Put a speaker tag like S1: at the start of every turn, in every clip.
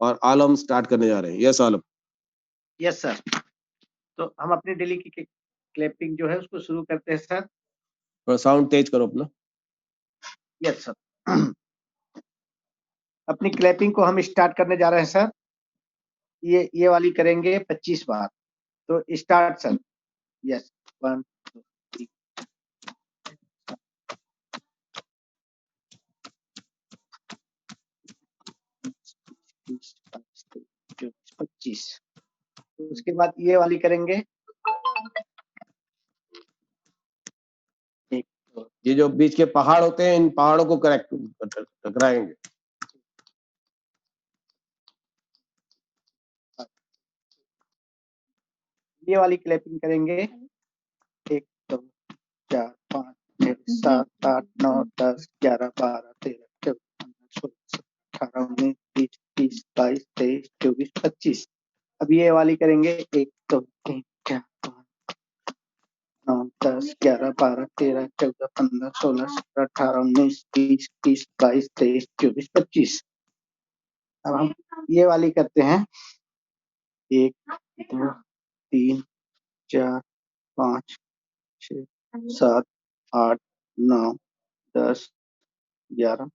S1: और आलम स्टार्ट करने जा रहे हैं। यस आलम।
S2: Yes sir. तो हम अपनी डेली की क्लैपिंग जो है उसको शुरू करते हैं सर।
S1: थोड़ा साउंड तेज करो अपना।
S2: Yes sir. अपनी क्लैपिंग को हम स्टार्ट करने जा रहे हैं सर। ये वाली करेंगे 25 बार। तो स्टार्ट सर। यस 1 2 3 25। उसके बाद ये वाली करेंगे।
S1: ये जो बीच के पहाड़ होते हैं इन पहाड़ों को करेक्ट टकराएंगे।
S2: ये वाली क्लैपिंग करेंगे। 1 2 4 5 6 7 8 9 10 11 12 13 14 15 16 17 18 19 20 21 22 23 24 25। अब ये वाली करेंगे। 1 2 3 4 5 9 10 11 12 13 14 15 16 17 18 19 20 21 22 23 24 25। अब हम ये वाली करते हैं। 1 2 3 4 5 6 7 8 9 10 11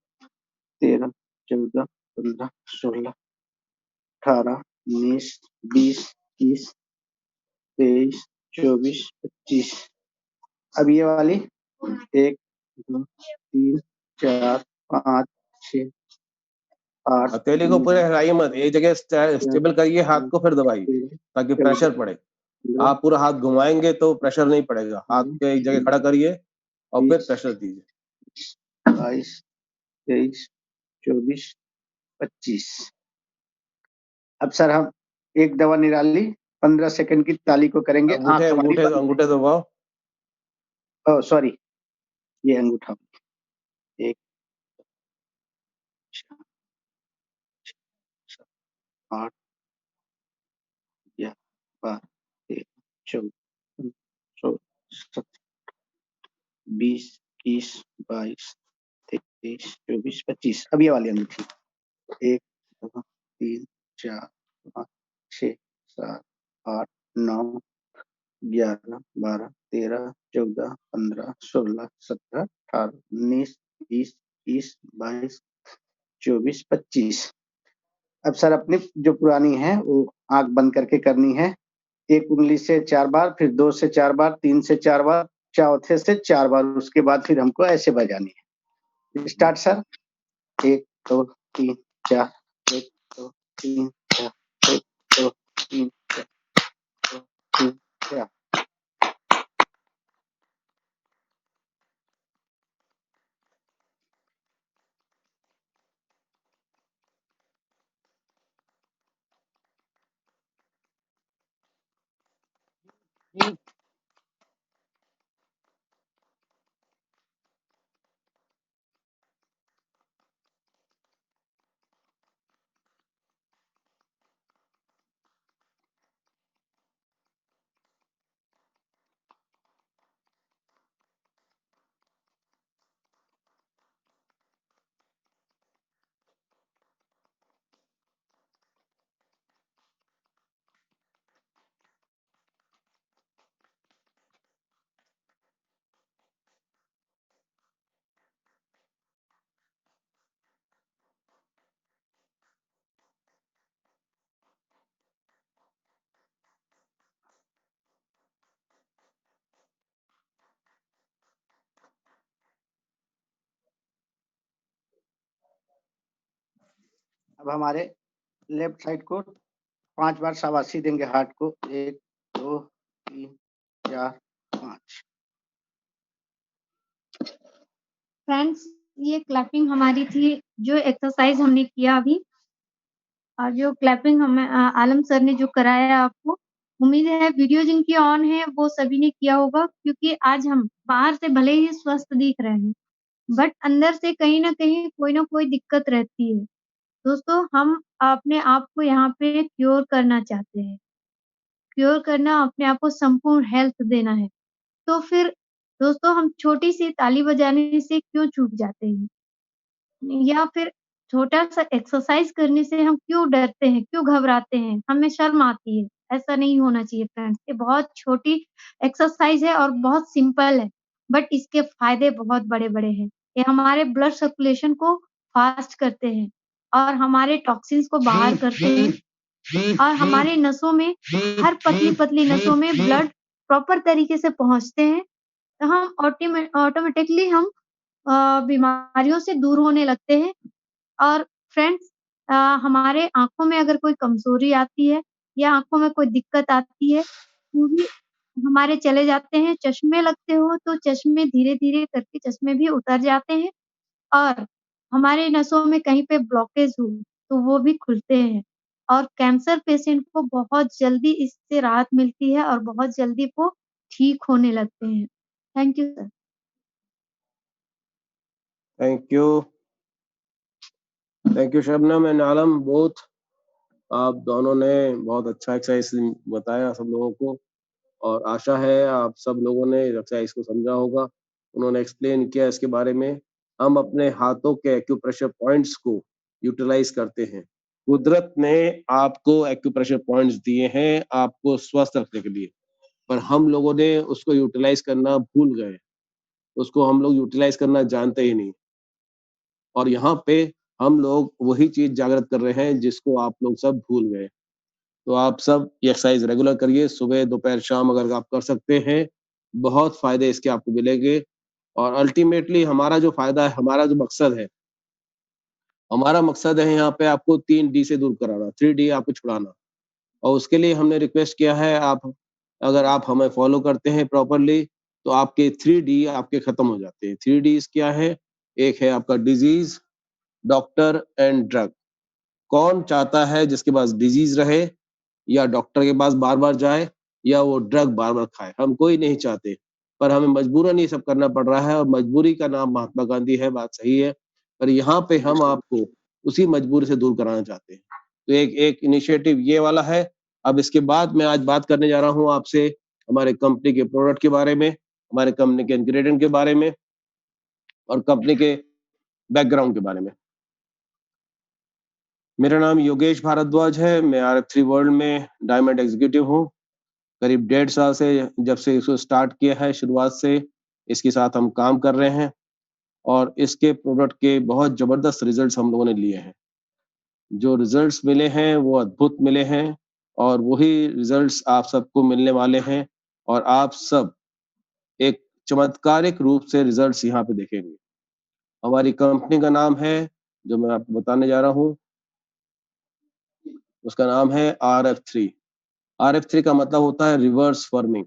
S2: 13 14 15 16 18 19 20 21 23 24 25। अब ये वाली 1 2 3 4 5 6 8
S1: हथेली को पूरे हिलाइए मत, एक जगह स्टेबल करिए, हाथ को फिर दबाइए ताकि प्रेशर पड़े। आप पूरा हाथ घुमाएंगे तो प्रेशर नहीं पड़ेगा। हाथ को एक जगह खड़ा करिए और फिर प्रेशर दीजिए।
S2: 22 23 24 25। अब सर हम एक दवा निराली 15 सेकंड की ताली को करेंगे।
S1: अंगूठे दबाओ।
S2: ओह सॉरी, ये अंगूठा। 1 4 8 11 12 13 14 16 17 20 21 22 23 24 25। अब ये वाली अंगूठी। 1 2 3 4 5 6 7 8 9 11 12 13 14 15 16 17 18 19 20 21 22 24 25। अब सर अपनी जो पुरानी है वो आंख बंद करके करनी है। एक उंगली से 4 बार, फिर 2 से 4 बार, 3 से 4 बार, चौथे से 4 बार। उसके बाद फिर हमको ऐसे बजानी है। Start sir. 1 2 3 4 1 2 3 4 1 2 3 4 2 3 4। अब हमारे लेफ्ट साइड को 5 बार शाबाशी देंगे हार्ट को। 1 2 3 4 5।
S3: फ्रेंड्स, ये क्लैपिंग हमारी थी जो एक्सरसाइज हमने किया अभी, और जो क्लैपिंग हमें आलम सर ने जो कराया आपको, उम्मीद है वीडियो जिनकी ऑन है वो सभी ने किया होगा, क्योंकि आज हम बाहर से भले ही स्वस्थ दिख रहे हैं बट अंदर से कहीं न कहीं कोई न कोई दिक्कत रहती है। दोस्तों, हम अपने आप को यहाँ पे क्योर करना चाहते हैं। क्योर करना, अपने आप को संपूर्ण हेल्थ देना है। तो फिर दोस्तों, हम छोटी-सी ताली बजाने से क्यों चूक जाते हैं? या फिर छोटा-सा एक्सरसाइज़ करने से हम क्यों डरते हैं, क्यों घबराते हैं, हमें शर्म आती है। ऐसा नहीं होना चाहिए फ्रेंड्स। ये बहुत छोटी एक्सरसाइज़ है और बहुत सिंपल है, बट इसके फ़ायदे बहुत बड़े-बड़े हैं। ये हमारे ब्लड सर्कुलेशन को फ़ास्ट करते हैं और हमारे टॉक्सिन्स को बाहर करते हैं और हमारे नसों में हर पतली-पतली नसों में ब्लड प्रॉपर तरीके से पहुँचते हैं, तो हम ऑटोमेटिकली हम बीमारियों से दूर होने लगते हैं और फ्रेंड्स हमारे आँखों में अगर कोई कमज़ोरी आती है या आँखों में कोई दिक्कत आती है, वो भी हमारे चले जाते हैं। चश्मे लगते हो तो चश्मे धीरे-धीरे करके चश्मे भी उतर जाते हैं और हमारे नसों में कहीं पे ब्लॉकेज हो, तो वो भी खुलते हैं और कैंसर पेशेंट को बहुत जल्दी इससे राहत मिलती है और बहुत जल्दी वो ठीक होने लगते हैं। Thank you sir.
S1: Thank you. Thank you Shabnam and Alam both. आप दोनों ने बहुत अच्छा एक्सरसाइज बताया सब लोगों को और आशा है आप सब लोगों ने एक्सरसाइज को समझा होगा। उन्होंने एक्सप्लेन किया इसके बारे में। हम अपने हाथों के एक्यूप्रेशर पॉइंट्स को यूटिलाइज करते हैं। कुदरत ने आपको एक्यूप्रेशर पॉइंट्स दिए हैं आपको स्वस्थ रखने के लिए, पर हम लोगों ने उसको यूटिलाइज करना भूल गए। उसको हम लोग यूटिलाइज करना जानते ही नहीं और यहाँ पे हम लोग वही चीज जागृत कर रहे हैं जिसको आप लोग सब भूल गए। तो आप सब ये एक्सरसाइज रेगुलर करिए, सुबह, दोपहर, शाम अगर आप कर सकते हैं, बहुत फ़ायदे इसके आपको मिलेंगे और अल्टीमेटली हमारा जो फ़ायदा है, हमारा जो मकसद है, हमारा मकसद है यहाँ पे आपको 3 डी से दूर कराना, 3 डी आपको छुड़ाना और उसके लिए हमने रिक्वेस्ट किया है आप अगर आप हमें फ़ॉलो करते हैं प्रॉपर्ली, तो आपके 3 डी आपके खत्म हो जाते हैं। 3 डीज़ क्या है? एक है आपका डिज़ीज़, डॉक्टर एंड ड्रग। कौन चाहता है जिसके पास डिज़ीज़ रहे या डॉक्टर के पास बार-बार जाए या वो ड्रग बार-बार खाए, हम कोई नहीं चाहते। पर हमें मजबूरन ये सब करना पड़ रहा है और मजबूरी का नाम महात्मा गांधी है, बात सही है। पर यहाँ पे हम आपको उसी मजबूरी से दूर कराना चाहते हैं। तो एक एक इनिशिएटिव ये वाला है। अब इसके बाद मैं आज बात करने जा रहा हूँ आपसे हमारे कंपनी के प्रोडक्ट के बारे में, हमारे कंपनी के इंग्रीडिएंट के बारे में और कंपनी के बैकग्राउंड के बारे में। मेरा नाम योगेश भारद्वाज है, मैं RF3 वर्ल्ड में डायमंड एग्जीक्यूटिव हूँ। करीब 1.5 साल से जब से इसको स्टार्ट किया है, शुरुआत से इसके साथ हम काम कर रहे हैं और इसके प्रोडक्ट के बहुत ज़बरदस्त रिज़ल्ट्स हम लोगों ने लिए हैं। जो रिज़ल्ट्स मिले हैं, वो अद्भुत मिले हैं और वही रिज़ल्ट्स आप सबको मिलने वाले हैं और आप सब एक चमत्कारिक रूप से रिज़ल्ट्स यहाँ पे देखेंगे। हमारी कंपनी का नाम है, जो मैं आपको बताने जा रहा हूँ, उसका नाम है RF3। RF3 का मतलब होता है reverse forming.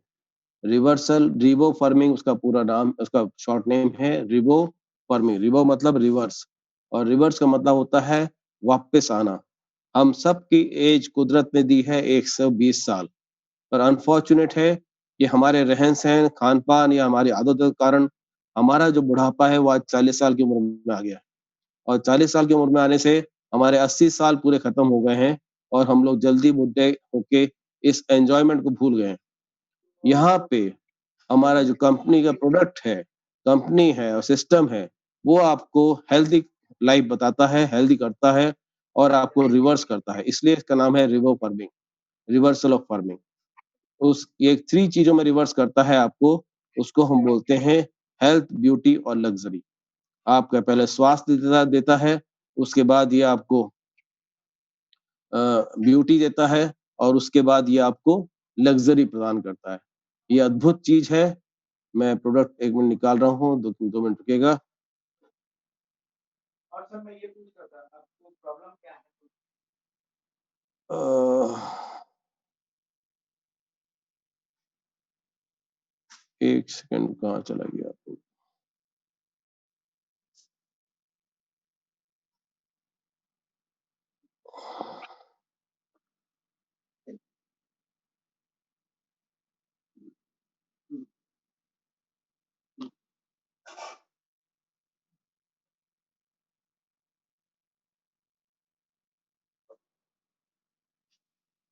S1: Reversal Revo forming उसका पूरा नाम, उसका शॉर्ट नेम है रिवो फर्मिंग। रिवो मतलब रिवर्स और रिवर्स का मतलब होता है वापस आना। हम सब की एज कुदरत ने दी है 120 साल, पर अनफॉर्चुनेट है कि हमारे रहन-सहन, खान-पान या हमारी आदतों के कारण हमारा जो बुढ़ापा है वो आज 40 साल की उम्र में आ गया है और 40 साल की उम्र में आने से हमारे 80 साल पूरे खत्म हो गए हैं और हम लोग जल्दी बुड्ढे होके इस एन्जॉयमेंट को भूल गए हैं। यहाँ पे हमारा जो कंपनी का प्रोडक्ट है, कंपनी है और सिस्टम है, वो आपको हेल्दी लाइफ बताता है, हेल्दी करता है और आपको रिवर्स करता है। इसलिए इसका नाम है Revo farming, reversal of farming. उस ये 3 चीज़ों में रिवर्स करता है आपको, उसको हम बोलते हैं हेल्थ, ब्यूटी और लग्ज़री। आपका पहले स्वास्थ्य देता देता है, उसके बाद ये आपको ब्यूटी देता है और उसके बाद ये आपको लग्ज़री प्रदान करता है। ये अद्भुत चीज़ है। मैं प्रोडक्ट 1 मिनट निकाल रहा हूँ, 2 मिनट रुकिएगा।
S2: और सर मैं ये पूछ रहा था आपको प्रॉब्लम क्या है?
S1: अ, 1 सेकंड कहाँ चला गया?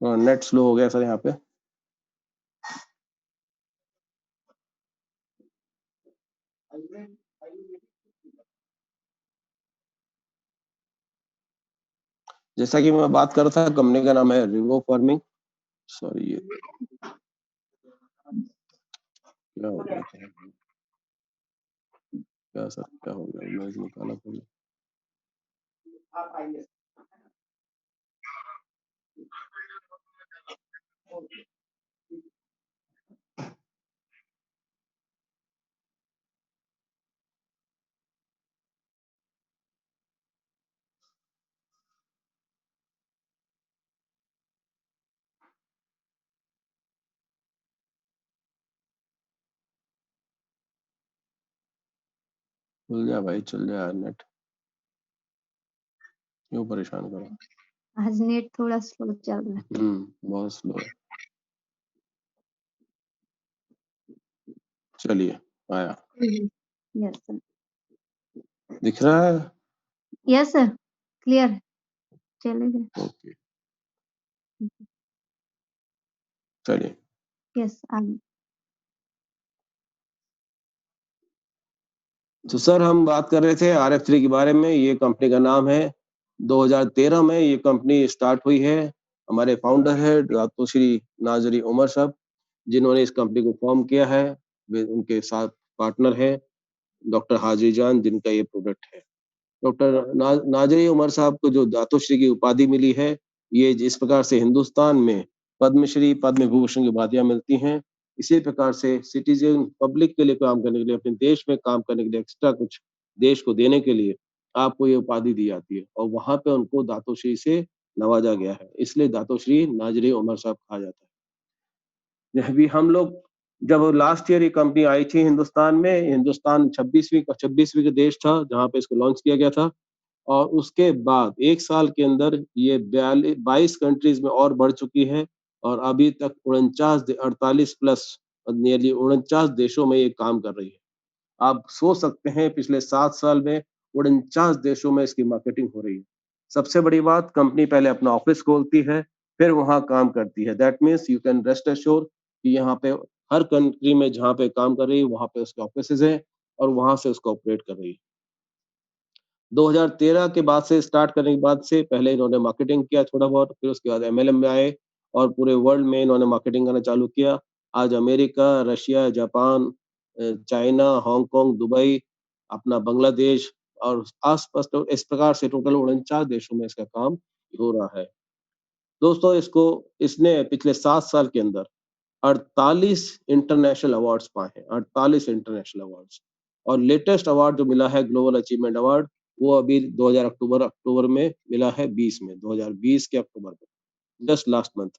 S1: नेट स्लो हो गया सर यहाँ पे। जैसा कि मैं बात कर रहा था, कंपनी का नाम है रिवो फार्मिंग। सॉरी, ये क्या हो गया था? क्या सर, क्या हो गया? इमेज निकाला पड़ेगा। खुल जा भाई, चल जा नेट, क्यों परेशान करो?
S3: आज नेट थोड़ा स्लो चल रहा है।
S1: बहुत स्लो है। चलिए, आया,
S3: यस सर।
S1: दिख रहा है?
S3: यस सर, क्लियर चलेगा।
S1: ओके, चलिए।
S3: यस आगे।
S1: तो सर, हम बात कर रहे थे RF3 के बारे में। ये कंपनी का नाम है। 2013 में ये कंपनी स्टार्ट हुई है। हमारे फाउंडर है दातो श्री नाजरी उमर साहब, जिन्होंने इस कंपनी को फॉर्म किया है। उनके साथ पार्टनर है डॉक्टर हाजी जान, जिनका ये प्रोडक्ट है। डॉक्टर नाजरी उमर साहब को जो दातोश्री की उपाधि मिली है, ये जिस प्रकार से हिंदुस्तान में पद्मश्री, पद्म विभूषण की उपाधियां मिलती हैं, इसी प्रकार से सिटीजन पब्लिक के लिए काम करने के लिए, अपने देश में काम करने के लिए, एक्स्ट्रा कुछ देश को देने के लिए आपको ये उपाधि दी जाती है, और वहां पे उनको दातोश्री से नवाजा गया है। इसलिए दातोश्री नाजरी उमर साहब कहा जाता है। अभी हम लोग जब लास्ट ईयर ये कंपनी आई थी हिंदुस्तान में, हिंदुस्तान 26वीं का देश था जहाँ पे इसको लॉन्च किया गया था। और उसके बाद 1 साल के अंदर ये 22 कंट्रीज में और बढ़ चुकी है, और अभी तक 48 प्लस नियरली 49 देशों में ये काम कर रही है। आप सोच सकते हैं, पिछले 7 साल में 49 देशों में इसकी मार्केटिंग हो रही है। सबसे बड़ी बात, कंपनी पहले अपना ऑफिस खोलती है, फिर वहाँ काम करती है। That means you can rest assure कि यहाँ पे हर कंट्री में जहाँ पे काम कर रही है, वहाँ पे उसके ऑफिसेज हैं, और वहाँ से उसको ऑपरेट कर रही है। 2013 के बाद से स्टार्ट करने के बाद से पहले इन्होंने मार्केटिंग किया थोड़ा बहुत, फिर उसके बाद MLM में आए, और पूरे वर्ल्ड में इन्होंने मार्केटिंग करना चालू किया। आज America, Russia, Japan, China, Hong Kong, Dubai, अपना बांग्लादेश और आस-पास, तो इस प्रकार से टोटल 49 देशों में इसका काम हो रहा है। दोस्तों, इसने पिछले 7 साल के अंदर 48 इंटरनेशनल अवार्ड्स पाए हैं, 48 इंटरनेशनल अवार्ड्स। और लेटेस्ट अवार्ड जो मिला है, ग्लोबल अचीवमेंट अवार्ड, वो अभी 2000 अक्टूबर में मिला है, 2020 के अक्टूबर में, जस्ट लास्ट मंथ।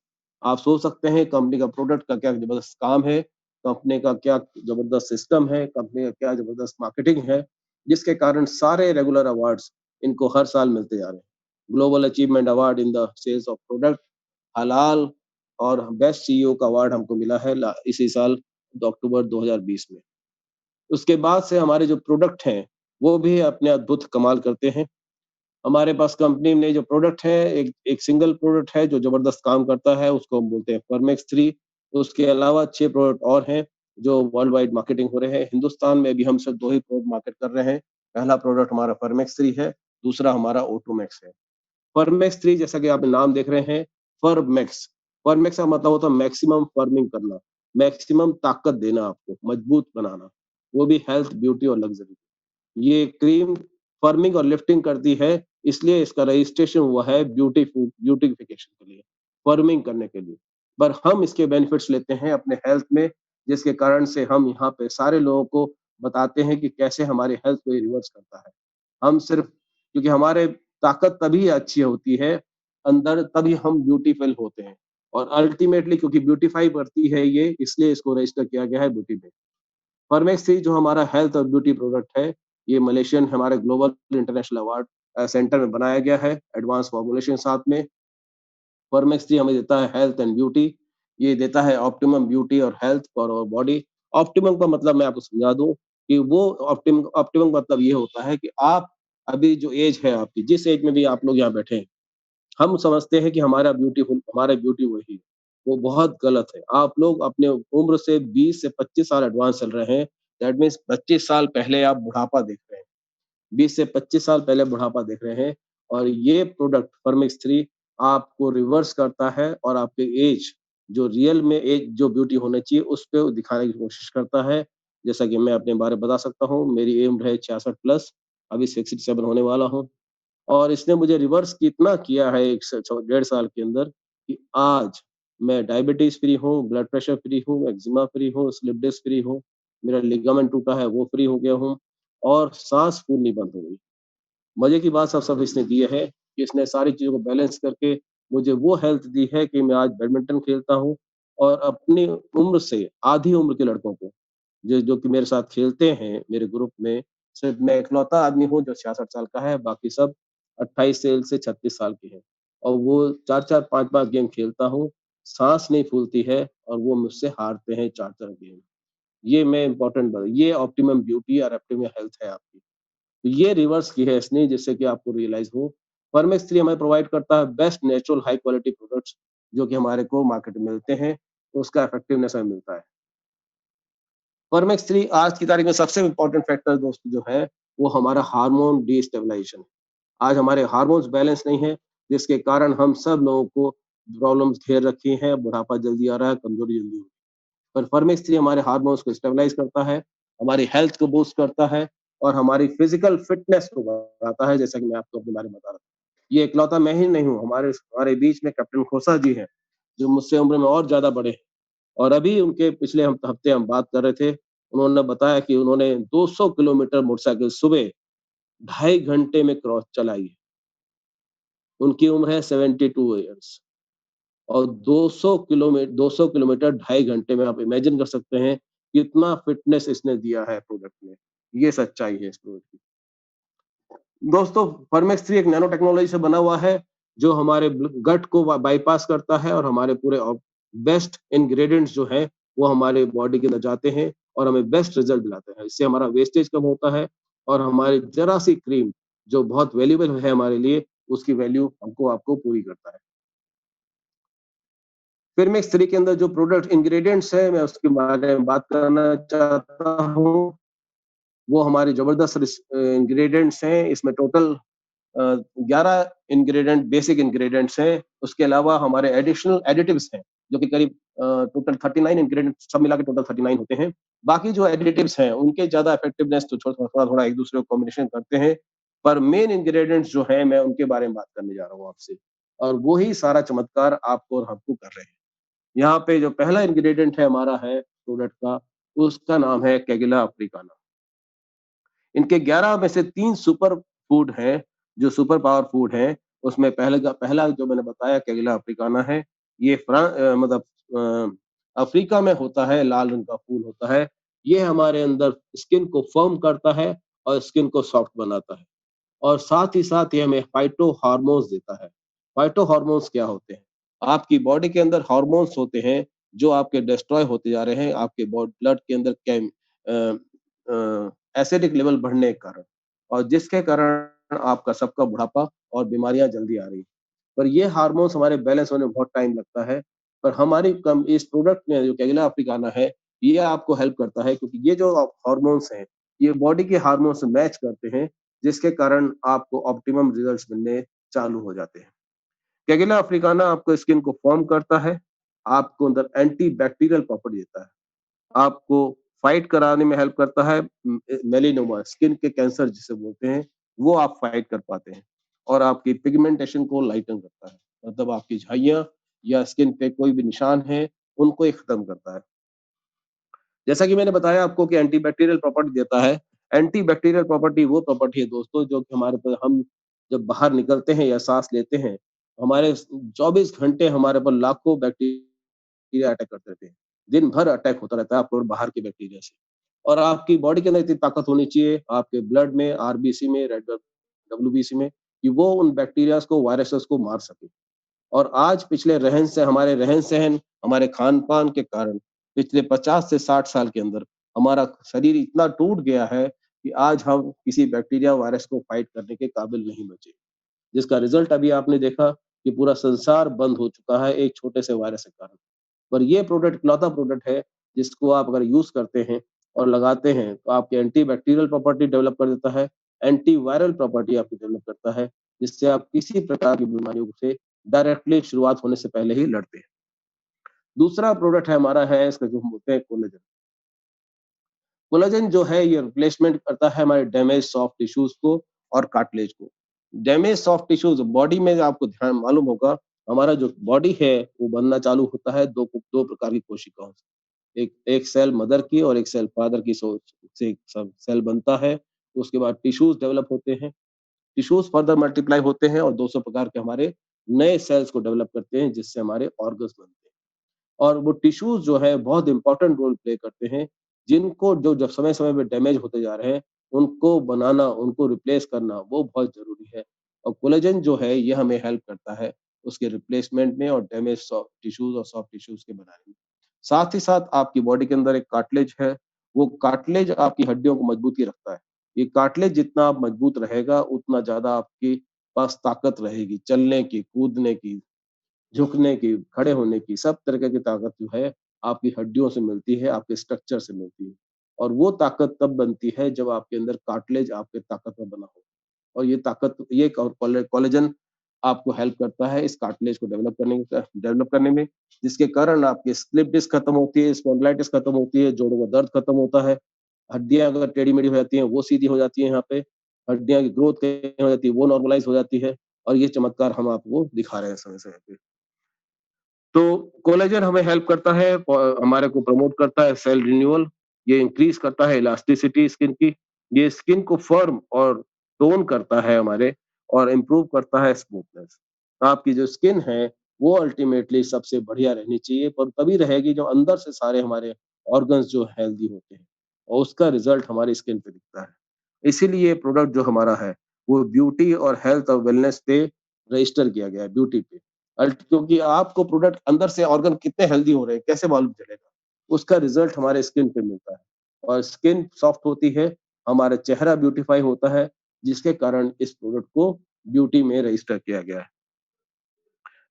S1: आप सोच सकते हैं कंपनी का प्रोडक्ट का क्या जबरदस्त काम है, कंपनी का क्या जबरदस्त सिस्टम है, कंपनी का क्या जबरदस्त मार्केटिंग है, जिसके कारण सारे रेगुलर अवार्ड्स इनको हर साल मिलते जा रहे हैं। Global achievement award in the sales of product, हलाल, और बेस्ट CEO का अवार्ड हमको मिला है इसी साल अक्टूबर 2020 में। उसके बाद से हमारे जो प्रोडक्ट हैं, वो भी अपने अद्भुत कमाल करते हैं। हमारे पास कंपनी में जो प्रोडक्ट है, एक सिंगल प्रोडक्ट है जो जबरदस्त काम करता है, उसको हम बोलते हैं फर्मेक्स 3। उसके अलावा 6 प्रोडक्ट और हैं जो वर्ल्ड वाइड मार्केटिंग हो रहे हैं। हिंदुस्तान में भी हम सिर्फ 2 ही प्रोडक्ट मार्केट कर रहे हैं। पहला प्रोडक्ट हमारा फर्मेक्स 3 है, दूसरा हमारा ओटोमैक्स है। फर्मेक्स 3, जैसा कि आप नाम देख रहे हैं, फर्मेक्स, फर्मेक्स का मतलब होता है मैक्सिमम फर्मिंग करना, मैक्सिमम ताकत देना, आपको मजबूत बनाना, वो भी हेल्थ, ब्यूटी और लग्जरी। ये क्रीम फर्मिंग और लिफ्टिंग करती है, इसलिए इसका रजिस्ट्रेशन हुआ है ब्यूटिफिकेशन के लिए, फर्मिंग करने के लिए। पर हम इसके बेनिफिट्स लेते हैं अपने हेल्थ में, जिसके कारण से हम यहाँ पे सारे लोगों को बताते हैं कि कैसे हमारे हेल्थ को ये रिवर्स करता है। हम सिर्फ, क्योंकि हमारे ताकत तभी अच्छी होती है अंदर, तभी हम ब्यूटीफुल होते हैं, और अल्टीमेटली क्योंकि ब्यूटीफाई करती है ये, इसलिए इसको रजिस्टर किया गया है ब्यूटी में। फॉर्मेक्स 3 जो हमारा हेल्थ और ब्यूटी प्रोडक्ट है, ये मलेशियन हमारे ग्लोबल इंटरनेशनल अवार्ड सेंटर में बनाया गया है, एडवांस फॉर्मुलेशन साथ में। फॉर्मेक्स 3 हमें देता है हेल्थ एंड ब्यूटी, ये देता है ऑप्टिमम ब्यूटी और health for our body. Optimum का मतलब मैं आपको समझा दूं कि वो ऑप्टिमम मतलब ये होता है कि आप अभी जो एज है आपकी, जिस एज में भी आप लोग यहाँ बैठे हैं, हम समझते हैं कि हमारा ब्यूटी वही है, वो बहुत गलत है। आप लोग अपने उम्र से 20 से 25 साल एडवांस चल रहे हैं। दैट मीन्स 25 साल पहले आप बुढ़ापा देख रहे हैं, 20 से 25 साल पहले बुढ़ापा देख रहे हैं, और ये प्रोडक्ट फर्मेक्स 3 आपको रिवर्स करता है और आपके एज जो रियल में एज जो ब्यूटी होना चाहिए उस पे दिखाने की कोशिश करता है। जैसा कि मैं अपने बारे में बता सकता हूँ, मेरी उम्र है 66 प्लस, अभी 67 होने वाला हूँ और इसने मुझे रिवर्स कितना किया है 1 से 1.5 साल के अंदर कि आज मैं डायबिटीज़ फ्री हूँ, ब्लड प्रेशर फ्री हूँ, एक्जिमा फ्री हूँ, स्लिप डिस्क फ्री हूँ, मेरा लिगामेंट टूटा है वो फ्री हो गया हूँ और साँस फूलनी बंद हो गई। मज़े की बात सब इसने दी है कि इसने सारी चीज़ों को बैलेंस करके मुझे वो हेल्थ दी है कि मैं आज बैडमिंटन खेलता हूँ और अपनी उम्र से आधी उम्र के लड़कों को जो जो कि मेरे साथ खेलते हैं मेरे ग्रुप में, सिर्फ़ मैं इकलौता आदमी हूँ जो 66 साल का है, बाकी सब 28 सेल से 36 साल के हैं और वो 4-4 5-5 गेम खेलता हूँ, साँस नहीं फूलती है और वो मुझसे हारते हैं 4-4 गेम। ये मैं इम्पोर्टेंट ब ये ऑप्टिमम ब्यूटी और ऑप्टिमम हेल्थ है आपकी। तो ये रिवर्स की है इसने जिससे कि आपको रियलाइज़ हो। फर्मेक्स 3 हमें प्रोवाइड करता है best natural high quality products जो कि हमारे को मार्केट में मिलते हैं, तो उसका इफेक्टिवनेस हमें मिलता है। फर्मेक्स 3 आज की तारीख में सबसे इम्पोर्टेंट फैक्टर दोस्तों जो है, वो हमारा हार्मोन डिस्टेबलाइजेशन है। आज हमारे हार्मोन्स बैलेंस नहीं है, जिसके कारण हम सब लोगों को प्रॉब्लम्स घेर रखी हैं, बुढ़ापा जल्दी आ रहा है, कमज़ोरी जल्दी हो रही है। पर फर्मेक्स 3 हमारे हार्मोन्स को स्टेबलाइज़ करता है, हमारी हेल्थ को बूस्ट करता है और हमारी फिज़िकल फिटनेस को बढ़ाता है, जैसा कि मैं आपको अपने बारे में बता रहा था। ये इकलौता मैं ही नहीं हूँ, हमारे हमारे बीच में कैप्टन खोसा जी हैं, जो मुझसे उम्र में और ज़्यादा बड़े हैं और अभी उनके पिछले हफ्ते हम बात कर रहे थे, उन्होंने बताया कि उन्होंने 200 किलोमीटर मोटरसाइकिल सुबह 2.5 घंटे में क्रॉस चलाई है। उनकी उम्र है 72 ईयर्स और 200 किलोमीटर 2.5 घंटे में आप इमेजिन कर सकते हैं, कितना फिटनेस इसने दिया है प्रोडक्ट में। ये सच्चाई है इस प्रोडक्ट की। दोस्तों, फर्मेक्स 3 एक नैनो टेक्नोलॉजी से बना हुआ है, जो हमारे गट को बाईपास करता है और हमारे पूरे बेस्ट इंग्रेडिएंट्स जो हैं, वो हमारे बॉडी के अंदर जाते हैं और हमें बेस्ट रिजल्ट दिलाते हैं। इससे हमारा वेस्टेज कम होता है और हमारी ज़रा-सी क्रीम, जो बहुत वैल्यूएबल है हमारे लिए, उसकी वैल्यू हमको आपको पूरी करता है। फिरमिक्स 3 के अंदर जो प्रोडक्ट इंग्रेडिएंट्स हैं, मैं उसके बारे में बात करना चाहता हूँ। वो हमारे ज़बरदस्त इंग्रेडिएंट्स हैं। इसमें टोटल 11 इंग्रेडिएंट बेसिक इंग्रेडिएंट्स हैं। उसके अलावा हमारे एडिशनल एडिटिव्स हैं, जो कि करीब टोटल 39 इंग्रेडिएंट सब मिला के टोटल 39 होते हैं। बाकी जो एडिटिव्स हैं, उनके ज़्यादा इफेक्टिवनेस तो थोड़ा-थोड़ा एक दूसरे को कॉम्बिनेशन करते हैं। पर मेन इंग्रेडिएंट्स जो हैं, मैं उनके बारे में बात करने जा रहा हूँ आपसे और वो ही सारा चमत्कार आपको और हमको कर रहे हैं। यहाँ पे जो पहला इंग्रेडिएंट है हमारा है प्रोडक्ट का, उसका नाम है कैडिला अफ्रिकाना। इनके 11 में से 3 सुपर फूड हैं, जो सुपर पावर फूड हैं। उसमें पहला जो मैंने बताया कैडिला अफ्रिकाना है। ये मतलब अफ्रीका में होता है, लाल रंग का फूल होता है। ये हमारे अंदर स्किन को फर्म करता है और स्किन को सॉफ्ट बनाता है। और साथ ही साथ ये हमें फाइटो हार्मोन्स देता है। फाइटो हार्मोन्स क्या होते हैं? आपकी बॉडी के अंदर हार्मोन्स होते हैं, जो आपके डिस्ट्रॉय होते जा रहे हैं, आपके ब्लड के अंदर एसिडिक लेवल बढ़ने के कारण और जिसके कारण आपका सबका बुढ़ापा और बीमारियाँ जल्दी आ रही हैं। पर ये हार्मोन्स हमारे बैलेंस होने में बहुत टाइम लगता है, पर हमारी कम इस प्रोडक्ट में जो कैडिला अफ्रिकाना है, ये आपको हेल्प करता है क्योंकि ये जो हार्मोन्स हैं, ये बॉडी के हार्मोन से मैच करते हैं, जिसके कारण आपको ऑप्टिमम रिजल्ट्स मिलने चालू हो जाते हैं। कैडिला अफ्रिकाना आपको स्किन को फर्म करता है, आपको अंदर एंटी बैक्टीरियल प्रॉपर्टी देता है, आपको फाइट कराने में हेल्प करता है मेलानोमा स्किन के कैंसर जिसे बोलते हैं, वो आप फाइट कर पाते हैं और आपकी पिगमेंटेशन को लाइटन करता है। मतलब आपकी झाइयाँ या स्किन पे कोई भी निशान है, उनको ये खत्म करता है। जैसा कि मैंने बताया आपको कि एंटीबैक्टीरियल प्रॉपर्टी देता है। एंटीबैक्टीरियल प्रॉपर्टी वो प्रॉपर्टी है दोस्तों जो कि हमारे पर हम जब बाहर निकलते हैं या साँस लेते हैं, हमारे 24 घंटे हमारे पर लाखों बैक्टीरिया अटैक करते रहते हैं। दिन भर अटैक होता रहता है आपको बाहर के बैक्टीरिया से। और आपकी बॉडी के अंदर इतनी ताकत होनी चाहिए आपके ब्लड में, आरबीसी में, रेड ब्लड डब्ल्यूबीसी में कि वो उन बैक्टीरियाज़ को, वायरसेस को मार सके। और आज पिछले हमारे रहन-सहन, हमारे खान-पान के कारण पिछले 50 से 60 साल के अंदर हमारा शरीर इतना टूट गया है कि आज हम किसी बैक्टीरिया, वायरस को फाइट करने के काबिल नहीं बचे। जिसका रिज़ल्ट अभी आपने देखा कि पूरा संसार बंद हो चुका है एक छोटे से वायरस के कारण। पर ये प्रोडक्ट इकलौता प्रोडक्ट है जिसको आप अगर यूज़ करते हैं और लगाते हैं तो आपकी एंटी बैक्टीरियल प्रॉपर्टी डेवलप कर देता है, एंटी वायरल प्रॉपर्टी आपकी डेवलप करता है जिससे आप किसी प्रकार की बीमारियों से डायरेक्टली शुरुआत होने से पहले ही लड़ते हैं। दूसरा प्रोडक्ट है हमारा है इसका जो हम बोलते हैं कोलेजन। कोलेजन जो है ये रिप्लेसमेंट करता है हमारे डैमेज सॉफ्ट टिश्यूज को और कार्टिलेज को। डैमेज सॉफ्ट टिश्यूज बॉडी में आपको ध्यान मालूम होगा, हमारा जो बॉडी है वो बनना चालू होता है दो प्रकार की कोशिकाओं से। एक एक सेल मदर की और एक सेल फादर की सोच से सब सेल बनता है। उसके बाद टिश्यूज डेवलप होते हैं, टिश्यूज फर्दर मल्टीप्लाई होते हैं और 200 प्रकार के हमारे नए सेल्स को डेवलप करते हैं जिससे हमारे ऑर्गन्स बनते हैं। और वो टिश्यूज जो है बहुत इंपॉर्टेंट रोल प्ले करते हैं, जिनको जो जब समय समय पे डैमेज होते जा रहे हैं उनको बनाना, उनको रिप्लेस करना वो बहुत जरूरी है। और कोलेजन जो है ये हमें हेल्प करता है उसके रिप्लेसमेंट में और डैमेज सॉफ्ट टिश्यूज और सॉफ्ट टिश्यूज के बनाने में। साथ ही साथ आपकी बॉडी के अंदर एक कार्टिलेज है, वो कार्टिलेज आपकी हड्डियों को मजबूती रखता है। ये कार्टिलेज जितना आप मजबूत रहेगा उतना ज्यादा आपके पास ताकत रहेगी चलने की, कूदने की, झुकने की, खड़े होने की, सब तरीके की ताकत जो है आपकी हड्डियों से मिलती है, आपके स्ट्रक्चर से मिलती है। और वो ताकत तब बनती है जब आपके अंदर कार्टिलेज आपके ताकतवर बना हो। और ये ताकत ये कोलेजन आपको हेल्प करता है इस कार्टिलेज को डेवलप करने में, जिसके कारण आपकी स्लिप डिस्क खत्म होती है, स्पॉन्डिलाइटिस खत्म होती है, जोड़ों में दर्द खत्म होता है। हड्डियां अगर टेढ़ी मेढ़ी हो जाती हैं वो सीधी हो जाती है यहाँ पे, हड्डियां की ग्रोथ कहीं हो जाती है वो नॉर्मलाइज हो जाती है। और ये चमत्कार हम आपको दिखा रहे हैं समय समय पे। तो कोलेजन हमें हेल्प करता है, हमारे को प्रमोट करता है सेल रिन्यूअल, ये इंक्रीज करता है इलास्टिसिटी स्किन की, ये स्किन को फर्म और टोन करता है हमारे, और इम्प्रूव करता है स्मूथनेस। आपकी जो स्किन है वो अल्टीमेटली सबसे बढ़िया रहनी चाहिए, पर तभी रहेगी जब अंदर से सारे हमारे ऑर्गन्स जो हेल्दी होते हैं और उसका रिजल्ट हमारी स्किन पे दिखता है। इसीलिए प्रोडक्ट जो हमारा है वो ब्यूटी और हेल्थ और वेलनेस पे रजिस्टर किया गया है, ब्यूटी पे। क्योंकि आपको प्रोडक्ट अंदर से ऑर्गन कितने हेल्दी हो रहे हैं कैसे मालूम चलेगा? उसका रिजल्ट हमारे स्किन पे मिलता है, और स्किन सॉफ्ट होती है, हमारा चेहरा ब्यूटीफाई होता है, जिसके कारण इस प्रोडक्ट को ब्यूटी में रजिस्टर किया गया है।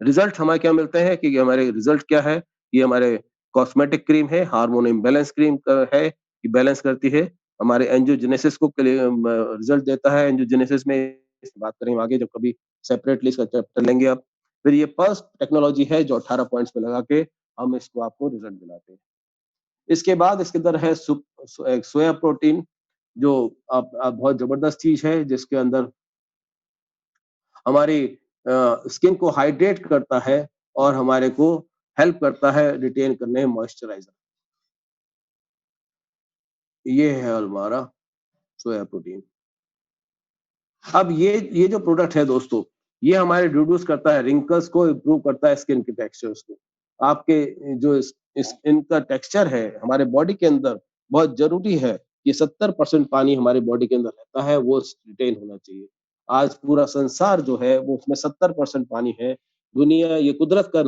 S1: रिजल्ट हमारे क्या मिलते हैं कि हमारे रिजल्ट क्या है? ये हमारे कॉस्मेटिक क्रीम है, हार्मोन इम्बैलेंस क्रीम है, ये बैलेंस करती है। हमारे एंजियोजेनेसिस को रिजल्ट देता है, एंजियोजेनेसिस में इस बात करेंगे आगे जब कभी सेपरेटली इसका चैप्टर लेंगे आप। फिर ये पल्स टेक्नोलॉजी है जो 18 पॉइंट्स पे लगा के हम इसको आपको रिजल्ट दिलाते हैं। इसके बाद इसके अंदर है सोया प्रोटीन, जो आप बहुत जबरदस्त चीज है जिसके अंदर हमारी स्किन को हाइड्रेट करता है और हमारे को हेल्प करता है रिटेन करने में मॉइस्चराइजर। ये है हमारा सोया प्रोटीन। अब ये जो प्रोडक्ट है दोस्तों, ये हमारे रिड्यूस करता है रिंकल्स को, इम्प्रूव करता है स्किन के टेक्सचर्स को। आपके जो स्किन का टेक्सचर है हमारे बॉडी के अंदर बहुत जरूरी है कि 70% पानी हमारे बॉडी के अंदर रहता है, वो रिटेन होना चाहिए। आज पूरा संसार जो है वो उसमें 70% पानी है। दुनिया ये कुदरत का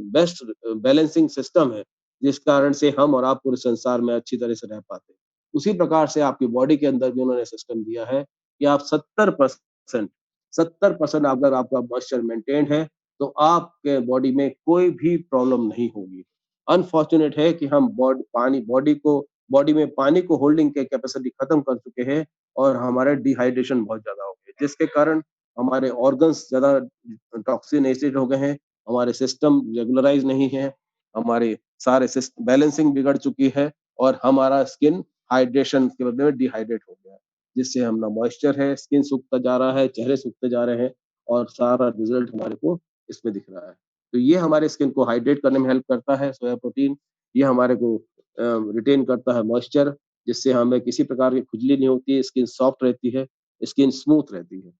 S1: बेस्ट बैलेंसिंग सिस्टम है, जिस कारण से हम और आप पूरे संसार में अच्छी तरह से रह पाते हैं। उसी प्रकार से आपकी बॉडी के अंदर भी उन्होंने सिस्टम दिया है कि आप 70% अगर आपका मॉइस्चर मेंटेन है तो आपके बॉडी में कोई भी प्रॉब्लम नहीं होगी। अनफॉर्चुनेट है कि हम बॉडी में पानी को होल्डिंग के कैपेसिटी खत्म कर चुके हैं और हमारा डिहाइड्रेशन बहुत ज्यादा हो गया, जिसके कारण हमारे ऑर्गन्स ज्यादा टॉक्सिनेटेड हो गए हैं, हमारे सिस्टम रेगुलराइज नहीं है, हमारे सारे बैलेंसिंग बिगड़ चुकी है, और हमारा स्किन हाइड्रेशन के बदले में डिहाइड्रेट हो गया है, जिससे हम ना मॉइस्चर है, स्किन सूखता जा रहा है, चेहरे सूखते जा रहे हैं, और सारा रिजल्ट हमारे को इसमें दिख रहा है। तो ये हमारे स्किन को हाइड्रेट करने में हेल्प करता है सोया प्रोटीन। ये हमारे को रिटेन करता है मॉइस्चर, जिससे हमें किसी प्रकार की खुजली नहीं होती है, स्किन सॉफ्ट रहती है, स्किन स्मूथ रहती है।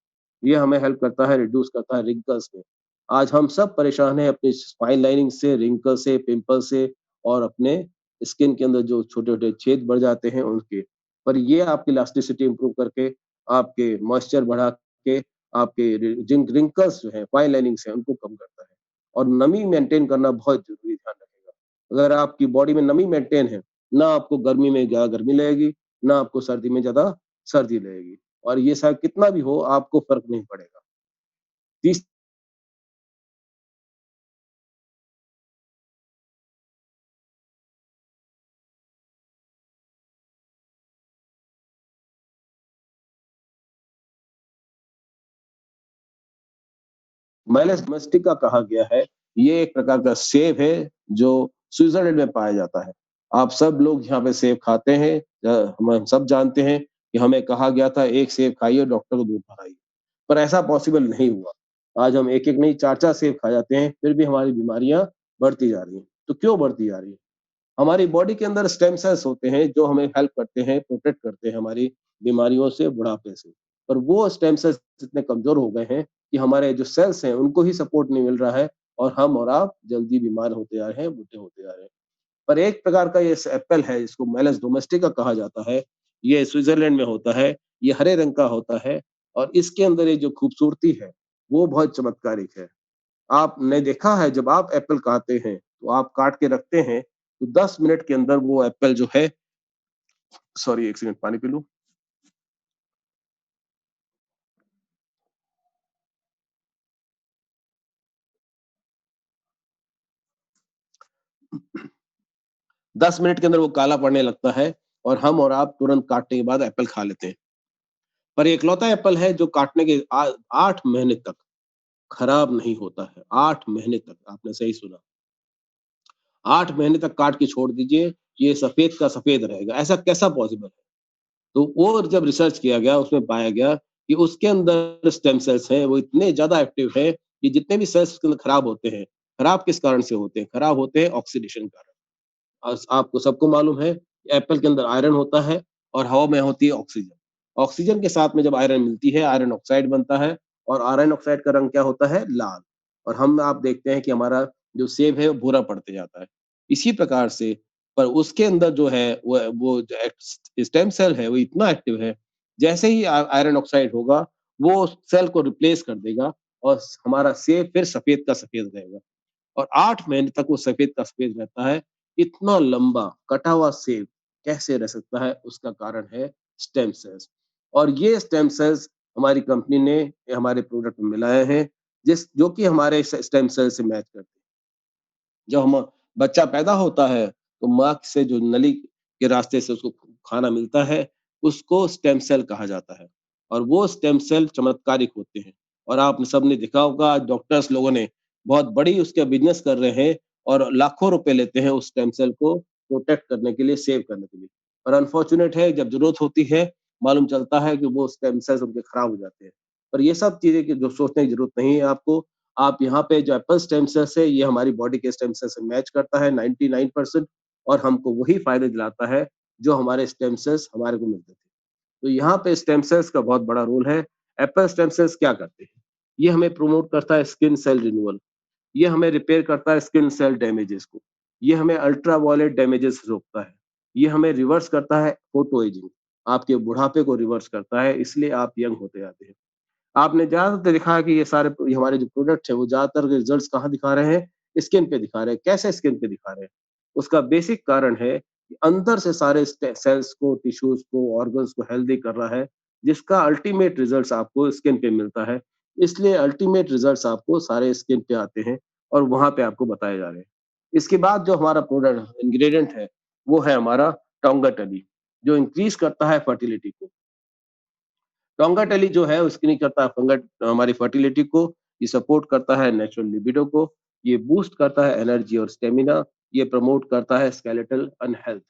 S1: ये हमें हेल्प करता है, रिड्यूस करता है रिंकल्स में। आज हम सब परेशान हैं अपनी स्पाइन लाइनिंग से, रिंकल से, पिंपल से, और अपने स्किन के अंदर जो छोटे-छोटे छेद बढ़ जाते हैं उनके। पर ये आपकी इलास्टिसिटी इंप्रूव करके, आपके मॉइस्चर बढ़ा के, आपके जिन रिंकल्स जो हैं, फाइन लाइनिंग्स हैं, उनको कम करता है। और नमी मेंटेन करना बहुत ज़रूरी, ध्यान रखिएगा। अगर आपकी बॉडी में नमी मेंटेन है, ना आपको गर्मी में ज़्यादा गर्मी लगेगी, ना आपको सर्दी में ज़्यादा सर्दी लगेगी। और ये शायद कितना भी हो, आपको फ़र्क नहीं पड़ेगा। तीस मैलस डोमेस्टिका कहा गया है। ये एक प्रकार का सेब है जो स्विट्जरलैंड में पाया जाता है। आप सब लोग यहाँ पे सेब खाते हैं। हम सब जानते हैं कि हमें कहा गया था एक सेब खाइए डॉक्टर को दूध पिलाइए, पर ऐसा पॉसिबल नहीं हुआ। आज हम एक एक नहीं चार चार सेब खा जाते हैं, फिर भी हमारी बीमारियां बढ़ती जा रही हैं। तो क्यों बढ़ती जा रही है? हमारी बॉडी के अंदर स्टेम सेल्स होते हैं जो हमें हेल्प करते हैं, प्रोटेक्ट करते हैं हमारी बीमारियों से, बुढ़ापे से। पर वो स्टेम सेल्स इतने कमजोर हो गए हैं कि हमारे जो सेल्स हैं उनको ही सपोर्ट नहीं मिल रहा है, और हम और आप जल्दी बीमार होते जा रहे हैं, बूढ़े होते जा रहे हैं। पर एक प्रकार का ये एप्पल है, इसको मेलस डोमेस्टिका कहा जाता है। ये स्विट्जरलैंड में होता है। ये हरे रंग का होता है, और इसके अंदर ये जो खूबसूरती है वो बहुत चमत्कारिक है। आपने देखा है जब आप एप्पल खाते हैं तो आप काट के रखते हैं, तो 10 मिनट के अंदर वो एप्पल जो है, सॉरी 1 सेकंड पानी पी लूँ। 10 मिनट के अंदर वो काला पड़ने लगता है, और हम और आप तुरंत काटने के बाद एप्पल खा लेते हैं। पर ये इकलौता एप्पल है जो काटने के 8 महीने तक खराब नहीं होता है। 8 महीने तक, आपने सही सुना। 8 महीने तक काट के छोड़ दीजिए, ये सफेद का सफेद रहेगा। ऐसा कैसा पॉसिबल है? तो वो जब रिसर्च किया गया, उसमें पाया गया कि उसके अंदर स्टेम सेल्स हैं, वो इतने ज़्यादा एक्टिव हैं कि जितने भी सेल्स उसके अंदर खराब होते हैं, खराब किस कारण से होते हैं? खराब होते हैं ऑक्सीडेशन कारण। आपको सबको मालूम है एप्पल के अंदर आयरन होता है, और हवा में होती है ऑक्सीजन। ऑक्सीजन के साथ में जब आयरन मिलती है, आयरन ऑक्साइड बनता है, और आयरन ऑक्साइड का रंग क्या होता है? लाल। और हम आप देखते हैं कि हमारा जो सेब है वो भूरा पड़ते जाता है। इसी प्रकार से, पर उसके अंदर जो है वो जो स्टेम सेल है वो इतना एक्टिव है, जैसे ही आयरन ऑक्साइड होगा वो सेल को रिप्लेस कर देगा, और हमारा सेब फिर सफेद का सफेद रहेगा। और 8 महीने तक वो सफेद का सफेद रहता है। इतना लंबा कटा हुआ सेब कैसे रह सकता है? उसका कारण है स्टेम सेल्स। और ये स्टेम सेल्स हमारी कंपनी ने हमारे प्रोडक्ट में मिलाए हैं, जिस जो कि हमारे स्टेम सेल से मैच करते हैं। जब हम बच्चा पैदा होता है, तो माँ से जो नली के रास्ते से उसको खाना मिलता है, उसको स्टेम सेल कहा जाता है, और वो स्टेम सेल चमत्कारिक होते हैं। और आप सबने देखा होगा, डॉक्टर्स लोगों ने बहुत बड़ी उसका बिजनेस कर रहे हैं, और लाखों रुपए लेते हैं उस स्टेम सेल को प्रोटेक्ट करने के लिए, सेव करने के लिए। और अनफॉर्चुनेट है, जब जरूरत होती है, मालूम चलता है कि वो स्टेम सेल्स उनके खराब हो जाते हैं। पर ये सब चीजें की जो सोचने की जरूरत नहीं है आपको। आप यहाँ पे जो एप्पल स्टेम सेल्स है, ये हमारी बॉडी के स्टेम सेल से मैच करता है 99%, और हमको वही फायदे दिलाता है जो हमारे स्टेम सेल्स हमारे को मिलते थे। तो यहाँ पे स्टेम सेल्स का बहुत बड़ा रोल है। एप्पल स्टेम सेल्स क्या करते हैं? ये हमें प्रमोट करता है स्किन सेल रिन्यूअल। ये हमें रिपेयर करता है स्किन सेल डैमेजेस को। ये हमें अल्ट्रा वायलेट डैमेजेस रोकता है। ये हमें रिवर्स करता है फोटो एजिंग। आपके बुढ़ापे को रिवर्स करता है, इसलिए आप यंग होते जाते हैं। आपने ज़्यादातर देखा है कि ये हमारे जो प्रोडक्ट है वो ज़्यादातर रिजल्ट्स कहाँ दिखा रहे हैं? स्किन पे दिखा रहे हैं। कैसे स्किन पे दिखा रहे हैं? उसका बेसिक कारण है कि अंदर से सारे सेल्स को, टिश्यूज को, ऑर्गन्स को हेल्दी कर रहा है, जिसका अल्टीमेट रिजल्ट्स आपको स्किन पे मिलता है। इसलिए अल्टीमेट रिजल्ट्स आपको सारे स्किन पे आते हैं, और वहां पे आपको बताए जा रहे हैं। इसके बाद जो हमारा प्रोडक्ट इंग्रेडिएंट है, वो है हमारा टोंगाटली, जो इंक्रीज करता है फर्टिलिटी को। टोंगाटली जो है उसकी नहीं करता फंगट हमारी फर्टिलिटी को, ये सपोर्ट करता है नेचुरल लिबिडो को, ये बूस्ट करता है एनर्जी और स्टेमिना, ये प्रमोट करता है स्केलेटल अनहेल्थ।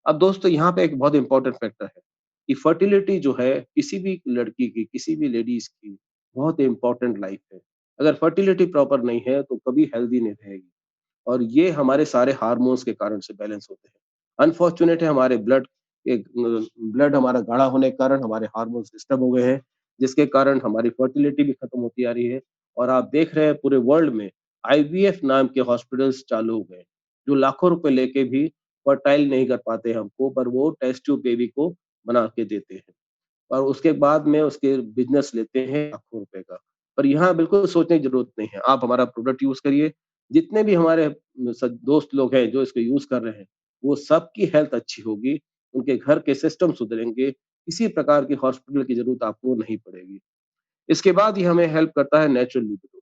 S1: अब दोस्तों यहाँ पे एक बहुत इंपॉर्टेंट फैक्टर है कि फर्टिलिटी जो है किसी भी लड़की की, किसी भी लेडीज की बहुत इंपॉर्टेंट लाइफ है। अगर फर्टिलिटी प्रॉपर नहीं है तो कभी हेल्दी नहीं रहेगी, और ये हमारे सारे हार्मोन्स के कारण से बैलेंस होते हैं। अनफॉर्चुनेट है, हमारे ब्लड हमारा गाढ़ा होने के कारण हमारे हार्मोन्स डिस्टर्ब हो गए हैं, जिसके कारण हमारी फर्टिलिटी भी खत्म होती आ रही है। और आप देख रहे हैं पूरे वर्ल्ड में आईवीएफ नाम के हॉस्पिटल्स चालू हो गए, जो लाखों रुपए लेके भी फर्टाइल नहीं कर पाते हमको, पर वो टेस्ट ट्यूब बेबी को बना के देते हैं, और उसके बाद में उसके बिजनेस लेते हैं लाखों रुपए का। पर यहाँ बिल्कुल सोचने की जरूरत नहीं है, आप हमारा प्रोडक्ट यूज करिए। जितने भी हमारे दोस्त लोग हैं जो इसको यूज कर रहे हैं, वो सबकी हेल्थ अच्छी होगी, उनके घर के सिस्टम सुधरेंगे, किसी प्रकार की हॉस्पिटल की जरूरत आपको नहीं पड़ेगी। इसके बाद ये हमें हेल्प करता है नेचुरल लिबिडो।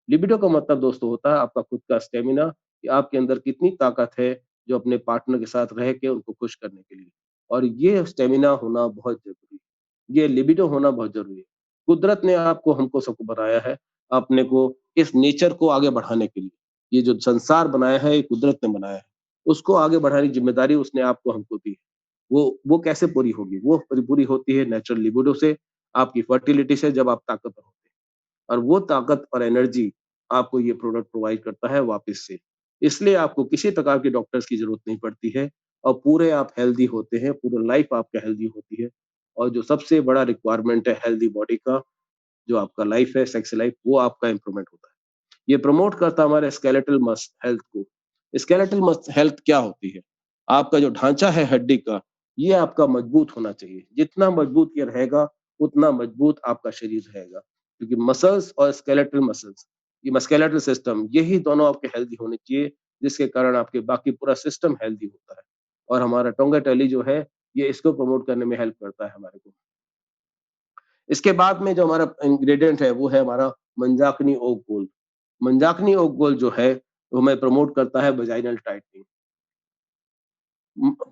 S1: लिबिडो का मतलब दोस्तों होता है आपका खुद का स्टेमिना, कि आपके अंदर कितनी ताकत है जो अपने पार्टनर के साथ रह के उनको खुश करने के लिए। और ये स्टेमिना होना बहुत जरूरी है, ये लिबिडो होना बहुत जरूरी है। कुदरत ने आपको हमको सबको बनाया है, अपने को इस नेचर को आगे बढ़ाने के लिए। ये जो संसार बनाया है, ये कुदरत ने बनाया है, उसको आगे बढ़ाने की ज़िम्मेदारी उसने आपको हमको दी है। वो कैसे पूरी होगी? वो पूरी होती है नेचुरल लिबिडो से, आपकी फर्टिलिटी से, जब आप ताकतवर होते हैं। और वो ताकत और एनर्जी आपको ये प्रोडक्ट प्रोवाइड करता है वापस से। इसलिए आपको किसी प्रकार के डॉक्टर्स की ज़रूरत नहीं पड़ती है और पूरे आप हेल्दी होते हैं, पूरी लाइफ आपका हेल्दी होती है। और जो सबसे बड़ा रिक्वायरमेंट है हेल्दी बॉडी का, जो आपका लाइफ है, सेक्स लाइफ, वो आपका इम्प्रूवमेंट होता है। ये प्रमोट करता है हमारे स्केलेटल मसल हेल्थ को। स्केलेटल मसल हेल्थ क्या होती है? आपका जो ढांचा है हड्डी का, ये आपका मजबूत होना चाहिए। जितना मजबूत ये रहेगा, उतना मजबूत आपका शरीर रहेगा। क्योंकि मसल्स और स्केलेटल मसल्स, ये स्केलेटल सिस्टम, यही दोनों आपके हेल्दी होने चाहिए, जिसके कारण आपके बाकी पूरा सिस्टम हेल्दी होता है। और हमारा टोंगा-टैली जो है, ये इसको प्रमोट करने में हेल्प करता है हमारे को। इसके बाद में जो हमारा इंग्रेडिएंट है, वो है हमारा मंजाकनी ओक गोल्ड। मंजाकनी ओक गोल्ड जो है, वो हमें प्रमोट करता है वजाइनल टाइटनिंग।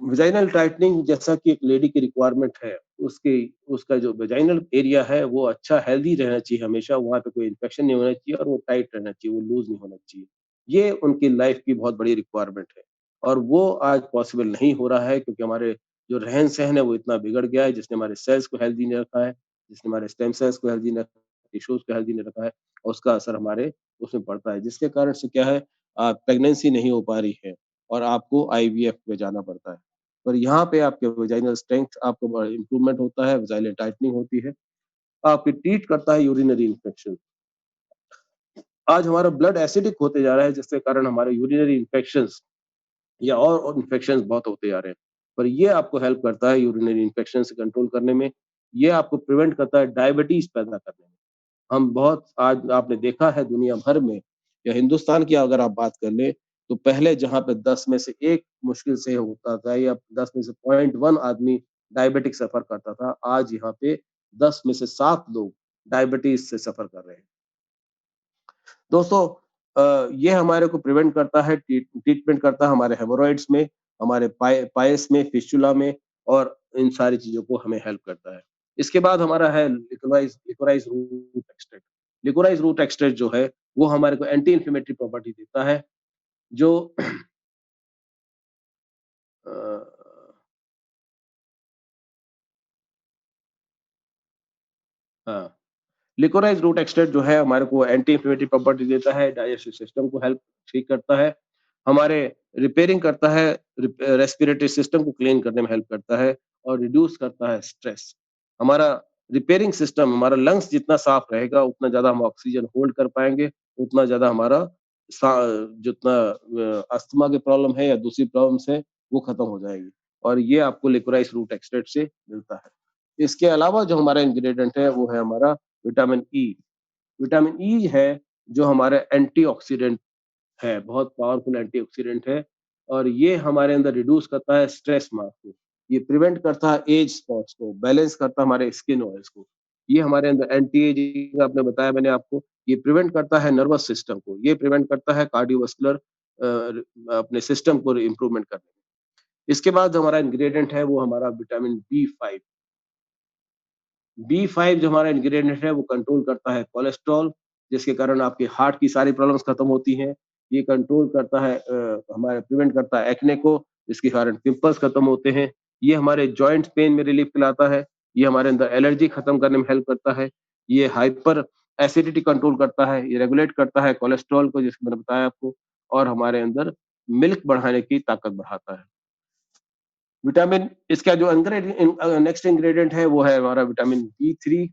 S1: वजाइनल टाइटनिंग जैसा कि एक लेडी की रिक्वायरमेंट है, उसकी उसका जो वजाइनल एरिया है, वो अच्छा हेल्दी रहना चाहिए हमेशा, वहाँ पे कोई इन्फेक्शन नहीं होना चाहिए और वो टाइट रहना चाहिए, वो लूज़ नहीं होना चाहिए। ये उनकी लाइफ की बहुत बड़ी रिक्वायरमेंट है और वो आज पॉसिबल नहीं हो रहा है, क्योंकि हमारे जो रहन-सहन है, वो इतना बिगड़ गया है, जिसने हमारे सेल्स को हेल्दी नहीं रखा है, जिसने हमारे स्टेम सेल्स को हेल्दी नहीं रखा है, टिश्यूज़ को हेल्दी नहीं रखा है, और उसका असर हमारे उसमें पड़ता है, जिसके कारण से क्या है, प्रेगनेंसी नहीं हो पा रही है और आपको आईवीएफ पे जाना पड़ता है। पर यहाँ पे आपके वेजाइनल स्ट्रेंथ आपको इम्प्रूवमेंट होता है, वेजाइनल टाइटनिंग होती है, आपकी ट्रीट करता है यूरिनरी इन्फेक्शन। आज हमारा ब्लड एसिडिक होते जा रहा है, जिसके कारण हमारे यूरिनरी इन्फेक्शंस या और इन्फेक्शंस बहुत होते जा रहे हैं। पर ये आपको हेल्प करता है यूरिनरी इन्फेक्शन से कंट्रोल करने में, ये आपको प्रिवेंट करता है डायबिटीज़ पैदा करने में। हम बहुत आज आपने देखा है दुनिया भर में या हिंदुस्तान की अगर आप बात कर लें, तो पहले जहाँ पे 10 में से 1 मुश्किल से होता था या 10 में से 0.1 आदमी डायबिटिक सफ़र करता था, आज यहाँ पे 10 में से 7 लोग डायबिटीज़ से सफ़र कर रहे हैं। दोस्तों, ये हमारे को प्रिवेंट करता है, ट्रीटमेंट करता है हमारे हेमोरॉइड्स में, हमारे पायस में, फिस्टुला में, और इन सारी चीज़ों को हमें हेल्प करता है। इसके बाद हमारा है लिकोराइज़ रूट एक्सट्रैक्ट। लिकोराइज़ रूट एक्सट्रैक्ट जो है, वो हमारे को एंटी इन्फ्लेमेटरी प्रॉपर्टी देता है, जो अ, हाँ। लिकोराइज़ रूट एक्सट्रैक्ट जो है हमारे को एंटी इन्फ्लेमेटरी प्रॉपर्टी देता है, डाइजेस्टिव सिस्टम को हेल्प ठीक करता है, हमारे रिपेयरिंग करता है, रेस्पिरेटरी सिस्टम को क्लीन करने में हेल्प करता है और रिड्यूस करता है स्ट्रेस। हमारा रिपेयरिंग सिस्टम, हमारा लंग्स जितना साफ रहेगा, उतना ज़्यादा हम ऑक्सीजन होल्ड कर पाएँगे, उतना ज़्यादा हमारा सा जितना अस्थमा की प्रॉब्लम है या दूसरी प्रॉब्लम्स है, वो खत्म हो जाएगी और ये आपको लिकोराइज़ रूट एक्सट्रैक्ट से मिलता है। इसके अलावा जो हमारा इंग्रीडिएंट है, वो है हमारा विटामिन ई। विटामिन ई है जो हमारा एंटीऑक्सीडेंट है, बहुत पावरफुल एंटीऑक्सीडेंट है और ये हमारे अंदर रिड्यूस करता है स्ट्रेस मार्क को। ये प्रिवेंट करता है एज स्पॉट्स को, बैलेंस करता है हमारे स्किन ऑयल्स को। ये हमारे अंदर एंटी एजिंग आपने बताया मैंने आपको, ये प्रिवेंट करता है नर्वस सिस्टम को, ये प्रिवेंट करता है कार्डियोवास्कुलर अपने सिस्टम को इम्प्रूवमेंट करने में। इसके बाद हमारा इंग्रेडिएंट है वो हमारा विटामिन बी 5। बी 5 जो हमारा इंग्रेडिएंट है वो कंट्रोल करता है कोलेस्ट्रॉल, जिसके कारण आपके हार्ट की सारी प्रॉब्लम्स खत्म होती हैं। ये कंट्रोल करता है हमारा प्रिवेंट करता है एक्ने को, जिसके कारण पिंपल्स खत्म होते हैं। ये हमारे जॉइंट पेन में रिलीफ दिलाता है। ये हमारे अंदर एलर्जी खत्म करने में हेल्प करता है। ये हाइपर एसिडिटी कंट्रोल करता है। ये रेगुलेट करता है कोलेस्ट्रॉल को, जैसे मैंने बताया आपको, और हमारे अंदर मिल्क बढ़ाने की ताकत बढ़ाता है। विटामिन इसका जो नेक्स्ट इंग्रेडिएंट है वो है हमारा विटामिन बी 3।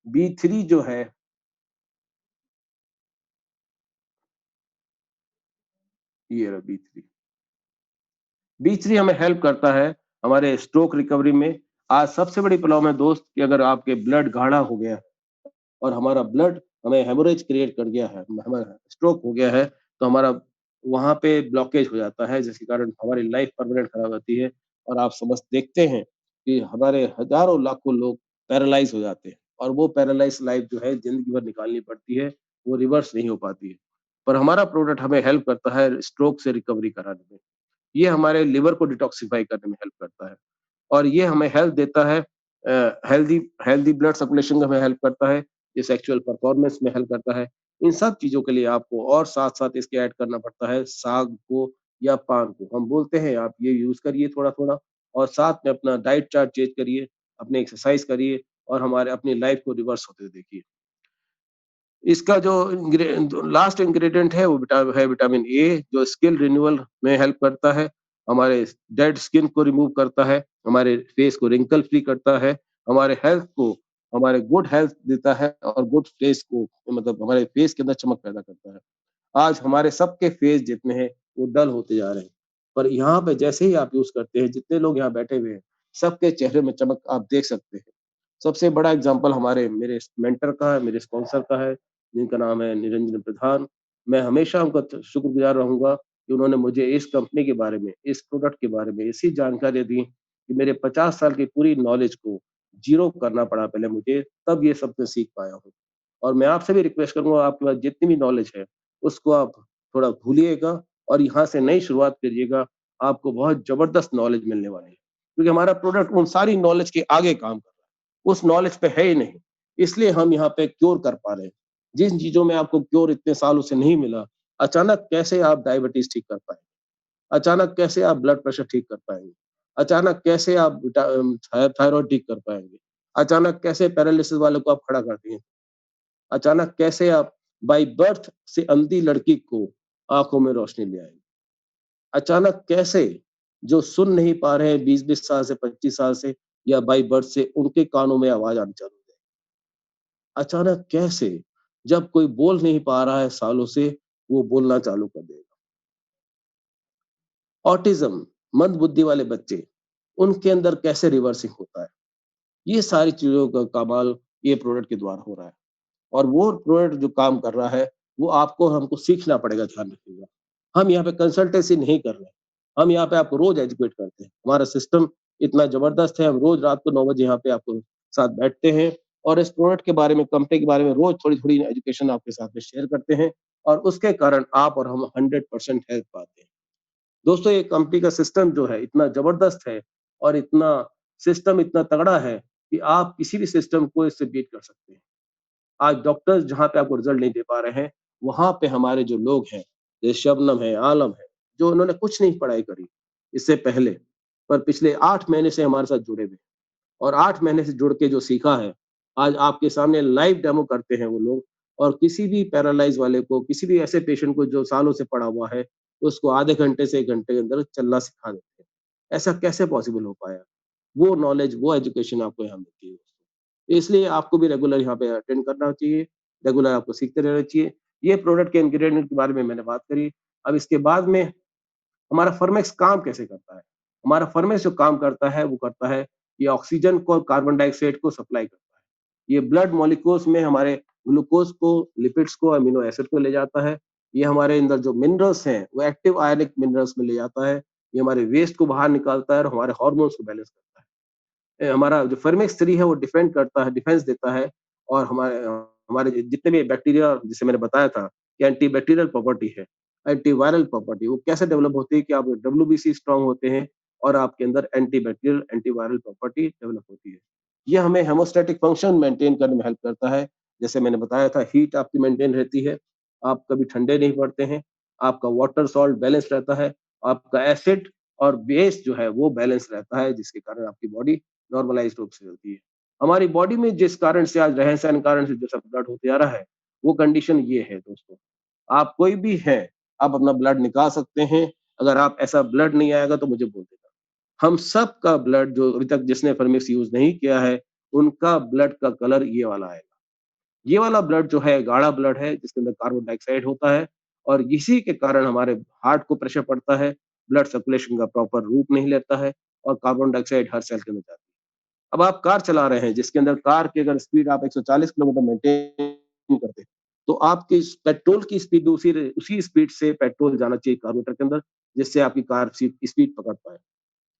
S1: बी 3 जो है, ये रहा बी 3। बी 3 हमें हेल्प करता है हमारे स्ट्रोक रिकवरी में। आज सबसे बड़ी प्रॉब्लम है दोस्त कि अगर आपके ब्लड गाढ़ा हो गया और हमारा ब्लड हमें हेमोरेज क्रिएट कर गया है, हमारा स्ट्रोक हो गया है, तो हमारा वहाँ पे ब्लॉकेज हो जाता है, जिसके कारण हमारी लाइफ परमानेंट खराब होती है और आप समझ देखते हैं कि हमारे हज़ारों लाखों लोग पैरालाइज़ हो जाते हैं और वो पैरालाइज़ लाइफ जो है ज़िंदगी भर निकालनी पड़ती है, वो रिवर्स नहीं हो पाती है। पर हमारा प्रोडक्ट हमें हेल्प करता है स्ट्रोक से रिकवरी कराने में। ये हमारे लिवर को डिटॉक्सिफाई करने में हेल्प करता है और ये हमें हेल्प देता है, हेल्दी हेल्दी ब्लड सर्कुलेशन में हमें हेल्प करता है, ये सेक्सुअल परफॉर्मेंस में हेल्प करता है। इन सब चीज़ों के लिए आपको और साथ-साथ इसके ऐड करना पड़ता है साग को या पान को। हम बोलते हैं आप ये यूज़ करिए थोड़ा-थोड़ा और साथ में अपना डाइट चार्ट चेंज करिए, अपनी एक्सरसाइज करिए और हमारे अपनी लाइफ को रिवर्स होते हुए देखिए। इसका जो लास्ट इंग्रेडिएंट है वो विटामिन ए, जो स्किन रिन्यूअल में हेल्प करता है, हमारे डेड स्किन को रिमूव करता है, हमारे फेस को रिंकल फ्री करता है, हमारे हेल्थ को हमारे गुड हेल्थ देता है और गुड फेस को मतलब हमारे फेस के अंदर चमक पैदा करता है। आज हमारे सबके फेस जितने हैं वो डल होते जा रहे हैं। पर यहाँ पे जैसे ही आप यूज़ करते हैं, जितने लोग यहाँ बैठे हुए हैं, सबके चेहरे में चमक आप देख सकते हैं। सबसे बड़ा एग्ज़ाम्पल हमारे मेरे मेंटर का है, मेरे स्पॉन्सर का है, जिनका नाम है निरंजन प्रधान। मैं हमेशा उनका शुक्रगुज़ार रहूँगा कि उन्होंने मुझे इस कंपनी के बारे में, इस प्रोडक्ट के बारे में ऐसी जानकारियाँ दी कि मेरे 50 साल की पूरी नॉलेज को ज़ीरो करना पड़ा पहले मुझे, तब ये सब मैं सीख पाया हूँ। और मैं आपसे भी रिक्वेस्ट करूँगा आपके पास जितनी भी नॉलेज है, उसको आप थोड़ा भूलिएगा और यहाँ से नई शुरुआत करिएगा, आपको बहुत ज़बरदस्त नॉलेज मिलने वाली है। क्योंकि हमारा प्रोडक्ट उन सारी नॉलेज के आगे काम कर रहा है, उस नॉलेज पे है ही नहीं, इसलिए हम यहाँ पे क्योर कर पा रहे हैं। जिन चीज़ों में आपको क्योर इतने सालों से नहीं मिला, अचानक कैसे आप डायबिटीज़ ठीक कर पाएँगे? अचानक कैसे आप ब्लड प्रेशर ठीक कर पाएँगे? अचानक कैसे आप थायरॉइड ठीक कर पाएँगे? अचानक कैसे पैरालिसिस वाले को आप खड़ा कर दिए? अचानक कैसे आप बाय बर्थ से अंधी लड़की को आँखों में रोशनी ले आएँगे? अचानक कैसे जो सुन नहीं पा रहे हैं 20-20 साल से 25 साल से या बाय बर्थ से उनके कानों में आवाज़ आनी चालू हो जाएगी? अचानक कैसे जब कोई बोल नहीं पा रहा है सालों से, वो बोलना चालू कर देगा? ऑटिज़्म, मंद बुद्धि वाले बच्चे, उनके अंदर कैसे रिवर्सिंग होता है? ये सारी चीज़ों का कमाल ये प्रोडक्ट के द्वारा हो रहा है। और वो प्रोडक्ट जो काम कर रहा है, वो आपको और हमको सीखना पड़ेगा, ध्यान रखिएगा। हम यहाँ पे कंसल्टेंसी नहीं कर रहे हैं, हम यहाँ पे आपको रोज़ एजुकेट करते हैं। हमारा सिस्टम इतना ज़बरदस्त है, हम रोज़ रात को 9 बजे यहाँ पे आपको साथ बैठते हैं और इस प्रोडक्ट के बारे में, कंपनी के बारे में रोज़ थोड़ी-थोड़ी एजुकेशन आपके साथ में शेयर करते हैं और उसके कारण आप और हम 100% हेल्प पाते हैं। दोस्तों, ये कंपनी का सिस्टम जो है इतना ज़बरदस्त है और इतना सिस्टम इतना तगड़ा है कि आप किसी भी सिस्टम को इससे बीट कर सकते हैं। आज डॉक्टर्स जहाँ पे आपको रिज़ल्ट नहीं दे पा रहे हैं, वहाँ पे हमारे जो लोग हैं, जैसे शबनम है, आलम है, जो उन्होंने कुछ नहीं पढ़ाई करी इससे पहले, पर पिछले 8 महीने से हमारे साथ जुड़े हुए हैं और 8 महीने से जुड़ के जो सीखा है, आज आपके सामने लाइव डेमो करते हैं वो लोग और किसी भी पैरालाइज़ वाले को, किसी भी ऐसे पेशेंट को जो सालों से पड़ा हुआ है, उसको आधे घंटे से 1 घंटे के अंदर चलना सिखा देते हैं। ऐसा कैसे पॉसिबल हो पाया? वो नॉलेज, वो एजुकेशन आपको यहाँ मिलती है। इसलिए आपको भी रेगुलर यहाँ पे अटेंड करना चाहिए, रेगुलर आपको सीखते रहना चाहिए। ये प्रोडक्ट के इंग्रीडिएंट के बारे में मैंने बात करी। अब इसके बाद में हमारा फॉर्मेक्स काम कैसे करता है? हमारा फॉर्मेक्स जो काम करता है, वो करता है, ये ऑक्सीजन को और कार्बन डाइऑक्साइड को सप्लाई करता है। ये ब्लड मॉलिक्यूल्स में हमारे ग्लूकोज़ को, लिपिड्स को, अमीनो एसिड को ले जाता है। ये हमारे अंदर जो मिनरल्स हैं, वो एक्टिव आयनिक मिनरल्स में ले जाता है। ये हमारे वेस्ट को बाहर निकालता है और हमारे हार्मोन्स को बैलेंस करता है। हमारा जो फर्मेक्स 3 है वो डिफेंड करता है, डिफेंस देता है और हमारे जितने भी बैक्टीरिया जैसे मैंने बताया था कि एंटी बैक्टीरियल प्रॉपर्टी है, एंटी वायरल प्रॉपर्टी वो कैसे डेवलप होती है कि आप डब्ल्यूबीसी स्ट्रांग होते हैं और आपके अंदर anti bacterial, anti viral property develop होती है। ये हमें हेमोस्टैटिक फंक्शन मेंटेन करने में हेल्प करता है। जैसे मैंने बताया था हीट आपकी मेंटेन रहती है, आप कभी ठंडे नहीं पड़ते हैं, आपका वाटर सॉल्ट बैलेंस रहता है, आपका एसिड और बेस जो है वो बैलेंस रहता है जिसके कारण आपकी बॉडी नॉर्मलाइज़्ड रूप से चलती है। हमारी बॉडी में जिस कारण से आज रहन-सहन कारण से जो सब ब्लड होते आ रहा है, वो कंडीशन ये है दोस्तों। आप कोई भी हैं, आप अपना ब्लड निकाल सकते हैं, अगर आप ऐसा ब्लड नहीं आएगा तो मुझे बोल देना। हम सब का ब्लड जो अभी तक जिसने फर्मेक्स यूज़ नहीं किया है, उनका ब्लड का कलर ये वाला आएगा। ये वाला ब्लड जो है गाढ़ा ब्लड है जिसके अंदर कार्बन डाइऑक्साइड होता है और इसी के कारण हमारे हार्ट को प्रेशर पड़ता है, ब्लड सर्कुलेशन का प्रॉपर रूप नहीं लेता है और कार्बन डाइऑक्साइड हर सेल के अंदर जाती है। अब आप कार चला रहे हैं जिसके अंदर कार की अगर स्पीड आप 140 किलोमीटर मेंटेन करते हैं, तो आपकी पेट्रोल की स्पीड भी उसी स्पीड से पेट्रोल जाना चाहिए कार्बोरेटर के अंदर, जिससे आपकी कार स्पीड पकड़ पाए।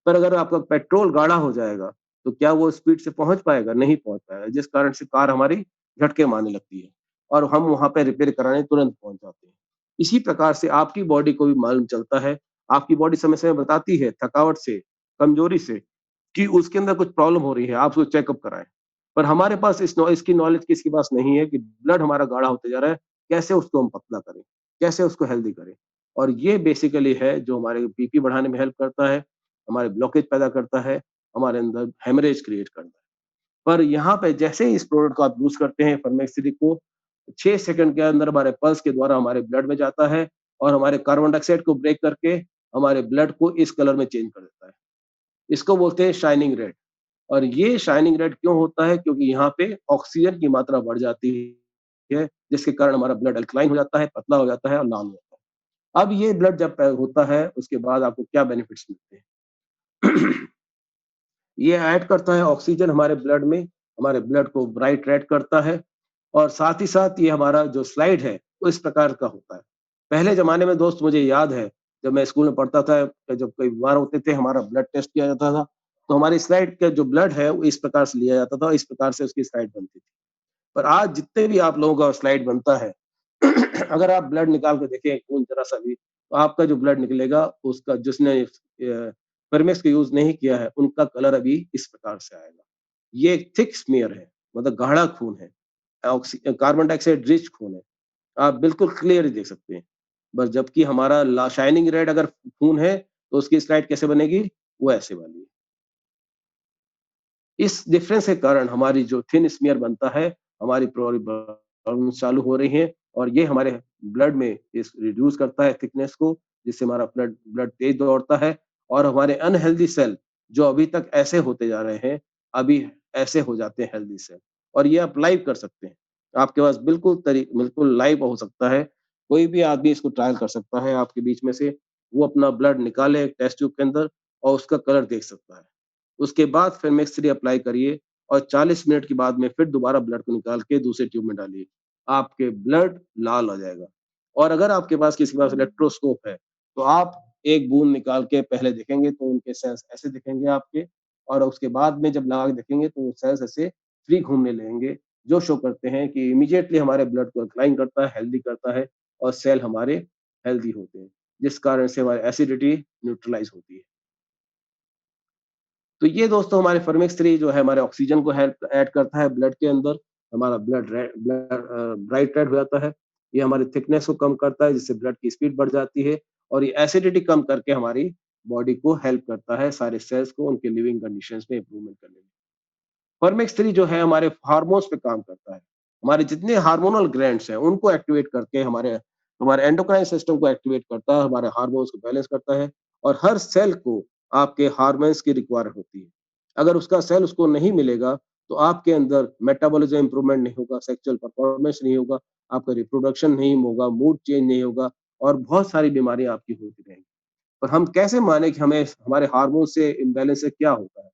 S1: पर अगर आपका पेट्रोल गाढ़ा हो जाएगा, तो क्या वो स्पीड से पहुँच पाएगा? नहीं पहुँच पाएगा, जिस कारण से कार हमारी झटके मारने लगती है और हम वहाँ पे रिपेयर कराने तुरंत पहुँच जाते हैं। इसी प्रकार से आपकी बॉडी को भी मालूम चलता है, आपकी बॉडी समय-समय बताती है थकावट से, कमजोरी से कि उसके अंदर कुछ प्रॉब्लम हो रही है, आप उसको चेकअप कराएँ। पर हमारे पास इसकी नॉलेज किसी के पास नहीं है कि ब्लड हमारा गाढ़ा होते जा रहा है, कैसे उसको हम पतला करें, कैसे उसको हेल्दी करें। और ये बेसिकली है जो हमारे बीपी बढ़ाने में हेल्प करता है, हमारे ब्लॉकेज पैदा करता है, हमारे अंदर हेमरेज क्रिएट करता है। पर यहाँ पे जैसे ही इस प्रोडक्ट को आप यूज़ करते हैं फॉर्मेक्सिडी को 6 सेकंड के अंदर हमारे पल्स के द्वारा हमारे ब्लड में जाता है और हमारे कार्बन डाइऑक्साइड को ब्रेक करके हमारे ब्लड को इस कलर में चेंज कर देता है। इसको बोलते हैं शाइनिंग रेड। और ये शाइनिंग रेड क्यों होता है? क्योंकि यहाँ पे ऑक्सीजन की मात्रा बढ़ जाती है, जिसके कारण हमारा ब्लड अल्कलाइन हो जाता है, पतला हो जाता है और लाल हो जाता है। अब ये ब्लड जब होता है, उसके बाद आपको क्या बेनिफिट्स मिलते हैं? ये ऐड करता है ऑक्सीजन हमारे ब्लड में, हमारे ब्लड को ब्राइट रेड करता है और साथ ही साथ ये हमारा जो स्लाइड है, वो इस प्रकार का होता है। पहले ज़माने में दोस्त मुझे याद है, जब मैं स्कूल में पढ़ता था, जब कोई बीमार होते थे, हमारा ब्लड टेस्ट किया जाता था, तो हमारी स्लाइड का जो ब्लड है, वो इस प्रकार से लिया जाता था, इस प्रकार से उसकी स्लाइड बनती थी। पर आज जितने भी आप लोगों का स्लाइड बनता है, अगर आप ब्लड निकाल के देखें खून ज़रा-सा भी, तो आपका जो ब्लड निकलेगा, उसका जिसने परमेस का यूज़ नहीं किया है, उनका कलर अभी इस प्रकार से आएगा। ये एक थिक स्मीयर है, मतलब गाढ़ा खून है, कार्बन डाइऑक्साइड रिच खून है। आप बिल्कुल क्लियर देख सकते हैं। बस जबकि हमारा शाइनिंग रेड अगर खून है, तो उसकी स्लाइड कैसे बनेगी? वो ऐसे वाली है। इस डिफरेंस के कारण हमारी जो थिन स्मीयर बनता है, हमारी प्रॉब्लम्स चालू हो रही हैं और ये हमारे ब्लड में इस रिड्यूस करता है थिकनेस को, जिससे हमारा ब्लड ब्लड तेज दौड़ता है और हमारे अनहेल्दी सेल जो अभी तक ऐसे होते जा रहे हैं, अभी ऐसे हो जाते हैं हेल्दी सेल। और ये आप लाइव कर सकते हैं। आपके पास बिल्कुल लाइव हो सकता है। कोई भी आदमी इसको ट्रायल कर सकता है आपके बीच में से। वो अपना ब्लड निकाले एक टेस्ट ट्यूब के अंदर और उसका कलर देख सकता है। उसके बाद फिर मिक्स 3 अप्लाई करिए और 40 मिनट के बाद में फिर दोबारा ब्लड को निकाल के दूसरे ट्यूब में डालिए। आपके ब्लड लाल हो जाएगा। और अगर आपके पास किसी के पास इलेक्ट्रोस्कोप है, तो आप एक बूंद निकाल के पहले देखेंगे तो उनके सेल्स ऐसे दिखेंगे आपके और उसके बाद में जब लगा के देखेंगे तो वो सेल्स ऐसे फ्री घूमने लगेंगे, जो शो करते हैं कि इमीडिएटली हमारे ब्लड को अल्कलाइन करता है, हेल्दी करता है और सेल हमारे हेल्दी होते हैं, जिस कारण से हमारी एसिडिटी न्यूट्रलाइज़ होती है। तो ये दोस्तों हमारे फॉर्मिक्स 3 जो है हमारे ऑक्सीजन को हेल्प ऐड करता है ब्लड के अंदर, हमारा ब्राइट रेड हो जाता है। ये हमारी थिकनेस को कम करता है जिससे ब्लड की स्पीड बढ़ जाती है और ये एसिडिटी कम करके हमारी बॉडी को हेल्प करता है सारे सेल्स को उनके लिविंग कंडीशंस में इम्प्रूवमेंट करने में। फॉर्मिक्स 3 जो है हमारे हार्मोन्स पे काम करता है। हमारे जितने हार्मोनल ग्लैंड्स हैं उनको एक्टिवेट करके हमारे हमारे एंडोक्राइन सिस्टम को एक्टिवेट करता है, हमारे हार्मोन्स को बैलेंस करता है और हर सेल को आपके हार्मोन्स की रिक्वायरमेंट होती है। अगर उसका सेल उसको नहीं मिलेगा, तो आपके अंदर मेटाबॉलिज्म इंप्रूवमेंट नहीं होगा, सेक्सुअल परफॉर्मेंस नहीं होगा, आपका रिप्रोडक्शन नहीं होगा, मूड चेंज नहीं होगा और बहुत सारी बीमारियाँ आपकी होती रहेंगी। पर हम कैसे माने कि हमें हमारे हार्मोन से इम्बैलेंस से क्या होता है?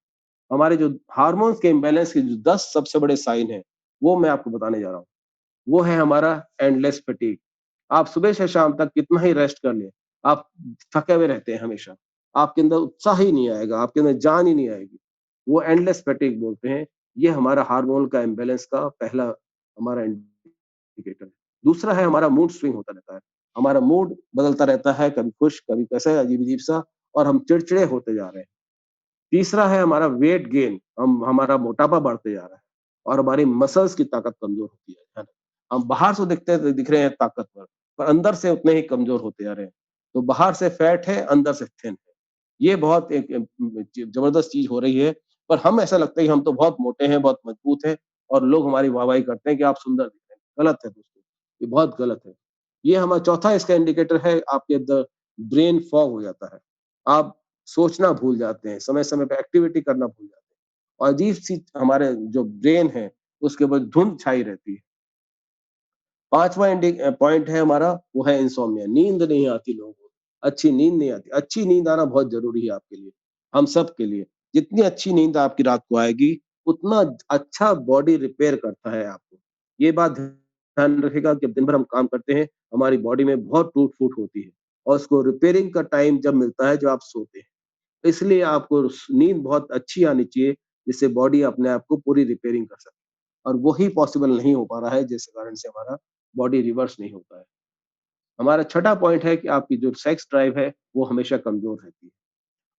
S1: हमारे जो हार्मोन्स के इम्बैलेंस के जो 10 सबसे बड़े साइन हैं, वो मैं आपको बताने जा रहा हूँ। वो है हमारा एंडलेस फटीग। आप सुबह से शाम तक कितना ही रेस्ट कर लें, आप थके हुए रहते हैं हमेशा। आपके अंदर उत्साह ही नहीं आएगा, आपके अंदर जान ही नहीं आएगी। वो एंडलेस फटीग बोलते हैं। ये हमारा हार्मोन का इम्बैलेंस का पहला हमारा इंडिकेटर है। दूसरा है हमारा मूड स्विंग होता रहता है। हमारा मूड बदलता रहता है, कभी खुश, कभी कैसा अजीब-अजीब सा और हम चिड़चिड़े होते जा रहे हैं। तीसरा है हमारा वेट गेन, हम हमारा मोटापा बढ़ते जा रहा है और हमारी मसल्स की ताकत कमज़ोर होती है ना? हम बाहर से दिख रहे हैं ताकतवर, पर अंदर से उतने ही कमज़ोर होते जा रहे हैं। तो बाहर से फैट है, अंदर से थिन है। ये बहुत एक ज़बरदस्त चीज़ हो रही है, पर हम ऐसा लगता है कि हम तो बहुत मोटे हैं, बहुत मजबूत हैं और लोग हमारी वाह-वाही करते हैं कि आप सुंदर दिख रहे हैं। गलत है दोस्तों, ये बहुत गलत है। ये हमारा चौथा इसका इंडिकेटर है आपके अंदर ब्रेन फॉग हो जाता है। आप सोचना भूल जाते हैं, समय-समय पे एक्टिविटी करना भूल जाते हैं और अजीब-सी हमारे जो ब्रेन है, उसके ऊपर धुंध छाई रहती है। 5वां पॉइंट है हमारा, वो है इनसोम्निया, नींद नहीं आती लोगों को, अच्छी नींद नहीं आती। अच्छी नींद आना बहुत ज़रूरी है आपके लिए, हम सब के लिए। जितनी अच्छी नींद आपकी रात को आएगी, उतना अच्छा बॉडी रिपेयर करता है आपको। ये बात ध्यान रखिएगा कि दिन भर हम काम करते हैं, हमारी बॉडी में बहुत टूट-फूट होती है और उसको रिपेयरिंग का टाइम जब मिलता है, जब आप सोते हैं। इसलिए आपको नींद बहुत अच्छी आनी चाहिए, जिससे बॉडी अपने आप को पूरी रिपेयरिंग कर सके और वही पॉसिबल नहीं हो पा रहा है, जिस कारण से हमारा बॉडी रिवर्स नहीं होता है। हमारा छठा पॉइंट है कि आपकी जो सेक्स ड्राइव है, वो हमेशा कमज़ोर रहती है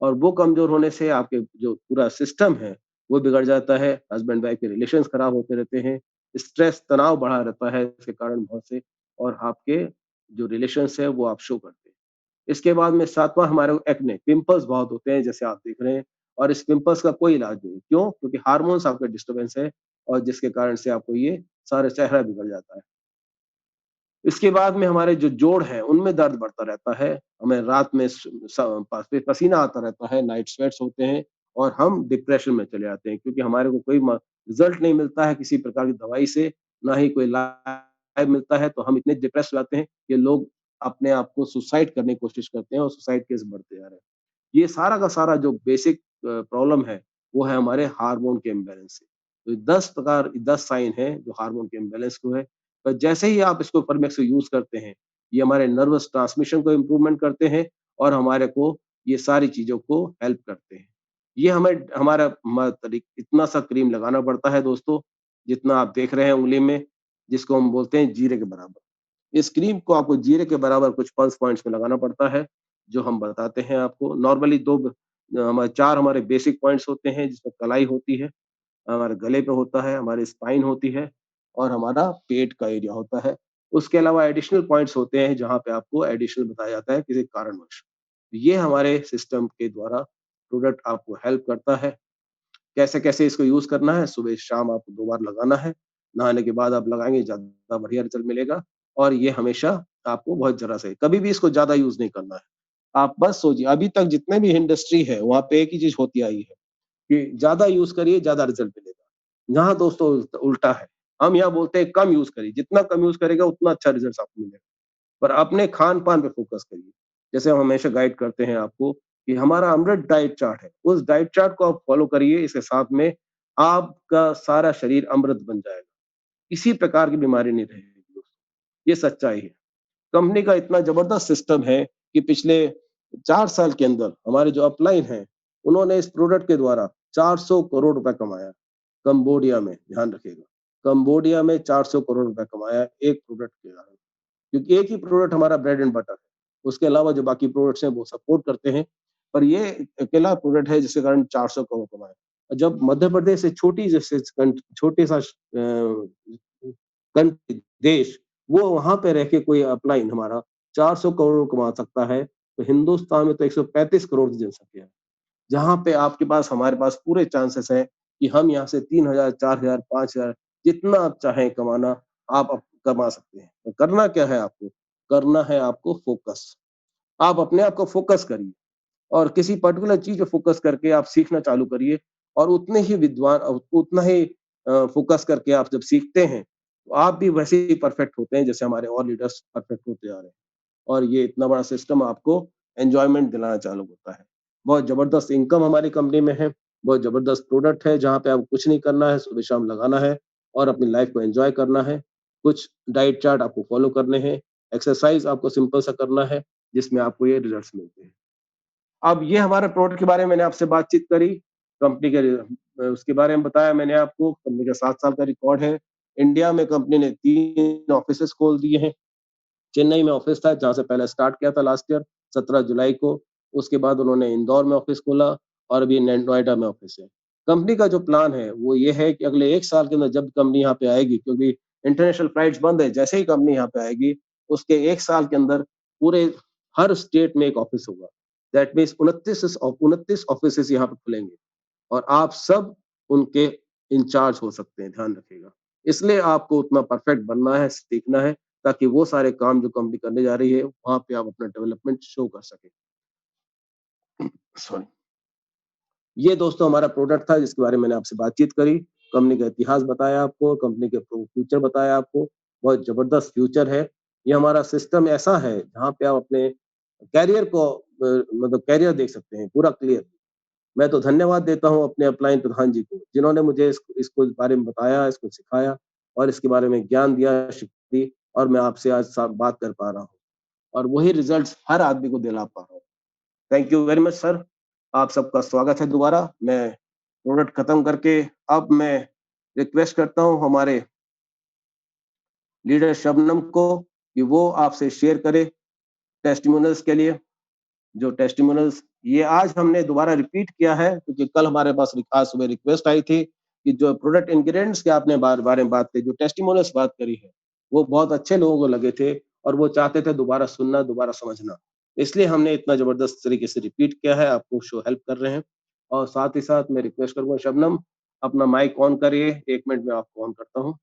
S1: और वो कमज़ोर होने से आपके जो पूरा सिस्टम है, वो बिगड़ जाता है, हस्बैंड वाइफ के रिलेशंस खराब होते रहते हैं, स्ट्रेस तनाव बढ़ा रहता है इसके कारण बहुत से, और आपके जो रिलेशंस है वो आप शो करते हैं। इसके बाद में 7वां हमारे एक्ने, पिंपल्स बहुत होते हैं जैसे आप देख रहे हैं, और इस पिंपल्स का कोई इलाज नहीं। क्यों? क्योंकि हार्मोन्स आपका डिस्टर्बेंस है, और जिसके कारण से आपको ये सारा चेहरा बिगड़ जाता है। इसके बाद में हमारे जो जोड़ हैं, उनमें दर्द बढ़ता रहता है, हमें रात में पसीना आता रहता है, नाइट स्वेट्स होते हैं, और हम डिप्रेशन में चले जाते हैं, क्योंकि हमारे को कोई रिजल्ट नहीं मिलता है किसी प्रकार की दवाई से, ना ही कोई लाभ मिलता है, तो हम इतने डिप्रेस हो जाते हैं कि लोग अपने आप को सुसाइड करने की कोशिश करते हैं, और सुसाइड केस बढ़ते जा रहे हैं। ये सारा का सारा जो बेसिक प्रॉब्लम है, वो है हमारे हार्मोन के इम्बैलेंस से। तो 10 साइन है जो हार्मोन के इम्बैलेंस को है। तो जैसे ही आप इसको परमेक्स यूज़ करते हैं, ये हमारे नर्वस ट्रांसमिशन को इम्प्रूवमेंट करते हैं, और हमारे को ये सारी चीज़ों को हेल्प करते हैं। ये हमें हमारा इतना सा क्रीम लगाना पड़ता है दोस्तों, जितना आप देख रहे हैं उँगली में, जिसको हम बोलते हैं जीरे के बराबर। इस क्रीम को आपको जीरे के बराबर कुछ पल्स पॉइंट्स में लगाना पड़ता है, जो हम बताते हैं आपको। नॉर्मली 4 हमारे बेसिक पॉइंट्स होते हैं, जिसमें कलाई होती है, हमारे गले पे होता है, हमारी स्पाइन होती है, और हमारा पेट का एरिया होता है। उसके अलावा एडिशनल पॉइंट्स होते हैं, जहाँ पे आपको एडिशनल बताया जाता है किसी कारणवश। ये हमारे सिस्टम के द्वारा प्रोडक्ट आपको हेल्प करता है। कैसे-कैसे इसको यूज़ करना है, सुबह-शाम आपको 2 बार लगाना है। नहाने के बाद आप लगाएँगे, ज़्यादा बढ़िया रिज़ल्ट मिलेगा, और ये हमेशा आपको बहुत ज़रा से कभी भी इसको ज़्यादा यूज़ नहीं करना है। आप बस सोचिए, अभी तक जितने भी इंडस्ट्री है, वहाँ पे एक ही चीज़ होती आई है कि ज़्यादा यूज़ करिए, ज़्यादा रिज़ल्ट मिलेगा। यहाँ दोस्तों उल्टा है। हम यहाँ बोलते हैं कम यूज़ करिए, जितना कम यूज़ करेगा उतना अच्छा रिज़ल्ट आपको मिलेगा। पर अपने खान-पान पे फ़ोकस करिए। जैसे हम हमेशा गाइड करते हैं आपको कि हमारा अमृत डाइट चार्ट है, उस डाइट चार्ट को आप फ़ॉलो करिए, इसके साथ में आपका सारा शरीर अमृत बन जाएगा। किसी प्रकार की बीमारी नहीं रहेगी दोस्तों, ये सच्चाई है। कंपनी का इतना ज़बरदस्त सिस्टम है कि पिछले 4 साल के अंदर हमारे जो अपलाइन हैं, उन्होंने इस प्रोडक्ट के द्वारा 400 करोड़ रुपए कमाया। कंबोडिया में, ध्यान रखिएगा। कंबोडिया में 400 करोड़ रुपए कमाया एक प्रोडक्ट के कारण। क्योंकि एक ही प्रोडक्ट हमारा ब्रेड एंड बटर है। उसके अलावा जो बाकी प्रोडक्ट्स हैं वो सपोर्ट करते हैं, पर ये अकेला प्रोडक्ट है जिसके कारण 400 करोड़ कमाए। जब मध्य प्रदेश से छोटी जैसे छोटे सा देश, वो वहाँ पे रह के कोई अपलाइन हमारा 400 करोड़ कमा सकता है, तो हिंदुस्तान में तो 135 करोड़ की जनसंख्या है। जहाँ पे आपके पास हमारे पास पूरे चांसेस हैं कि हम यहाँ से 3,000, 4,000, 5,000 जितना आप चाहें कमाना, आप कमा सकते हैं। तो करना क्या है आपको? करना है आपको फ़ोकस। आप अपने आप को फ़ोकस करिए, और किसी पर्टिकुलर चीज़ पे फ़ोकस करके आप सीखना चालू करिए, और उतने ही उतना ही फ़ोकस करके आप जब सीखते हैं, तो आप भी वैसे ही परफेक्ट होते हैं जैसे हमारे और लीडर्स परफेक्ट होते जा रहे हैं। और ये इतना बड़ा सिस्टम आपको एन्जॉयमेंट दिलाना चालू होता है। बहुत ज़बरदस्त इनकम हमारी कंपनी में है, बहुत ज़बरदस्त प्रोडक्ट है, जहाँ पे आपको कुछ नहीं करना है, सुबह-शाम लगाना है, और अपनी लाइफ़ को एन्जॉय करना है। कुछ डाइट चार्ट आपको फ़ॉलो करने हैं, एक्सरसाइज़ आपको सिंपल सा करना है, जिसमें आपको ये रिज़ल्ट्स मिलते हैं। अब ये हमारे प्रोडक्ट के बारे में मैंने आपसे बातचीत करी, कंपनी के उसके बारे में बताया मैंने आपको, कंपनी का 7 साल का रिकॉर्ड है। इंडिया में कंपनी ने 3 ऑफ़िसेज़ खोल दिए हैं। चेन्नई में ऑफिस था जहाँ से पहले स्टार्ट किया था लास्ट ईयर 17 जुलाई को। उसके बाद उन्होंने इंदौर में ऑफिस खोला, और अभी नोएडा में ऑफिस है। कंपनी का जो प्लान है वो ये है कि अगले 1 साल के अंदर जब कंपनी यहाँ पे आएगी, क्योंकि इंटरनेशनल फ्लाइट्स बंद है, जैसे ही कंपनी यहाँ पे आएगी उसके 1 साल के अंदर पूरे हर स्टेट में एक ऑफिस होगा। दैट मीन्स 29 ऑफिसेस यहाँ पे खुलेंगे, और आप सब उनके इंचार्ज हो सकते हैं, ध्यान रखिएगा। इसलिए आपको उतना परफेक्ट बनना है, सीखना है, ताकि वो सारे काम जो कंपनी करने जा रही है, वहाँ पे आप अपना डेवलपमेंट शो कर सकें। सॉरी। ये दोस्तों हमारा प्रोडक्ट था जिसके बारे में मैंने आपसे बातचीत करी, कंपनी का इतिहास बताया आपको, कंपनी के फ्यूचर बताया आपको, बहुत ज़बरदस्त फ्यूचर है। ये हमारा सिस्टम ऐसा है जहाँ पे आप अपने करियर को मतलब करियर देख सकते हैं, पूरा क्लियर। मैं तो धन्यवाद देता हूँ अपने अपलाइन प्रधान जी को, जिन्होंने मुझे इसको इस बारे में बताया, इसको सिखाया, और इसके बारे में ज्ञान दिया, शिक्षा दी, और मैं आपसे आज बात कर पा रहा हूँ, और वही रिजल्ट्स हर आदमी को दिला पा रहा हूँ। Thank you very much sir. आप सबका स्वागत है दोबारा। मैं प्रोडक्ट खत्म करके अब मैं रिक्वेस्ट करता हूँ हमारे लीडर शबनम को कि वो आपसे शेयर करे टेस्टिमोनियल्स के लिए। जो टेस्टिमोनियल्स ये आज हमने दोबारा रिपीट किया है, क्योंकि कल हमारे पास आज सुबह रिक्वेस्ट आई थी कि जो प्रोडक्ट इंग्रेडिएंट्स के आपने बारे में बात की, जो टेस्टिमोनियल्स बात करी है, वो बहुत अच्छे लोगों को लगे थे और वो चाहते थे दोबारा सुनना, दोबारा समझना। इसलिए हमने इतना ज़बरदस्त तरीके से रिपीट किया है, आपको शो हेल्प कर रहे हैं। और साथ ही साथ मैं रिक्वेस्ट करूँगा शबनम, अपना माइक ऑन करिए, 1 मिनट में आपको ऑन करता हूँ।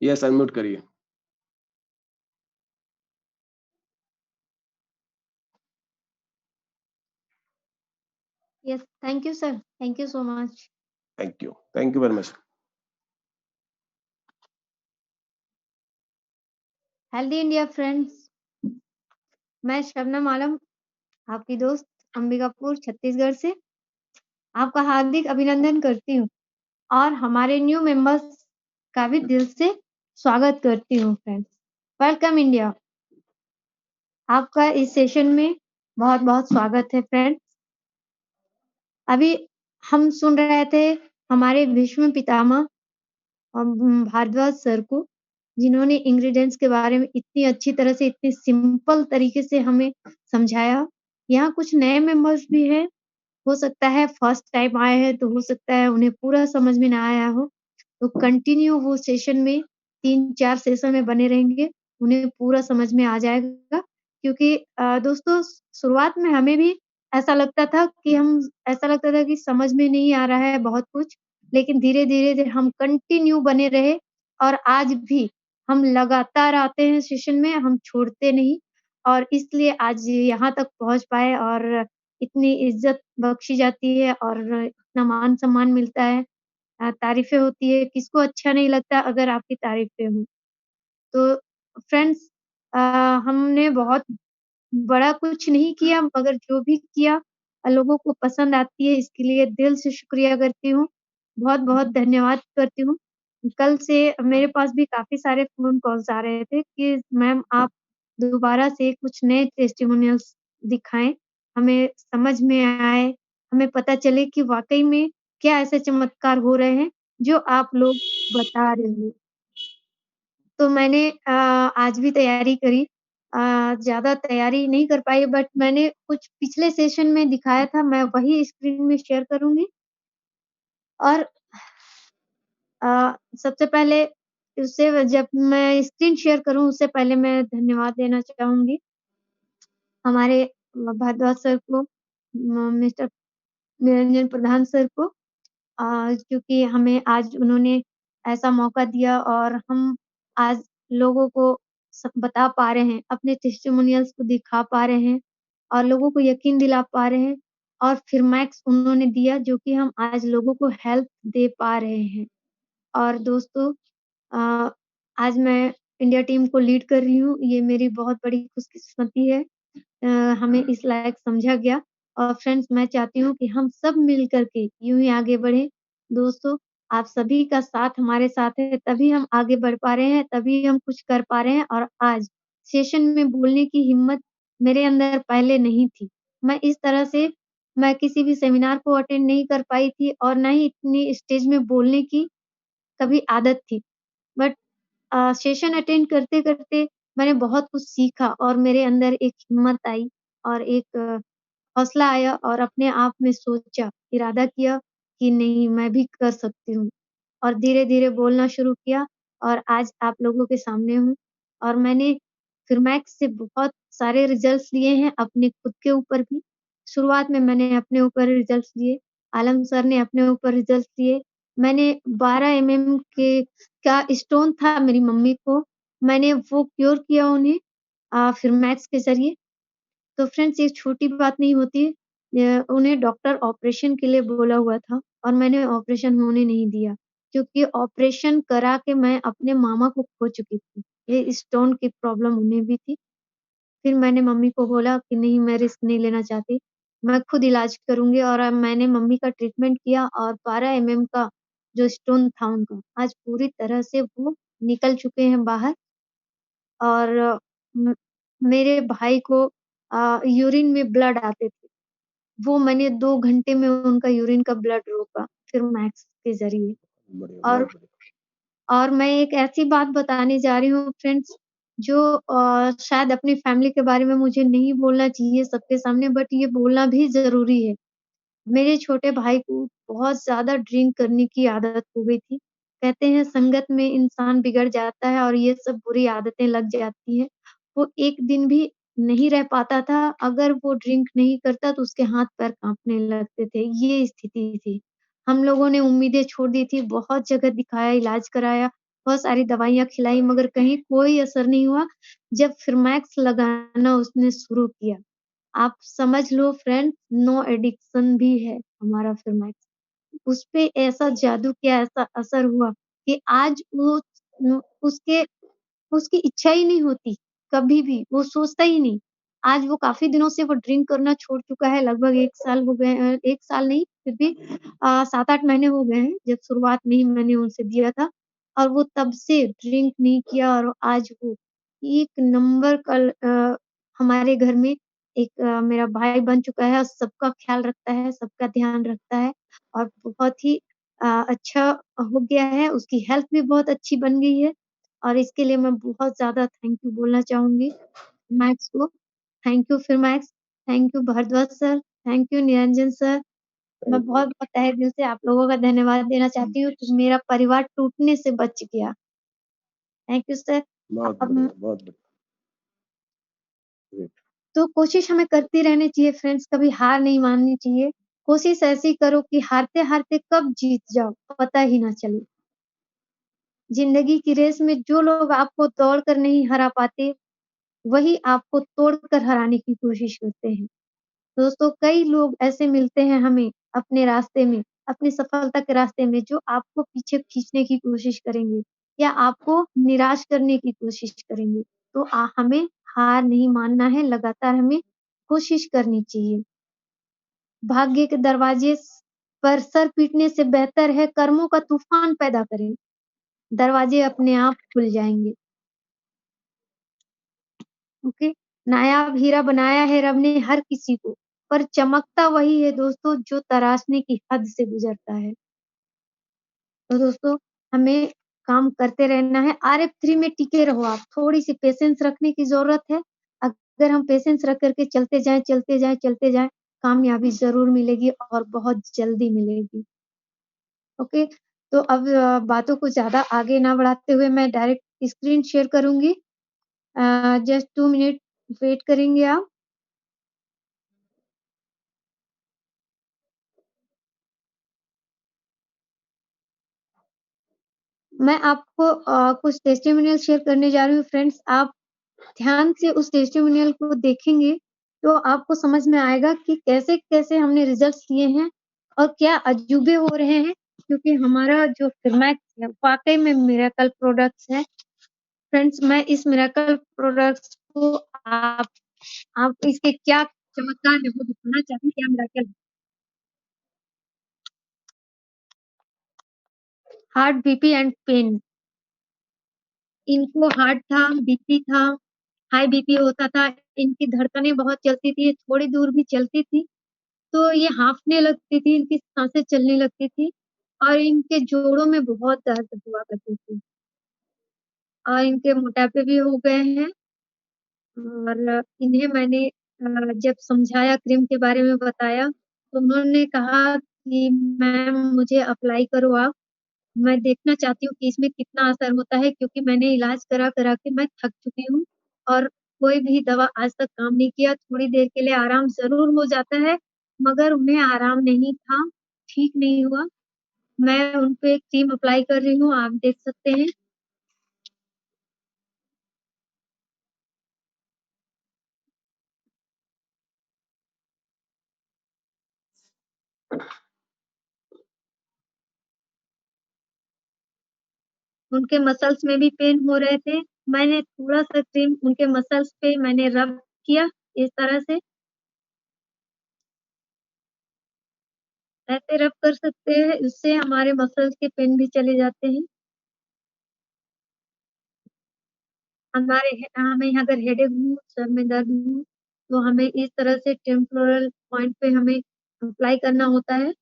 S1: यस, अनम्यूट करिए।
S3: Yes, thank you, sir. Thank you so much.
S1: Thank you. Thank you very much.
S3: Healthy India friends, मैं शबनम आलम, आपकी दोस्त अंबिकापुर छत्तीसगढ़ से आपका हार्दिक अभिनंदन करती हूँ और हमारे न्यू मेंबर्स का भी दिल से स्वागत करती हूँ फ्रेंड्स। Welcome India. आपका इस सेशन में बहुत-बहुत स्वागत है फ्रेंड्स। अभी हम सुन रहे थे हमारे भीष्म पितामह भारद्वाज सर को, जिन्होंने इंग्रीडिएंट्स के बारे में इतनी अच्छी तरह से, इतने सिंपल तरीके से हमें समझाया। यहाँ कुछ नए मेंबर्स भी हैं, हो सकता है फर्स्ट टाइम आए हैं, तो हो सकता है उन्हें पूरा समझ में ना आया हो। तो कंटिन्यू वो सेशन में 3-4 सेशन में बने रहेंगे, उन्हें पूरा समझ में आ जाएगा। क्योंकि दोस्तों शुरुआत में हमें भी ऐसा लगता था कि समझ में नहीं आ रहा है बहुत कुछ, लेकिन धीरे-धीरे हम कंटिन्यू बने रहे और आज भी हम लगातार आते हैं सेशन में, हम छोड़ते नहीं और इसलिए आज यहाँ तक पहुँच पाए और इतनी इज़्ज़त बख्शी जाती है और इतना मान-सम्मान मिलता है। तारीफ़ें होती है, किसको अच्छा नहीं लगता अगर आपकी तारीफ़ें हों। तो फ्रेंड्स अ, हमने बहुत बड़ा कुछ नहीं किया मगर जो भी किया लोगों को पसंद आती है इसके लिए दिल से शुक्रिया करती हूँ। बहुत-बहुत धन्यवाद करती हूँ। कल से मेरे पास भी काफ़ी सारे फ़ोन कॉल्स आ रहे थे कि मैम आप दोबारा से कुछ नए टेस्टिमोनियल्स दिखाएँ, हमें समझ में आए, हमें पता चले कि वाक़ई में क्या ऐसे चमत्कार हो रहे हैं जो आप लोग बता रहे हो। तो मैंने आज भी तैयारी करी। ज़्यादा तैयारी नहीं कर पाई बट मैंने कुछ पिछले सेशन में दिखाया था, मैं वही स्क्रीन में शेयर करूँगी और सबसे पहले उससे जब मैं स्क्रीन शेयर करूँ उससे पहले मैं धन्यवाद देना चाहूँगी हमारे भारद्वाज सर को, मिस्टर निरंजन प्रधान सर को क्योंकि हमें आज उन्होंने ऐसा मौका दिया और हम आज लोगों को सब बता पा रहे हैं, अपने टेस्टिमोनियल्स को दिखा पा रहे हैं और लोगों को यकीन दिला पा रहे हैं और फिर मैक्स उन्होंने दिया जो कि हम आज लोगों को हेल्प दे पा रहे हैं। और दोस्तों अ, आज मैं इंडिया टीम को लीड कर रही हूँ, ये मेरी बहुत बड़ी खुशकिस्मती है। अ, हमें इस लायक समझा गया और फ्रेंड्स मैं चाहती हूँ कि हम सब मिल कर के यूँ ही आगे बढ़ें। दोस्तों, आप सभी का साथ हमारे साथ है तभी हम आगे बढ़ पा रहे हैं, तभी हम कुछ कर पा रहे हैं और आज सेशन में बोलने की हिम्मत मेरे अंदर पहले नहीं थी। मैं किसी भी सेमिनार को अटेंड नहीं कर पाई थी और ना ही इतनी स्टेज में बोलने की कभी आदत थी। बट सेशन अटेंड करते-करते मैंने बहुत कुछ सीखा और मेरे अंदर एक हिम्मत आई और एक हौसला आया और अपने आप में सोचा, इरादा किया कि नहीं मैं भी कर सकती हूँ और धीरे-धीरे बोलना शुरू किया और आज आप लोगों के सामने हूँ और मैंने फिरमैक्स से बहुत सारे रिज़ल्ट्स लिए हैं अपने खुद के ऊपर भी। शुरुआत में मैंने अपने ऊपर रिज़ल्ट्स लिए, आलम सर ने अपने ऊपर रिज़ल्ट्स लिए। मैंने 12 एमएम का स्टोन था मेरी मम्मी को, मैंने वो क्योर किया उन्हें फिरमैक्स के ज़रिए। तो फ्रेंड्स ये छोटी बात नहीं होती उन्हें डॉक्टर ऑपरेशन के लिए बोला हुआ था और मैंने ऑपरेशन होने नहीं दिया, क्योंकि ऑपरेशन करा के मैं अपने मामा को खो चुकी थी। ये स्टोन की प्रॉब्लम उन्हें भी थी। फिर मैंने मम्मी को बोला कि नहीं मैं रिस्क नहीं लेना चाहती, मैं खुद इलाज करूँगी और मैंने मम्मी का ट्रीटमेंट किया और 12 एमएम का जो स्टोन था उनका, आज पूरी तरह से वो निकल चुके हैं बाहर और म मेरे भाई को यूरिन में ब्लड आते थे। वो मैंने 2 घंटे में उनका यूरिन का ब्लड रोका, फिरमैक्स के ज़रिए।
S1: बढ़िया,
S3: और
S1: बहुत बढ़िया।
S3: और मैं एक ऐसी बात बताने जा रही हूँ फ्रेंड्स, जो शायद अपनी फैमिली के बारे में मुझे नहीं बोलना चाहिए सबके सामने, बट ये बोलना भी ज़रूरी है। मेरे छोटे भाई को बहुत ज़्यादा ड्रिंक करने की आदत हो गई थी। कहते हैं संगत में इंसान बिगड़ जाता है और ये सब बुरी आदतें लग जाती हैं। वो एक दिन भी नहीं रह पाता था, अगर वो ड्रिंक नहीं करता तो उसके हाथ-पैर काँपने लगते थे, ये स्थिति थी। हम लोगों ने उम्मीदें छोड़ दी थी, बहुत जगह दिखाया, इलाज कराया, बहुत सारी दवाइयाँ खिलाई मगर कहीं कोई असर नहीं हुआ। जब फिरमैक्स लगाना उसने शुरू किया, आप समझ लो फ्रेंड्स, नो एडिक्शन भी है हमारा फिरमैक्स। उसपे ऐसा जादू किया, ऐसा असर हुआ कि आज वो उसके उसकी इच्छा ही नहीं होती, कभी भी, वो सोचता ही नहीं। आज वो काफ़ी दिनों से वो ड्रिंक करना छोड़ चुका है, लगभग 1 साल हो गए 1 साल नहीं, फिर भी 7-8 महीने हो गए हैं, जब शुरुआत में ही मैंने उनसे दिया था और वो तब से ड्रिंक नहीं किया और आज वो एक नंबर हमारे घर में एक मेरा भाई बन चुका है और सबका ख़्याल रखता है, सबका ध्यान रखता है और बहुत ही अच्छा हो गया है, उसकी हेल्थ भी बहुत अच्छी बन गई है। और इसके लिए मैं बहुत ज़्यादा थैंक यू बोलना चाहूँगी मैक्स को। थैंक यू फिर Max, thank you Bharadwaj sir, thank you Niranjan sir. मैं
S1: थैंक यू।
S3: बहुत-बहुत तहे दिल से आप लोगों का धन्यवाद देना चाहती हूँ कि मेरा परिवार टूटने से बच गया। Thank you sir.
S1: बहुत
S3: अब
S1: बढ़िया, बहुत बढ़िया। ग्रेट।
S3: तो कोशिश हमें करती रहनी चाहिए फ्रेंड्स, कभी हार नहीं माननी चाहिए। कोशिश ऐसी करो कि हारते-हारते कब जीत जाओ, पता ही ना चले। ज़िंदगी की रेस में जो लोग आपको दौड़ कर नहीं हरा पाते, वही आपको तोड़कर हराने की कोशिश करते हैं। दोस्तों कई लोग ऐसे मिलते हैं हमें अपने रास्ते में, अपनी सफलता के रास्ते में जो आपको पीछे खींचने की कोशिश करेंगे या आपको निराश करने की कोशिश करेंगे। तो हमें हार नहीं मानना है, लगातार हमें कोशिश करनी चाहिए। भाग्य के दरवाजे पर सर पीटने से बेहतर है कर्मों का तूफान पैदा करें, दरवाजे अपने आप खुल जाएँगे। ओके, नायाब हीरा बनाया है रब ने हर किसी को, पर चमकता वही है दोस्तों जो तराशने की हद से गुज़रता है। तो दोस्तों हमें काम करते रहना है, RF3 में टिके रहो आप, थोड़ी-सी पेशेंस रखने की ज़रूरत है। अगर हम पेशेंस रख कर के चलते जाएँ, चलते जाएँ, चलते जाएँ, कामयाबी ज़रूर मिलेगी और बहुत जल्दी मिलेगी। ओके, तो अब बातों को ज़्यादा आगे ना बढ़ाते हुए मैं डायरेक्ट स्क्रीन शेयर करूँगी। जस्ट 2 मिनट वेट करेंगे आप। मैं आपको कुछ टेस्टिमोनियल शेयर करने जा रही हूँ फ्रेंड्स, आप ध्यान से उस टेस्टिमोनियल को देखेंगे, तो आपको समझ में आएगा कि कैसे-कैसे हमने रिज़ल्ट्स लिए हैं और क्या अजूबे हो रहे हैं, क्योंकि हमारा जो फिरमैक्स है, वाक़ई में मिरेकल प्रोडक्ट्स है। फ्रेंड्स, मैं इस मिरेकल प्रोडक्ट्स को आप इसके क्या चमत्कार है, वो दिखाना चाहती हूँ, क्या मिरेकल है। हार्ट, बीपी एंड पेन, इनको हार्ट था, बीपी था, हाई बीपी होता था, इनकी धड़कनें बहुत चलती थी, थोड़ी दूर भी चलती थी, तो ये हाँफने लगती थी, इनकी साँसें चलने लगती थी और इनके जोड़ों में बहुत दर्द हुआ करती थी और इनके मोटापे भी हो गए हैं और इन्हें मैंने जब समझाया क्रीम के बारे में बताया, तो उन्होंने कहा कि मैम मुझे अप्लाई करो आप, मैं देखना चाहती हूँ कि इसमें कितना असर होता है क्योंकि मैंने इलाज करा-करा के मैं थक चुकी हूँ और कोई भी दवा आज तक काम नहीं किया। थोड़ी देर के लिए आराम ज़रूर हो जाता है, मगर उन्हें आराम नहीं था, ठीक नहीं हुआ। मैं उन पे क्रीम अप्लाई कर रही हूँ, आप देख सकते हैं। उनके मसल्स में भी पेन हो रहे थे। मैंने थोड़ा-सा क्रीम उनके मसल्स पे मैंने रब किया इस तरह से, ऐसे रब कर सकते हैं, इससे हमारे मसल्स के पेन भी चले जाते हैं। हमें अगर हेडेक हो, सर में दर्द हो तो हमें इस तरह से टेम्पोरल पॉइंट पे हमें अप्लाई करना होता है।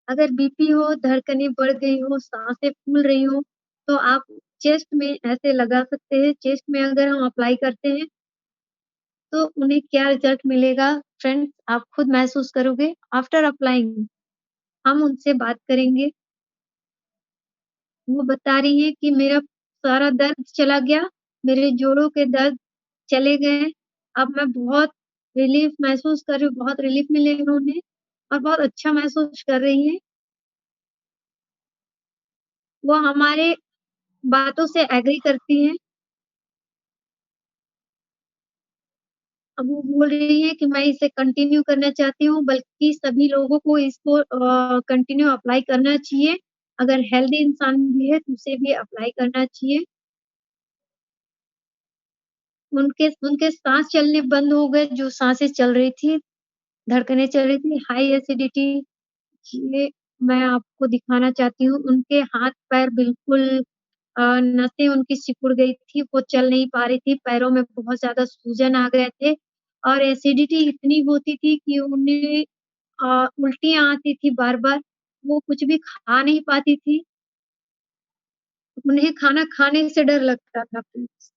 S3: अगर बीपी हो, धड़कनें बढ़ गई हो, साँसें फूल रही हो, तो आप चेस्ट में ऐसे लगा सकते हैं। चेस्ट में अगर हम अप्लाई करते हैं, तो उन्हें क्या रिज़ल्ट मिलेगा फ्रेंड्स आप खुद महसूस करोगे। आफ्टर अप्लाइंग हम उनसे बात करेंगे। वो बता रही हैं कि मेरा सारा दर्द चला गया, मेरे जोड़ों के दर्द चले गए। अब मैं बहुत रिलीफ़ महसूस कर रही हूँ, बहुत रिलीफ़ मिलेगा उन्हें और बहुत अच्छा महसूस कर रही हैं। वो हमारे बातों से एग्री करती हैं। अब वो बोल रही हैं कि मैं इसे कंटिन्यू करना चाहती हूँ, बल्कि सभी लोगों को इसको कंटिन्यू अप्लाई करना चाहिए। अगर हेल्दी इंसान भी है, तो उसे भी अप्लाई करना चाहिए। उनके उनके साँस चलने बंद हो गए, जो साँसें चल रही थी, धड़कनें चल रही थी, हाई एसिडिटी ये मैं आपको दिखाना चाहती हूँ। उनके हाथ-पैर बिल्कुल नसें उनकी सिकुड़ गई थी, वो चल नहीं पा रही थी, पैरों में बहुत ज़्यादा सूजन आ गए थे और एसिडिटी इतनी होती थी कि उन्हें उल्टियाँ आती थी बार-बार, वो कुछ भी खा नहीं पाती थी, उन्हें खाना खाने से डर लगता था फ्रेंड्स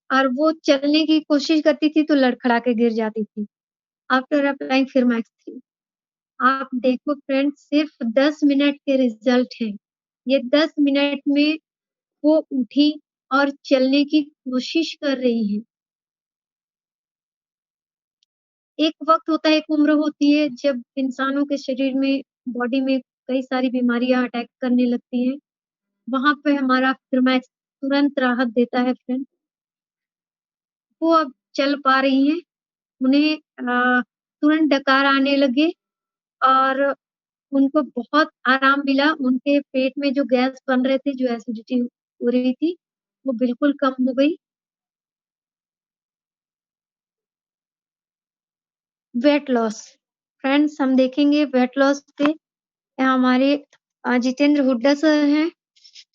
S3: और वो चलने की कोशिश करती थी तो लड़खड़ा के गिर जाती थी। आफ्टर अप्लाइंग फिरमैक्स 3 आप देखो फ्रेंड्स सिर्फ 10 मिनट के रिज़ल्ट हैं। ये 10 मिनट में वो उठी और चलने की कोशिश कर रही हैं। एक वक़्त होता है, एक उम्र होती है जब इंसानों के शरीर में, बॉडी में कई सारी बीमारियाँ अटैक करने लगती हैं। वहाँ पे हमारा फिरमैक्स तुरंत राहत देता है फ्रेंड। वो अब चल पा रही हैं, उन्हें तुरंत डकार आने लगे और उनको बहुत आराम मिला, उनके पेट में जो गैस बन रहे थे, जो एसिडिटी हो रही थी, वो बिल्कुल कम हो गई। वेट लॉस फ्रेंड्स हम देखेंगे वेट लॉस पे हमारे जितेंद्र हुड्डा सर हैं,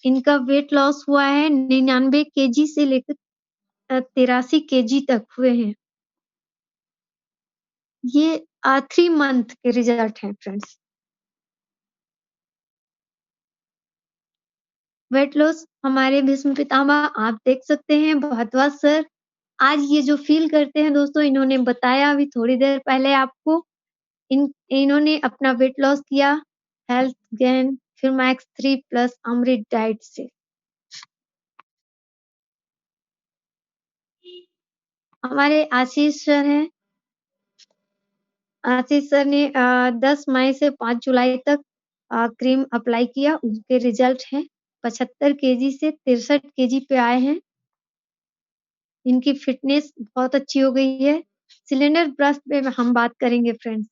S3: इनका वेट लॉस हुआ है 99 केजी से लेकर 83 केजी तक हुए हैं। ये 3 मंथ के रिज़ल्ट हैं फ्रेंड्स। वेट लॉस हमारे भीष्म पितामह आप देख सकते हैं भारद्वाज सर, आज ये जो फ़ील करते हैं दोस्तों इन्होंने बताया अभी थोड़ी देर पहले आपको, इन्होंने अपना वेट लॉस किया हेल्थ गेन फिरमैक्स 3 प्लस अमृत डाइट से। हमारे आशीष सर हैं, आशीष सर ने 10 मई से 5 जुलाई तक क्रीम अप्लाई किया, उसके रिज़ल्ट हैं 75 केजी से 63 केजी पे आए हैं। इनकी फ़िटनेस बहुत अच्छी हो गई है। सिलेंडर ब्रेस्ट पे हम बात करेंगे फ्रेंड्स।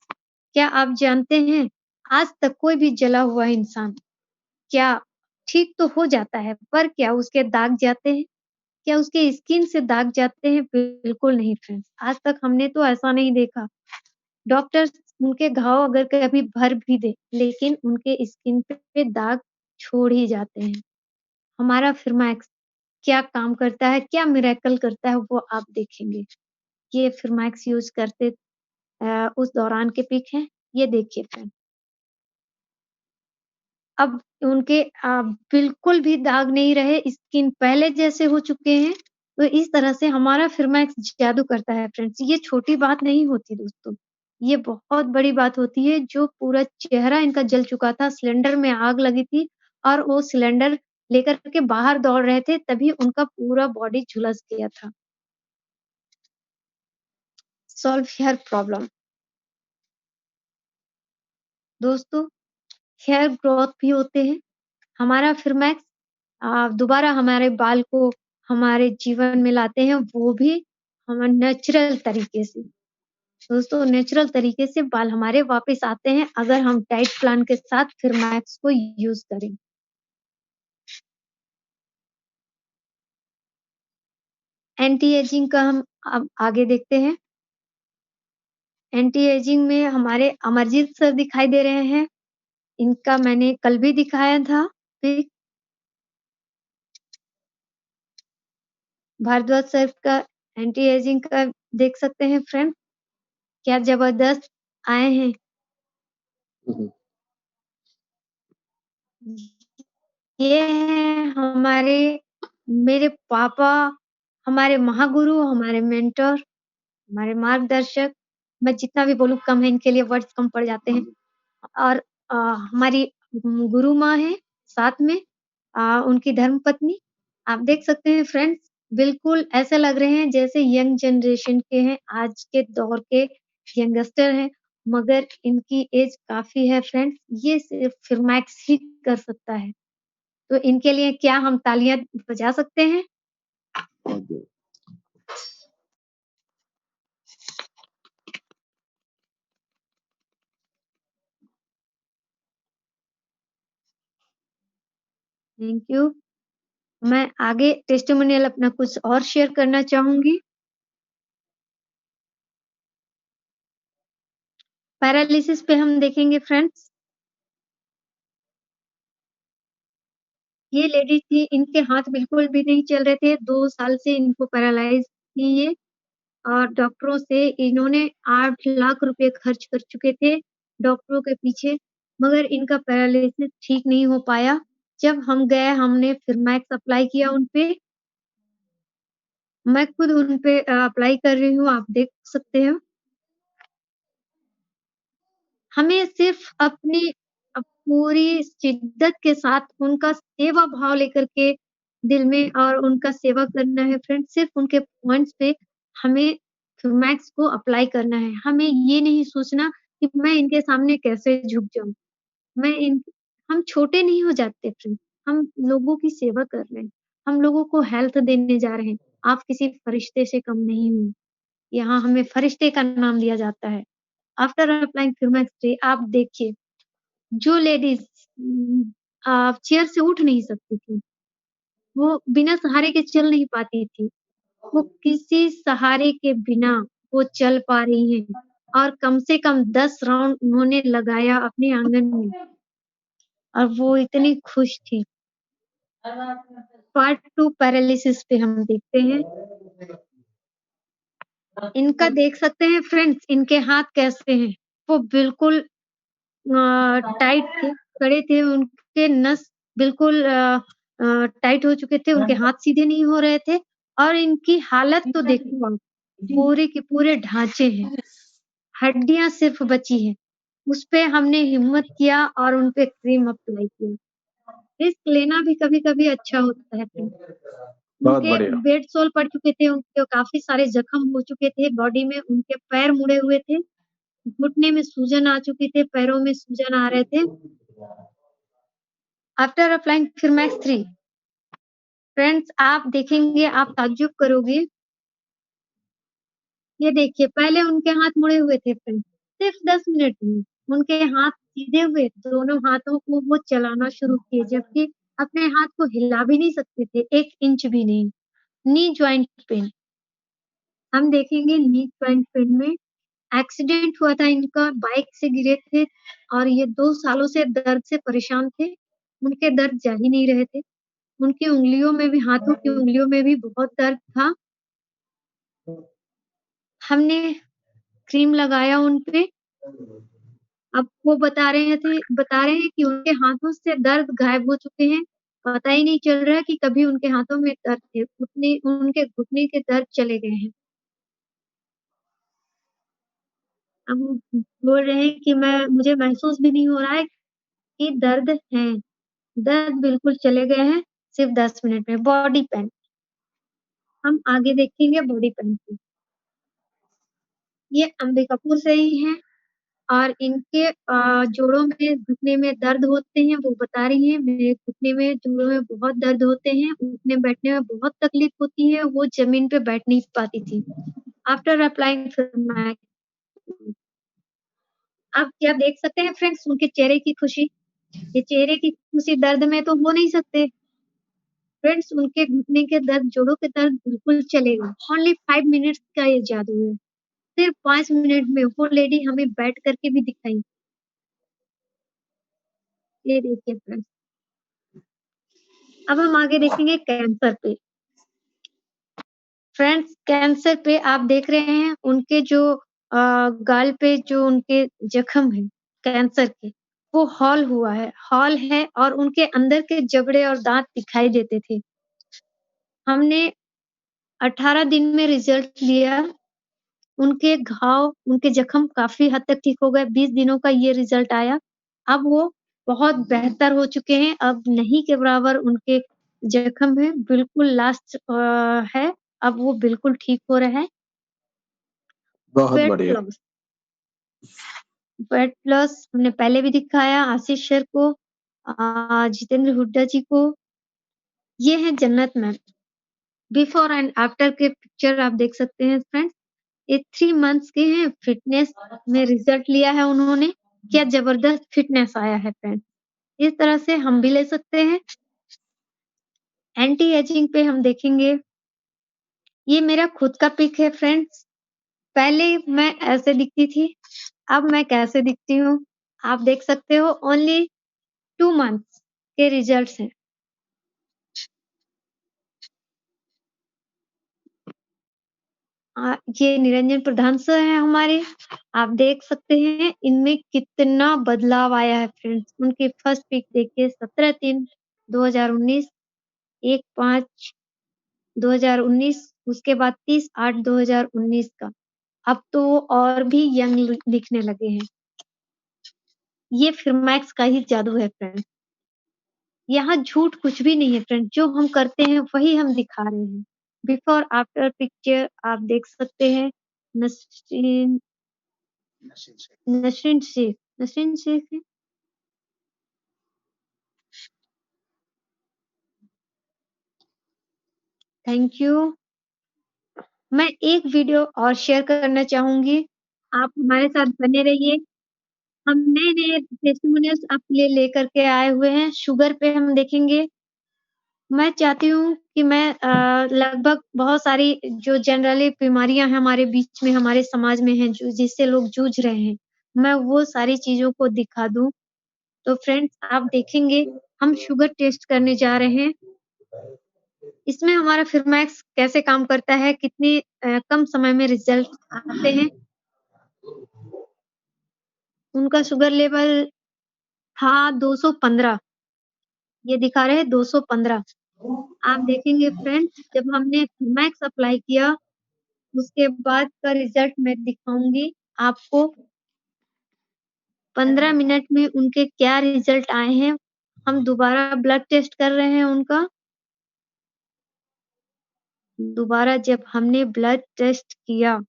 S3: क्या आप जानते हैं आज तक कोई भी जला हुआ इंसान क्या ठीक तो हो जाता है, पर क्या उसके दाग जाते हैं? क्या उसके स्किन से दाग जाते हैं? बिल्कुल नहीं फ्रेंड्स, आज तक हमने तो ऐसा नहीं देखा। डॉक्टर्स उनके घाव अगर कभी भर भी दें, लेकिन उनके स्किन पे दाग छोड़ ही जाते हैं। हमारा फिरमैक्स क्या काम करता है, क्या मिरेकल करता है, वो आप देखेंगे। ये फिरमैक्स यूज़ करते उस दौरान के पिक हैं, ये देखिए फ्रेंड। अब उनके बिल्कुल भी दाग नहीं रहे, स्किन पहले जैसे हो चुके हैं, तो इस तरह से हमारा फिरमैक्स जादू करता है फ्रेंड्स। ये छोटी बात नहीं होती दोस्तों, ये बहुत बड़ी बात होती है, जो पूरा चेहरा इनका जल चुका था, सिलेंडर में आग लगी थी और वो सिलेंडर लेकर के बाहर दौड़ रहे थे, तभी उनका पूरा बॉडी झुलस गया था। सॉल्व हेयर प्रॉब्लम दोस्तों, हेयर ग्रोथ भी होते हैं। हमारा फिरमैक्स दोबारा हमारे बाल को हमारे जीवन में लाते हैं, वो भी हम नेचुरल तरीके से। दोस्तों नेचुरल तरीके से बाल हमारे वापस आते हैं अगर हम डाइट प्लान के साथ फिरमैक्स को यूज़ करें। एंटी एजिंग का हम अब आगे देखते हैं। एंटी एजिंग में हमारे अमरजीत सर दिखाई दे रहे हैं। इनका मैंने कल भी दिखाया था पिक। भारद्वाज सर का एंटी एजिंग का देख सकते हैं फ्रेंड्स, क्या जबरदस्त आए हैं। ये हैं हमारे मेरे पापा, हमारे महागुरु, हमारे मेंटर, हमारे मार्गदर्शक। मैं जितना भी बोलूँ कम है, इनके लिए वर्ड्स कम पड़ जाते हैं। और हमारी गुरु माँ हैं साथ में, उनकी धर्मपत्नी। आप देख सकते हैं फ्रेंड्स, बिल्कुल ऐसे लग रहे हैं जैसे यंग जनरेशन के हैं, आज के दौर के यंगस्टर हैं, मगर इनकी एज काफ़ी है फ्रेंड्स। ये सिर्फ फिरमैक्स ही कर सकता है। तो इनके लिए क्या हम तालियाँ बजा सकते हैं? Thank you. मैं आगे टेस्टिमोनियल अपना कुछ और शेयर करना चाहूँगी। पैरालिसिस पे हम देखेंगे फ्रेंड्स। ये लेडी थी, इनके हाथ बिल्कुल भी नहीं चल रहे थे, 2 साल से इनको पैरालाइज़ थी ये, और डॉक्टरों से इन्होंने 8 लाख रुपए खर्च कर चुके थे डॉक्टरों के पीछे, मगर इनका पैरालिसिस ठीक नहीं हो पाया। जब हम गए, हमने फिरमैक्स अप्लाई किया उन पे। मैं खुद उन पे अप्लाई कर रही हूँ, आप देख सकते हैं। हमें सिर्फ़ अपनी पूरी शिद्दत के साथ उनका सेवा भाव लेकर के दिल में और उनका सेवा करना है फ्रेंड्स। सिर्फ़ उनके पॉइंट्स पे हमें फिरमैक्स को अप्लाई करना है। हमें ये नहीं सोचना कि मैं इनके सामने कैसे झुक जाऊँ। मैं इन हम छोटे नहीं हो जाते फ्रेंड्स, हम लोगों की सेवा कर रहे हैं, हम लोगों को हेल्थ देने जा रहे हैं। आप किसी फरिश्ते से कम नहीं हो। यहाँ हमें फरिश्ते का नाम दिया जाता है। आफ्टर अप्लाइंग फिरमैक्स डे, आप देखिए, जो लेडीज़ चेयर से उठ नहीं सकती थी, वो बिना सहारे के चल नहीं पाती थी, वो किसी सहारे के बिना वो चल पा रही हैं, और कम से कम 10 राउंड उन्होंने लगाया अपने आँगन में, और वो इतनी खुश थी। पार्ट 2 पैरालिसिस पे हम देखते हैं। इनका देख सकते हैं फ्रेंड्स, इनके हाथ कैसे हैं, वो बिल्कुल टाइट थे, कड़े थे, उनके नस बिल्कुल टाइट हो चुके थे, उनके हाथ सीधे नहीं हो रहे थे, और इनकी हालत तो देखो आप, पूरे के पूरे ढाँचे हैं, हड्डियाँ सिर्फ़ बची हैं। उसपे हमने हिम्मत किया और उन पे क्रीम अप्लाई किया। रिस्क लेना भी कभी-कभी अच्छा होता है फ्रेंड्स।
S1: बहुत
S3: उनके
S1: बढ़िया।
S3: बेड सोल पड़ चुके थे, उनके काफ़ी सारे ज़ख्म हो चुके थे बॉडी में, उनके पैर मुड़े हुए थे, घुटने में सूजन आ चुकी थी, पैरों में सूजन आ रहे थे। आफ्टर अप्लाइंग फिरमैक्स 3, फ्रेंड्स आप देखेंगे, आप ताज्जुब करोगे। ये देखिए, पहले उनके हाथ मुड़े हुए थे फ्रेंड्स, सिर्फ 10 मिनट में उनके हाथ सीधे हुए, दोनों हाथों को वो चलाना शुरू किए, जबकि अपने हाथ को हिला भी नहीं सकते थे, 1 इंच भी नहीं। नी जॉइंट पेन, हम देखेंगे नी जॉइंट पेन में एक्सीडेंट हुआ था इनका, बाइक से गिरे थे, और ये 2 सालों से दर्द से परेशान थे। उनके दर्द जा ही नहीं रहे थे। उनकी उँगलियों में भी, हाथों की उँगलियों में भी बहुत दर्द था। हमने क्रीम लगाया उन पे। अब वो बता रहे हैं कि उनके हाथों से दर्द गायब हो चुके हैं। पता ही नहीं चल रहा है कि कभी उनके हाथों में दर्द थे। उनके घुटने के दर्द चले गए हैं। अब वो बोल रहे हैं कि मुझे महसूस भी नहीं हो रहा है कि दर्द है। दर्द बिल्कुल चले गए हैं, सिर्फ़ 10 मिनट में। बॉडी पेन, हम आगे देखेंगे बॉडी पेन की। ये अंबिकापुर से ही हैं, और इनके जोड़ों में, घुटने में दर्द होते हैं, वो बता रही हैं, मेरे घुटने में, जोड़ों में बहुत दर्द होते हैं, उठने-बैठने में बहुत तकलीफ होती है, वो ज़मीन पे बैठ नहीं पाती थी। आफ्टर अप्लाइंग फिरमैक्स, आप क्या देख सकते हैं फ्रेंड्स उनके चेहरे की खुशी? ये चेहरे की खुशी दर्द में तो हो नहीं सकते। फ्रेंड्स उनके घुटने के दर्द, जोड़ों के दर्द बिल्कुल चले गए। ओनली 5 मिनट्स का ये जादू है। सिर्फ 5 मिनट में वो लेडी हमें बैठ करके भी दिखाई। ये देखिए फ्रेंड्स। अब हम आगे देखेंगे कैंसर पे। फ्रेंड्स कैंसर पे आप देख रहे हैं उनके जो गाल पे जो उनके जख्म है कैंसर के, वो हॉल है और उनके अंदर के जबड़े और दाँत दिखाई देते थे। हमने 18 दिन में रिज़ल्ट लिया, उनके घाव, उनके जख्म काफ़ी हद तक ठीक हो गए, 20 दिनों का ये रिज़ल्ट आया। अब वो बहुत बेहतर हो चुके हैं, अब नहीं के बराबर उनके जख्म है, बिल्कुल लास्ट है, अब वो बिल्कुल ठीक हो रहे हैं।
S1: बहुत
S3: वेट
S1: बढ़िया।
S3: लॉस वेट लॉस हमने पहले भी दिखाया आशीष सर को, जितेंद्र हुड्डा जी को। ये है जन्नत मैम, बिफोर एंड आफ्टर के पिक्चर आप देख सकते हैं फ्रेंड्स। ये 3 मंथ्स के हैं, फिटनेस में रिजल्ट लिया है उन्होंने, क्या जबरदस्त फिटनेस आया है फ्रेंड्स। इस तरह से हम भी ले सकते हैं। एंटी एजिंग पे हम देखेंगे, ये मेरा खुद का पिक है फ्रेंड्स। पहले मैं ऐसे दिखती थी, अब मैं कैसे दिखती हूँ, आप देख सकते हो। ओनली 2 मंथ्स के रिजल्ट्स हैं। ये निरंजन प्रधान सर हैं हमारे, आप देख सकते हैं इनमें कितना बदलाव आया है फ्रेंड्स। उनकी फर्स्ट पिक देखिए 17/3/2019, 1/5/2019, उसके बाद 30/8/2019 का। अब तो वो और भी यंग दिखने लगे हैं। ये फिरमैक्स का ही जादू है फ्रेंड्स। यहाँ झूठ कुछ भी नहीं है फ्रेंड्स, जो हम करते हैं वही हम दिखा रहे हैं। बिफोर आफ्टर पिक्चर आप देख सकते हैं। नसरीन नसरीन शेख है। Thank you. मैं एक वीडियो और शेयर करना चाहूँगी, आप हमारे साथ बने रहिए। हम नए-नए टेस्टिमोनियल्स आपके लिए लेकर के आए हुए हैं। शुगर पे हम देखेंगे। मैं चाहती हूँ कि मैं लगभग बहुत सारी जो जनरली बीमारियाँ हैं हमारे बीच में, हमारे समाज में हैं, जो जिससे लोग जूझ रहे हैं, मैं वो सारी चीज़ों को दिखा दूँ। तो फ्रेंड्स आप देखेंगे, हम शुगर टेस्ट करने जा रहे हैं। इसमें हमारा फिरमैक्स कैसे काम करता है, कितने कम समय में रिज़ल्ट आते हैं। उनका शुगर लेवल था 215, ये दिखा रहे हैं 215। आप देखेंगे फ्रेंड्स, जब हमने फिरमैक्स अप्लाई किया, उसके बाद का रिज़ल्ट मैं दिखाऊँगी आपको। 15 मिनट में उनके क्या रिज़ल्ट आए हैं। हम दोबारा ब्लड टेस्ट कर रहे हैं उनका। दोबारा जब हमने ब्लड टेस्ट किया,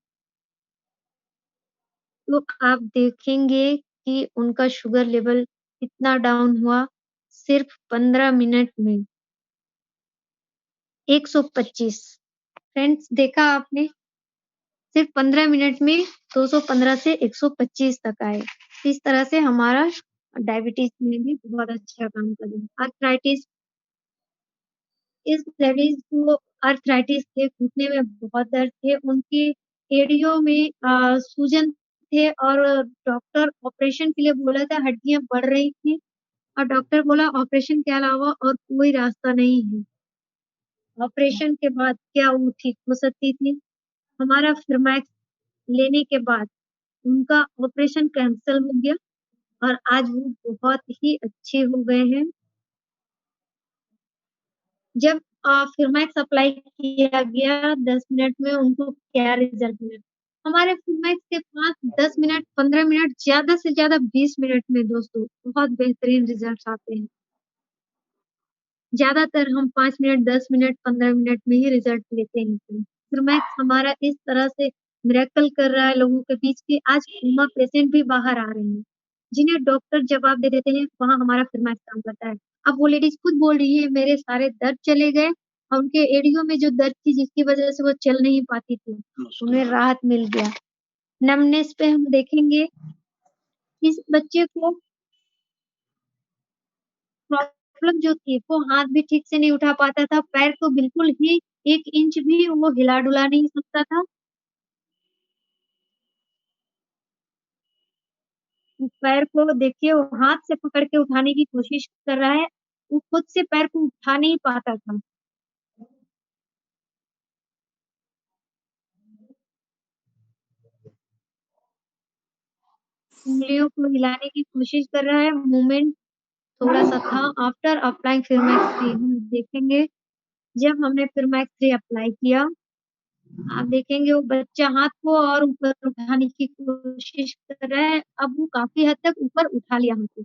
S3: तो आप देखेंगे कि उनका शुगर लेवल कितना डाउन हुआ, सिर्फ़ 15 मिनट में 125। फ्रेंड्स देखा आपने? सिर्फ़ 15 मिनट में 215 से 125 तक आए। इस तरह से हमारा डायबिटीज़ में भी बहुत अच्छा काम कर रहा है। आर्थराइटिस, इस लेडीज़ को आर्थराइटिस थे, घुटने में बहुत दर्द थे, उनकी एड़ियों में सूजन थे और डॉक्टर ऑपरेशन के लिए बोला था, हड्डियाँ बढ़ रही थी और डॉक्टर बोला ऑपरेशन के अलावा और कोई रास्ता नहीं है। ऑपरेशन के बाद क्या वो ठीक हो सकती थी? हमारा फिरमैक्स लेने के बाद उनका ऑपरेशन कैंसल हो गया और आज वो बहुत ही अच्छे हो गए हैं। जब फिरमैक्स अप्लाई किया गया 10 मिनट में उनको क्या रिज़ल्ट मिला? हमारे फिरमैक्स के पास 10 मिनट, 15 मिनट, ज़्यादा से ज़्यादा 20 मिनट में दोस्तों बहुत बेहतरीन रिज़ल्ट्स आते हैं। ज़्यादातर हम 5 मिनट, 10 मिनट, 15 मिनट में ही रिज़ल्ट लेते हैं फिरमैक्स हमारा इस तरह से मिरेकल कर रहा है लोगों के बीच कि आज कोमा पेशेंट भी बाहर आ रहे हैं, जिन्हें डॉक्टर जवाब दे देते हैं, वहाँ हमारा फिरमैक्स काम करता है। अब वो लेडीज़ खुद बोल रही है, मेरे सारे दर्द चले गए और उनके एड़ियों में जो दर्द थी जिसकी वज़ह से वो चल नहीं पाती थी, उन्हें राहत मिल गया। नमनेस पे हम देखेंगे, इस बच्चे को प्रॉब्लम जो थी, वो हाथ भी ठीक से नहीं उठा पाता था, पैर तो बिल्कुल ही 1 इंच भी वो हिला-डुला नहीं सकता था। पैर को देखिए वो हाथ से पकड़ के उठाने की कोशिश कर रहा है, वो खुद से पैर को उठा नहीं पाता था। उंगलियों को हिलाने की कोशिश कर रहा है, मूवमेंट थोड़ा-सा था। आफ्टर अप्लाइंग फिरमैक्स 3 हम देखेंगे, जब हमने फिरमैक्स 3 अप्लाई किया, आप देखेंगे वो बच्चा हाथ को और ऊपर उठाने की कोशिश कर रहा है, अब वो काफ़ी हद तक ऊपर उठा लिया हाथ को।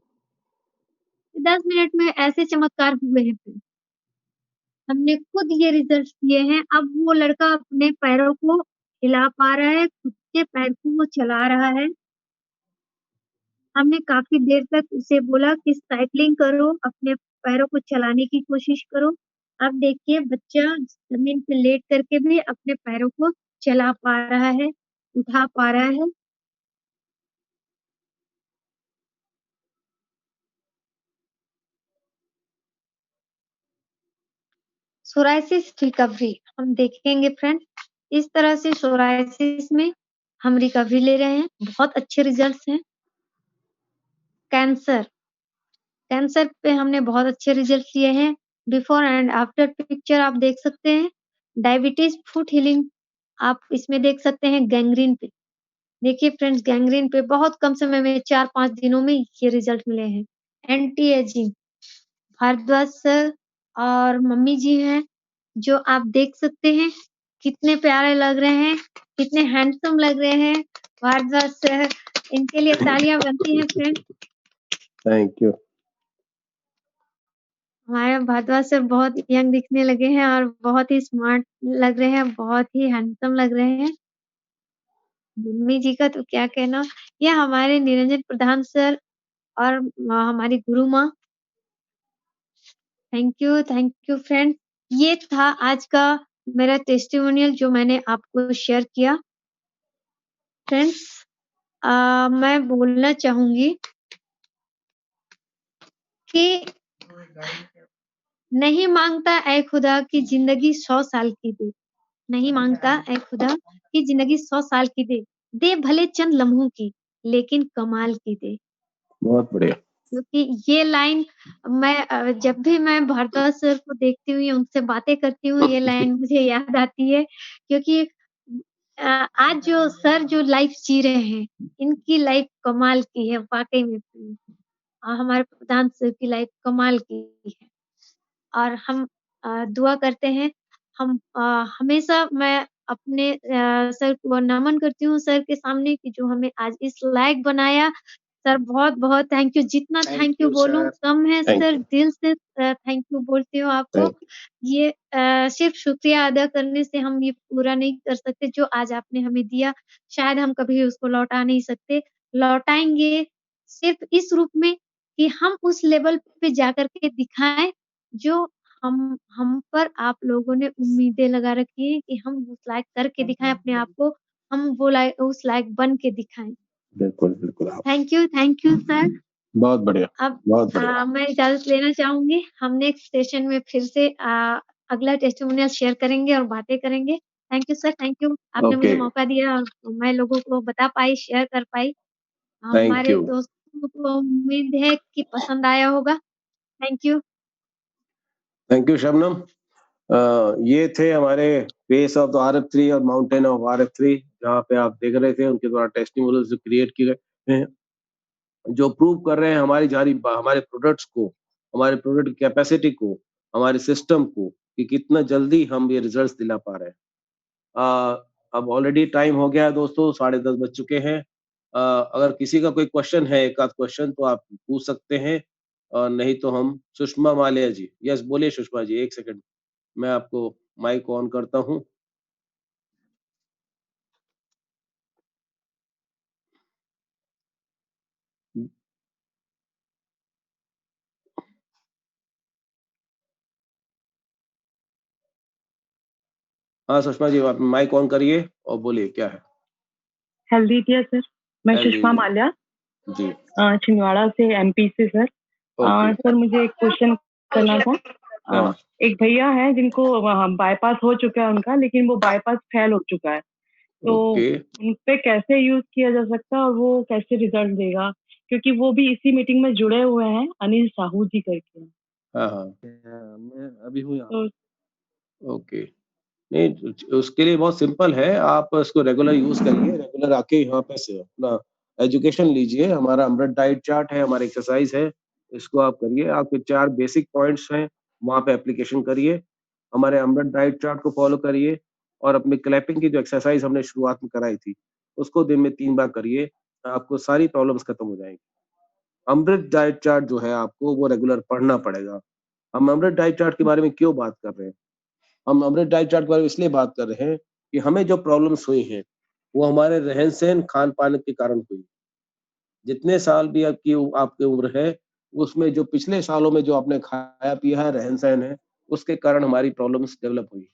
S3: 10 मिनट में ऐसे चमत्कार हुए हैं फिर। हमने खुद ये रिजल्ट्स दिए हैं, अब वो लड़का अपने पैरों को हिला पा रहा है, खुद के पैर को वो चला रहा है। हमने काफ़ी देर तक उसे बोला कि साइक्लिंग करो, अपने पैरों को चलाने की कोशिश करो। अब देखिए बच्चा ज़मीन पे लेट करके भी अपने पैरों को चला पा रहा है, उठा पा रहा है। सोरायसिस रिकवरी हम देखेंगे फ्रेंड्स, इस तरह से सोरायसिस में हम रिकवरी ले रहे हैं, बहुत अच्छे रिजल्ट्स हैं। कैंसर, कैंसर पे हमने बहुत अच्छे रिजल्ट लिए हैं। बिफोर एंड आफ्टर पिक्चर आप देख सकते हैं। डायबिटीज़ फुट हीलिंग आप इसमें देख सकते हैं गैंग्रीन पे। देखिए फ्रेंड्स गैंग्रीन पे बहुत कम समय में 4-5 दिनों में ये रिजल्ट मिले हैं। एंटी एजिंग भारद्वाज सर और मम्मी जी हैं, जो आप देख सकते हैं कितने प्यारे लग रहे हैं, कितने हैंडसम लग रहे हैं भारद्वाज सर। इनके लिए तालियाँ बनती हैं फ्रेंड्स।
S1: Thank you.
S3: हमारे भारद्वाज सर बहुत यंग दिखने लगे हैं और बहुत ही स्मार्ट लग रहे हैं, बहुत ही हैंडसम लग रहे हैं। मम्मी जी का तो क्या कहना, ये हमारे निरंजन प्रधान सर और हमारी गुरु माँ। Thank you friends. ये था आज का मेरा टेस्टिमोनियल जो मैंने आपको शेयर किया। फ्रेंड्स मैं बोलना चाहूँगी कि नहीं माँगता ऐ खुदा कि ज़िंदगी 100 साल की दे, नहीं माँगता ऐ खुदा कि ज़िंदगी 100 साल की दे, दे भले चंद लम्हों की, लेकिन कमाल की दे।
S1: बहुत बढ़िया।
S3: क्योंकि ये लाइन मैं जब भी मैं भारद्वाज सर को देखती हूँ या उनसे बातें करती हूँ, ये लाइन मुझे याद आती है क्योंकि आज जो सर जो लाइफ जी रहे हैं, इनकी लाइफ कमाल की है वाक़ई में। हमारे प्रधान सर की लाइफ कमाल की है और हम दुआ करते हैं, हम हमेशा मैं अपने सर को नमन करती हूँ सर के सामने कि जो हमें आज इस लायक बनाया। सर बहुत-बहुत थैंक यू, जितना थैंक यू बोलूँ कम है
S1: थैंक
S3: सर,
S1: यू।
S3: दिल से थैंक यू बोलती हूँ आपको।
S1: थैंक
S3: ये सिर्फ़ शुक्रिया अदा करने से हम ये पूरा नहीं कर सकते, जो आज आपने हमें दिया, शायद हम कभी उसको लौटा नहीं सकते। लौटाएँगे सिर्फ़ इस रूप में कि हम उस लेवल पे जाकर के दिखाएँ, जो हम पर आप लोगों ने उम्मीदें लगा रखी हैं कि हम उस लायक करके दिखाएँ अपने आप को, हम वो उस लायक बन के दिखाएँ।
S1: बिल्कुल, बिल्कुल आप
S3: थैंक यू सर।
S1: बहुत बढ़िया,
S3: अब
S1: बहुत बढ़िया।
S3: मैं इजाज़त लेना चाहूँगी। हम नेक्स्ट सेशन में फिर से अगला टेस्टिमोनियल शेयर करेंगे और बातें करेंगे। Thank you sir, thank you. आपने मुझे
S1: ओके,
S3: मौका दिया और मैं लोगों को बता पाई, शेयर कर पाई।
S1: थैंक
S3: हमारे
S1: यू।
S3: दोस्तों को उम्मीद है कि पसंद आया होगा। Thank you.
S1: Thank you Shabnam. ये थे हमारे फेस ऑफ द RF3 और माउंटेन ऑफ RF3 जहाँ पे आप देख रहे थे उनके द्वारा टेस्टिमोनियल्स जो क्रिएट किए गए हैं, जो प्रूव कर रहे हैं हमारे प्रोडक्ट्स को, हमारे प्रोडक्ट की कैपेसिटी को, हमारे सिस्टम को कि कितना जल्दी हम ये रिजल्ट्स दिला पा रहे हैं। अब ऑलरेडी टाइम हो गया है दोस्तों, 10:30 बज चुके हैं। अगर किसी का कोई क्वेश्चन है, एक आध क्वेश्चन तो आप पूछ सकते हैं, नहीं तो हम सुषमा माल्या जी। यस बोलिए सुषमा जी, 1 सेकंड मैं आपको माइक ऑन करता हूँ। हाँ सुषमा जी, आप माइक ऑन करिए और बोलिए क्या है।
S4: हेल्दी इंडिया सर, मैं
S1: हेल्दी
S4: सुषमा
S1: इंडिया।
S4: माल्या
S1: जी
S4: छिंदवाड़ा से MP से सर।
S1: ओके।
S4: सर मुझे एक क्वेश्चन करना था।
S1: हाँ
S4: एक भैया है जिनको बाईपास हो चुका है उनका, लेकिन वो बाईपास फेल हो चुका है, तो
S1: ओके।
S4: उन पे कैसे यूज किया जा सकता है और वो कैसे रिजल्ट देगा, क्योंकि वो भी इसी मीटिंग में जुड़े हुए हैं, अनिल साहू जी करके।
S1: हाँ।
S5: मैं अभी हूँ यहाँ।
S4: तो
S1: ओके। नहीं, उसके लिए बहुत सिंपल है, आप इसको रेगुलर यूज़ करिए, रेगुलर आके यहाँ पे से अपना एजुकेशन लीजिए, हमारा अमृत डाइट चार्ट है, हमारी एक्सरसाइज है, इसको आप करिए, आपके 4 बेसिक पॉइंट्स हैं, वहाँ पे एप्लीकेशन करिए, हमारे अमृत डाइट चार्ट को फॉलो करिए और अपनी क्लैपिंग की जो एक्सरसाइज हमने शुरुआत में कराई थी, उसको दिन में 3 बार करिए, आपको सारी प्रॉब्लम्स खत्म हो जाएँगी। अमृत डाइट चार्ट जो है आपको वो रेगुलर पढ़ना पड़ेगा। हम अमृत डाइट चार्ट के बारे में क्यों बात कर रहे हैं? हम अमृत डाइट चार्ट के बारे में इसलिए बात कर रहे हैं कि हमें जो प्रॉब्लम्स हुई हैं, वो हमारे रहन-सहन, खान-पान के कारण हुई। जितने साल भी आपकी उम्र है, उसमें जो पिछले सालों में जो आपने खाया-पिया है, रहन-सहन है, उसके कारण हमारी प्रॉब्लम्स डेवलप हुई।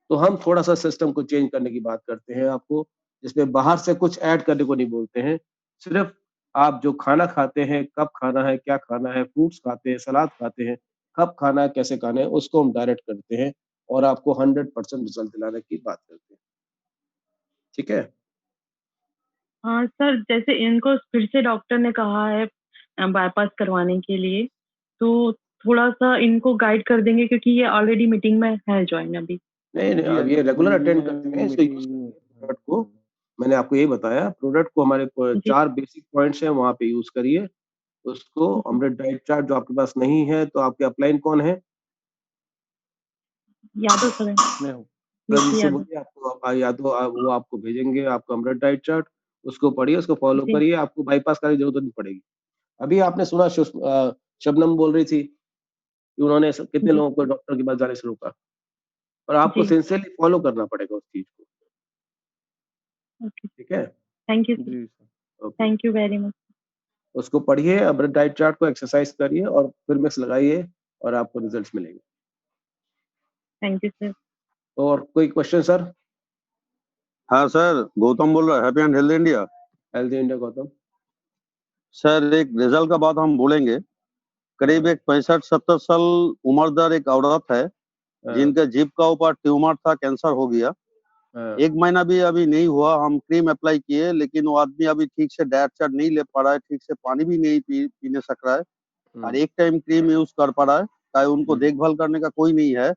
S1: तो हम थोड़ा-सा सिस्टम को चेंज करने की बात करते हैं आपको, जिसमें बाहर से कुछ ऐड करने को नहीं बोलते हैं। सिर्फ़ आप जो खाना खाते हैं, कब खाना है, क्या खाना है, फ्रूट्स खाते हैं, सलाद खाते हैं, कब खाना है, कैसे खाना है, उसको हम डायरेक्ट करते हैं और आपको 100% रिज़ल्ट दिलाने की बात करते हैं। ठीक है?
S4: हाँ सर, जैसे इनको फिर से डॉक्टर ने कहा है बाईपास करवाने के लिए, तो थोड़ा-सा इनको गाइड कर देंगे क्योंकि ये ऑलरेडी मीटिंग में है जॉइन अभी।
S1: नहीं,
S5: जी,
S1: अब ये रेगुलर
S5: अभी
S1: अटेंड
S5: मैं
S1: करते हैं, इसको यूज़
S5: मीटिंग
S1: करिए प्रोडक्ट को। मैंने आपको यही बताया, प्रोडक्ट को हमारे
S4: जी,
S1: 4 बेसिक पॉइंट्स हैं, वहाँ पे यूज़ करिए। उसको
S4: जी,
S1: अमृत डाइट चार्ट जो आपके पास नहीं है, तो आपके अपलाइन कौन है?
S4: यादव सर,
S5: मैं हूँ।
S1: यादव जी
S4: वीसी
S1: से
S4: यादव।
S1: बोलिए आपको यादव वो आपको भेजेंगे आपका अमृत डाइट चार्ट, उसको पढ़िए, उसको फ़ॉलो
S4: जी,
S1: करिए, आपको बाईपास करने की ज़रूरत नहीं पड़ेगी। अभी आपने सुना शबनम बोल रही थी कि उन्होंने कितने
S4: जी,
S1: लोगों को डॉक्टर के पास जाने से रोका और आपको
S4: जी,
S1: सिंसियरली फ़ॉलो करना पड़ेगा उस चीज़ को,
S4: ओके।
S1: ठीक है?
S4: थैंक यू सर,
S5: जी sir.
S1: Okay.
S4: Thank you very much.
S1: उसको पढ़िए, अमृत डाइट चार्ट को एक्सरसाइज़ करिए और फिर मिक्स लगाइए और आपको रिज़ल्ट्स मिलेंगे।
S4: Thank you sir.
S1: और कोई क्वेश्चन सर?
S6: हाँ सर, गौतम बोल रहा है, happy and healthy India.
S1: Healthy India Gautam.
S6: Sir एक रिजल्ट का बात हम बोलेंगे। करीब
S1: हाँ,
S6: एक 65-70 साल उम्रदर एक औरत है,
S1: हाँ,
S6: जिनके जीभ का ऊपर ट्यूमर था, कैंसर हो गया।
S1: हाँ,
S6: 1 महीना भी अभी नहीं हुआ, हम क्रीम अप्लाई किए, लेकिन वो आदमी अभी ठीक से डाइट चार्ट नहीं ले पा रहा है, ठीक से पानी भी नहीं पीने सक रहा है और एक टाइम क्रीम यूज़ कर पा रहा है, ताकि उनको देखभाल करने का कोई नहीं है।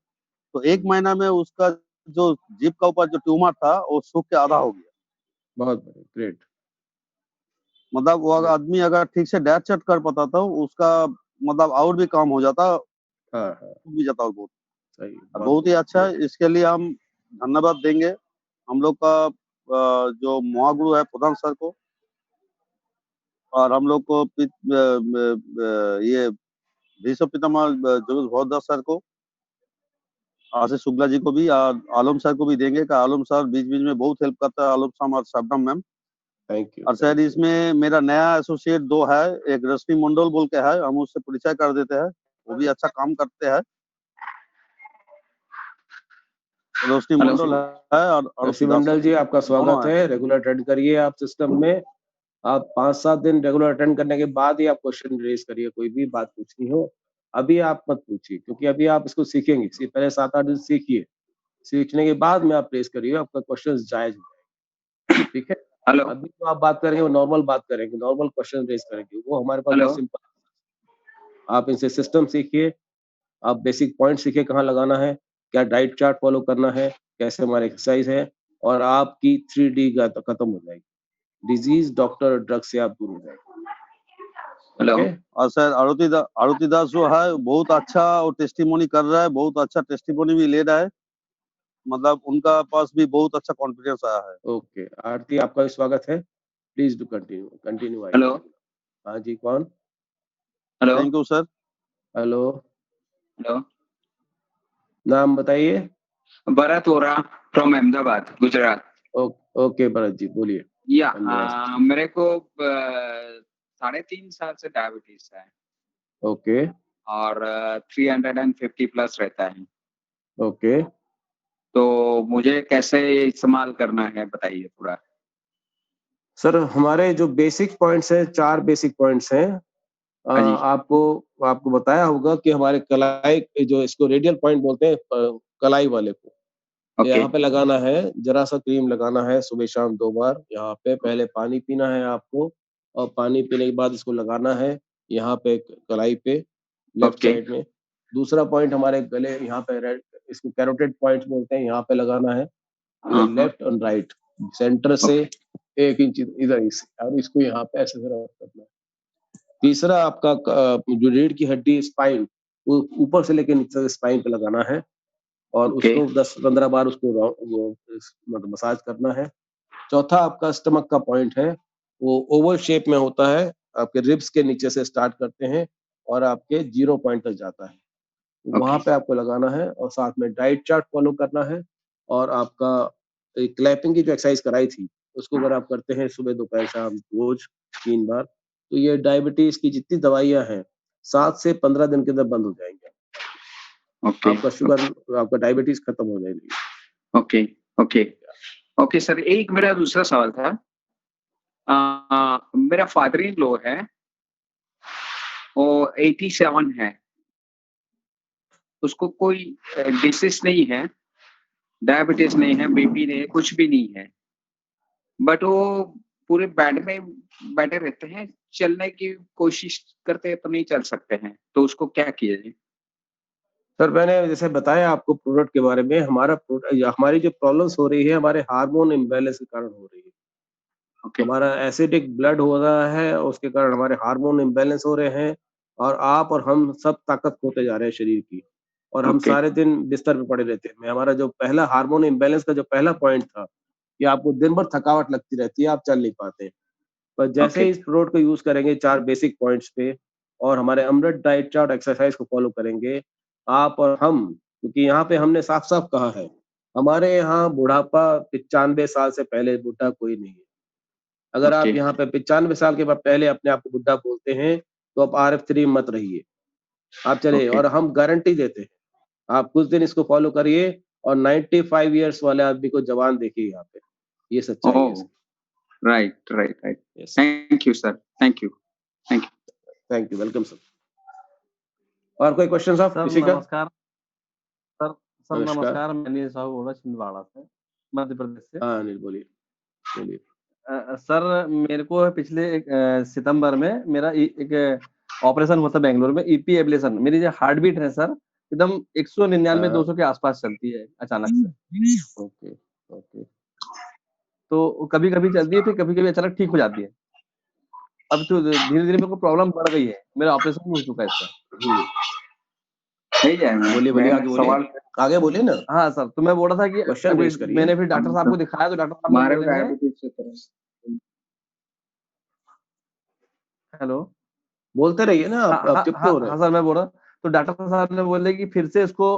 S6: तो 1 महीना में उसका जो जीभ का ऊपर जो ट्यूमर था, वो सूख के आधा हो गया।
S1: बहुत बढ़िया, ग्रेट,
S6: मतलब वो अगर
S1: ग्रेट।
S6: आदमी अगर ठीक से डाइट चार्ट कर पाता तो उसका मतलब और भी काम हो जाता,
S1: हाँ, हाँ,
S6: सूख भी जाता बहुत।
S1: सही, बहुत
S6: बहुत ही
S1: बढ़िया,
S6: अच्छा
S1: ग्रेट।
S6: है, इसके लिए हम धन्यवाद देंगे हम लोग का जो महागुरु है प्रधान सर को और हम लोग को ये भीष्म पितामह जगत भरद्वाज सर को, आशीष शुक्ला जी को भी और आलम सर को भी देंगे कि आलम सर बीच-बीच में बहुत हेल्प करता है, आलम साहब और शबनम मैम।
S1: थैंक यू,
S6: और शायद
S1: थैंक यू।
S6: इसमें मेरा नया एसोसिएट 2 है, एक रश्मि मंडल बोल के है, हम उससे परिचय कर देते हैं, वो भी अच्छा काम करते हैं। रोशनी
S1: हेलो।
S6: मंडल है और
S1: ऋषि
S6: आरती दास
S1: मंडल जी, आपका
S6: दोनों
S1: स्वागत
S6: हैं।
S1: है, रेगुलर अटेंड करिए आप सिस्टम में। आप 5-7 दिन रेगुलर अटेंड करने के बाद ही आप क्वेश्चन रेज़ करिए, कोई भी बात पूछनी हो। अभी आप मत पूछिए, क्योंकि अभी आप इसको सीखेंगे, पहले 7-8 दिन सीखिए। सीखने के बाद में आप रेज़ करिए, आपका क्वेश्चंस जायज़ हो जाएँगे, ठीक है?
S7: हेलो
S1: अभी जो आप बात करेंगे वो नॉर्मल बात करेंगे, नॉर्मल क्वेश्चन रेज़ करेंगे, वो हमारे पास
S7: हेलो
S1: बहुत सिंपल। आप इनसे सिस्टम सीखिए, आप बेसिक पॉइंट सीखिए कहाँ लगाना है, क्या डाइट चार्ट फॉलो करना है, कैसे हमारी एक्सरसाइज है और आपकी 3D खत्म हो जाएगी। डिज़ीज़, डॉक्टर, ड्रग से आप दूर हो जाएँगे।
S7: Hello
S1: okay?
S6: और सर आरती दास जो है बहुत अच्छा वो टेस्टिमोनी कर रहा है, बहुत अच्छा टेस्टिमोनी भी ले रहा है। मतलब उनका पास भी बहुत अच्छा कॉन्फिडेंस आया है।
S1: ओके, आरती आपका भी स्वागत है। प्लीज़ डू कंटिन्यू, कंटिन्यू आइए।
S7: हेलो
S1: हाँ जी, कौन?
S7: Hello
S6: thank you sir.
S1: Hello,
S7: hello
S1: नाम बताइए?
S7: Bharat Vora from Ahmedabad Gujarat.
S1: Oh okay Bharat ji, बोलिए।
S7: या
S1: धन्यवाद।
S7: मेरे को 3.5 साल से डायबिटीज है
S1: ओके,
S7: और 350 प्लस रहता है,
S1: ओके।
S7: तो मुझे कैसे इस्तेमाल करना है बताइए थोड़ा।
S1: सर, हमारे जो बेसिक पॉइंट्स हैं, 4 बेसिक पॉइंट्स हैं।
S7: हाँ जी
S1: आपको आपको बताया होगा कि हमारे कलाई जो इसको रेडियल पॉइंट बोलते हैं, कलाई वाले को।
S7: ओके
S1: यहाँ पे लगाना है, ज़रा-सा क्रीम लगाना है सुबह-शाम 2 बार यहाँ पे, पहले पानी पीना है आपको और पानी पीने के बाद इसको लगाना है यहाँ पे कलाई पे लेफ्ट
S7: ओके
S1: साइड में। दूसरा पॉइंट हमारे गले यहाँ पे रेड, इसको कैरोटिड पॉइंट बोलते हैं, यहाँ पे लगाना है
S7: हाँ
S1: लेफ्ट और राइट, सेंटर से
S7: ओके
S1: 1 इंच इधर और इसको यहाँ पे ऐसे रब करना है। तीसरा आपका जो रीढ़ की हड्डी स्पाइन, वो ऊपर से लेके नीचे तक स्पाइन पे लगाना है और
S7: ओके
S1: उसको 10-15 बार उसको मतलब मसाज करना है। चौथा आपका स्टमक का पॉइंट है, वो ओवल शेप में होता है, आपके रिब्स के नीचे से स्टार्ट करते हैं और आपके 0 पॉइंट तक जाता है। वहाँ पे आपको लगाना है और साथ में डाइट चार्ट फॉलो करना है और आपका क्लैपिंग की जो एक्सरसाइज कराई थी, उसको अगर आप करते हैं सुबह, दोपहर, शाम रोज 3 बार, तो ये डायबिटीज की जितनी दवाइयाँ हैं 7 से 15 दिन के अंदर बंद हो जाएंगे।
S7: ओके
S1: आपका शुगर, आपका डायबिटीज खत्म हो जाएगी।
S7: ओके ओके ओके सर, एक मेरा दूसरा सवाल था। मेरा फादर इन लॉ है, वो 87 है, उसको कोई डिसीज नहीं है, डायबिटीज नहीं है, बीपी नहीं है, कुछ भी नहीं है, बट वो पूरे बेड में बैठे रहते हैं, चलने की कोशिश करते हैं तो नहीं चल सकते हैं, तो उसको क्या किया जाए?
S1: सर मैंने जैसे बताया आपको प्रोडक्ट के बारे में, हमारी जो प्रॉब्लम्स हो रही है हमारे हार्मोन इम्बैलेंस के कारण हो रही है।
S7: ओके
S1: हमारा एसिडिक ब्लड हो रहा है, उसके कारण हमारे हार्मोन इम्बैलेंस हो रहे हैं और आप और हम सब ताकत खोते जा रहे हैं शरीर की, और हम
S7: ओके
S1: सारे दिन बिस्तर पे पड़े रहते हैं। हमारा जो पहला हार्मोन इम्बैलेंस का जो पहला पॉइंट था कि आपको दिन भर थकावट लगती रहती है, आप चल नहीं पाते। पर जैसे
S7: ओके
S1: ही इस प्रोडक्ट को यूज करेंगे 4 बेसिक पॉइंट्स पे और हमारे अमृत डाइट चार्ट एक्सरसाइज को फॉलो करेंगे, आप और हम, क्योंकि यहाँ पे हमने साफ-साफ कहा है, हमारे यहाँ बुढ़ापा 95 साल से पहले बुढ़ा कोई नहीं है। अगर
S7: ओके
S1: आप यहाँ पे 95 साल के बाद पहले अपने आप को बुड्ढा बोलते हैं, तो आप RF3 मत रहिए। आप चलिए,
S7: ओके
S1: और हम गारंटी देते हैं, आप कुछ दिन इसको फॉलो करिए और 95 इयर्स वाले आदमी को जवान देखिए यहाँ पे। ये सच्चाई है
S7: ओह
S1: इसकी।
S7: Right right right,
S1: yes,
S7: thank you sir, thank you thank you.
S1: Thank you, welcome sir. और कोई क्वेश्चन साहब
S5: सर
S1: किसी का?
S5: नमस्कार। सर
S1: नमस्कार।
S5: नमस्कार, मैं अनिल साहू बोल रहा छिंदवाड़ा से, मध्य प्रदेश से।
S1: हाँ, अनिल बोलिए, बोलिए।
S5: सर मेरे को पिछले सितंबर में मेरा एक ऑपरेशन हुआ था बेंगलोर में, ईपी एब्लेशन। मेरी जो हार्ट बीट है सर, एकदम 199
S1: हाँ,
S5: 200 के आसपास चलती है अचानक से।
S1: Okay, okay.
S5: तो कभी-कभी चलती है, फिर कभी-कभी अचानक ठीक हो जाती है। अब तो धीरे-धीरे मेरे को प्रॉब्लम बढ़ गई है। मेरा ऑपरेशन भी हो चुका है इसका।
S1: हुँ,
S7: सही है,
S1: बोलिए, बोलिए,
S7: मैं
S1: आगे बोलिए।
S7: सवाल
S1: आगे बोलिए ना,
S5: हाँ सर, तो मैं बोल रहा था कि
S1: क्वेश्चन
S5: अभी
S1: रेज़ करिए।
S5: मैंने फिर डॉक्टर साहब को दिखाया, तो डॉक्टर साहब ने
S7: हमारे
S5: बोले हैं।
S7: डायबिटीज से तरह
S5: हेलो।
S1: बोलते रहिए ना, आप चुप क्यों हो रहे
S5: हाँ
S1: हैं?
S5: सर, मैं बोल रहा हूँ। तो डॉक्टर साहब ने बोले कि फिर से इसको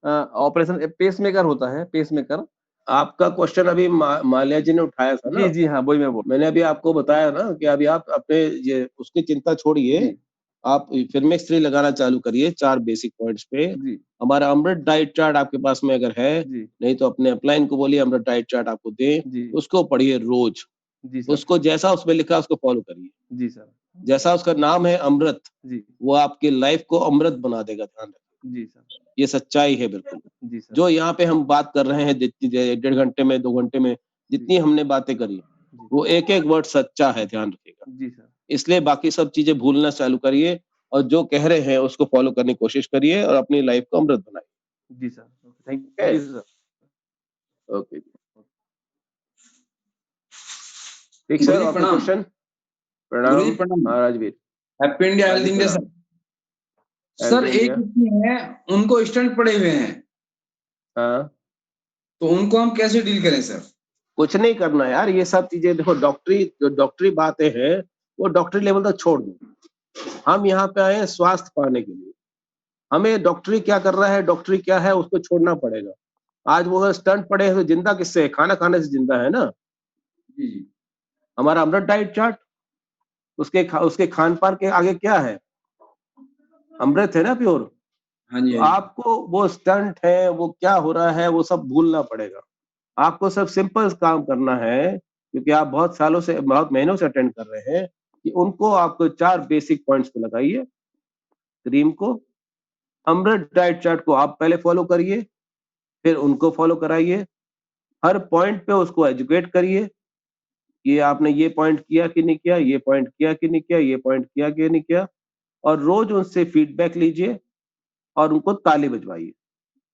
S5: ऑपरेशन, पेसमेकर होता है, पेसमेकर।
S1: आपका क्वेश्चन अभी माल्या जी ने उठाया था ना,
S5: जी हाँ, वही मैं बोल
S1: मैंने अभी आपको बताया ना कि अभी आप अपने ये उसकी चिंता छोड़िए,
S5: जी,
S1: आप फिरमेक्स 3 लगाना चालू करिए 4 बेसिक पॉइंट्स पे।
S5: जी,
S1: हमारा अमृत डाइट चार्ट आपके पास में अगर है,
S5: जी,
S1: नहीं तो अपने अपलाइन को बोलिए अमृत डाइट चार्ट आपको दें,
S5: जी,
S1: उसको पढ़िए रोज।
S5: जी सर,
S1: उसको जैसा उसमें लिखा है उसको फॉलो करिए।
S5: जी सर,
S1: जैसा उसका नाम है अमृत,
S5: जी,
S1: वो आपकी लाइफ को अमृत बना देगा, ध्यान रखिए।
S5: जी सर,
S1: ये सच्चाई है बिल्कुल।
S5: जी सर,
S1: जो यहाँ पे हम बात कर रहे हैं जितनी 1.5 घंटे में, 2 घंटे में,
S5: जी,
S1: जितनी हमने बातें करी,
S5: जी,
S1: वो एक-एक वर्ड सच्चा है, ध्यान रखिएगा।
S5: जी सर,
S1: इसलिए बाकी सब चीज़ें भूलना चालू करिए और जो कह रहे हैं उसको फॉलो करने की कोशिश करिए और अपनी लाइफ को अमृत बनाइए।
S5: जी सर, थैंक
S1: ठीक है?
S5: You sir.
S1: ओके जी। ठीक सर,
S8: गुरुजी
S1: और कोई
S8: प्रणाम।
S1: क्वेश्चन?
S8: गुरुजी
S1: प्रणाम।
S8: प्रणाम।
S1: हाँ, राजवीर।
S8: हैप्पी इंडिया,
S1: हाँ
S8: हेल्थ
S1: जी,
S8: इंडिया
S1: प्रणाम।
S8: सर। सर
S1: हेल्थ
S8: एक
S1: इंडिया।
S8: इसमें है, उनको स्टंट पड़े हुए हैं,
S1: हाँ,
S8: तो उनको हम कैसे डील करें सर?
S1: कुछ नहीं करना यार, ये सब चीज़ें देखो, जो डॉक्टरी बातें हैं, वो डॉक्टरी लेवल तक छोड़ दो। हम यहाँ पे आए हैं स्वास्थ्य पाने के लिए। हमें डॉक्टरी क्या कर रहा है, डॉक्टरी क्या है, उसको छोड़ना पड़ेगा। आज वो अगर स्टंट पड़े हैं तो जिंदा किससे है? खाना खाने से जिंदा है ना।
S8: जी जी।
S1: हमारा अमृत डाइट चार्ट, उसके खान-पान के आगे क्या है? अमृत है ना, प्योर।
S8: हाँ जी
S1: तो
S8: हाँ जी।
S1: आपको वो स्टंट है, वो क्या हो रहा है, वो सब भूलना पड़ेगा। आपको सब सिंपल काम करना है, क्योंकि आप बहुत सालों से, बहुत महीनों से अटेंड कर रहे हैं, कि उनको आपको 4 बेसिक पॉइंट्स पे लगाइए। क्रीम को, अमृत डाइट चार्ट को आप पहले फॉलो करिए, फिर उनको फॉलो कराइए। हर पॉइंट पे उसको एजुकेट करिए कि आपने ये पॉइंट किया कि नहीं किया, ये पॉइंट किया कि नहीं किया, ये पॉइंट किया कि नहीं किया, और रोज उनसे फीडबैक लीजिए और उनको ताली बजवाइए।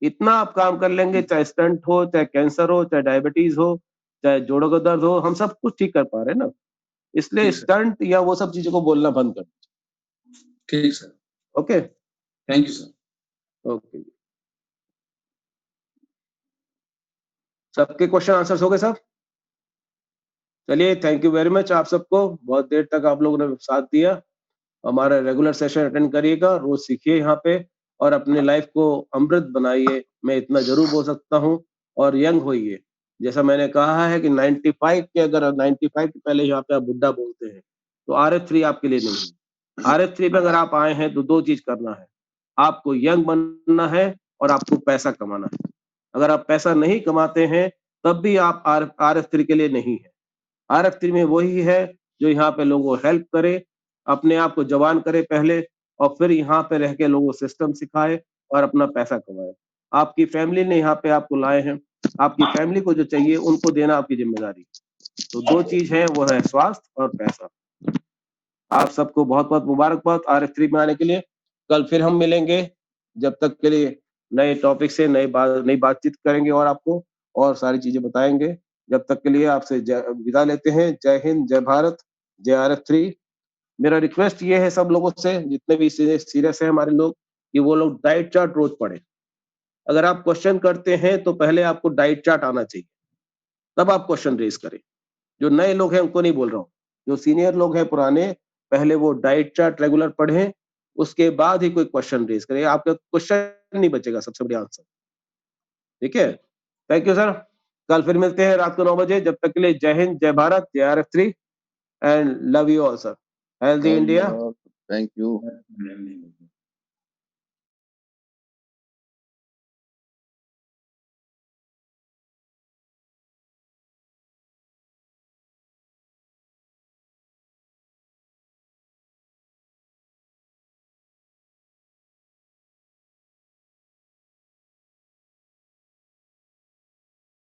S1: इतना आप काम कर लेंगे, चाहे स्टंट हो, चाहे कैंसर हो, चाहे डायबिटीज हो, चाहे जोड़ों का दर्द हो, हम सब कुछ ठीक कर पा रहे हैं ना। इसलिए
S8: ठीक सर।
S1: स्टंट या वो सब चीजों को बोलना बंद कर दीजिए।
S8: ठीक sir.
S1: Okay,
S8: thank you sir.
S1: Okay. सबके क्वेश्चन आंसर्स हो गए सब? चलिए, थैंक यू वेरी मच आप सबको, बहुत देर तक आप लोगों ने साथ दिया। हमारा रेगुलर सेशन अटेंड करिएगा, रोज सीखिए यहाँ पे और अपने लाइफ को अमृत बनाइए, मैं इतना जरूर बोल सकता हूँ। और यंग होइए, जैसा मैंने कहा है कि 95 के, अगर 95 के पहले यहाँ पे आप बुढ़ा बोलते हैं तो RF3 आपके लिए नहीं है। RF3 पे अगर आप आए हैं तो दो चीज करना है, आपको यंग बनना है और आपको पैसा कमाना है। अगर आप पैसा नहीं कमाते हैं तब भी आप RF3 के लिए नहीं है। RF3 में वही है जो यहाँ पे लोगों को हेल्प करे, अपने आप को जवान करे पहले, और फिर यहाँ पे रह के लोगों को सिस्टम सिखाए और अपना पैसा कमाए। आपकी फैमिली ने यहाँ पे आपको लाए हैं, आपकी फैमिली को जो चाहिए उनको देना आपकी जिम्मेदारी। तो दो चीज है, वो है स्वास्थ्य और पैसा। आप सबको बहुत बहुत मुबारकबाद RF3 में आने के लिए। कल फिर हम मिलेंगे, जब तक के लिए नए टॉपिक से नई बातचीत करेंगे और आपको और सारी चीजें बताएंगे। जब तक के लिए आपसे विदा लेते हैं। जय हिंद, जय भारत, जय RF3। मेरा रिक्वेस्ट ये है सब लोगों से, जितने भी सीरियस है हमारे लोग, कि वो लोग डाइट चार्ट रोज पढ़े। अगर आप क्वेश्चन करते हैं तो पहले आपको डाइट चार्ट आना चाहिए, तब आप क्वेश्चन रेज करें। जो नए लोग हैं उनको नहीं बोल रहा हूँ, जो सीनियर लोग हैं पुराने, पहले वो डाइट चार्ट रेगुलर पढ़ें, उसके बाद ही कोई क्वेश्चन रेज करें। आपका क्वेश्चन नहीं बचेगा, सबसे बड़ी आंसर। ठीक है, थैंक यू सर। कल फिर मिलते हैं रात को 9 बजे। जब तक के लिए जय हिंद, जय भारत, जय RF3 and love you all sir. Healthy India.
S6: Thank you.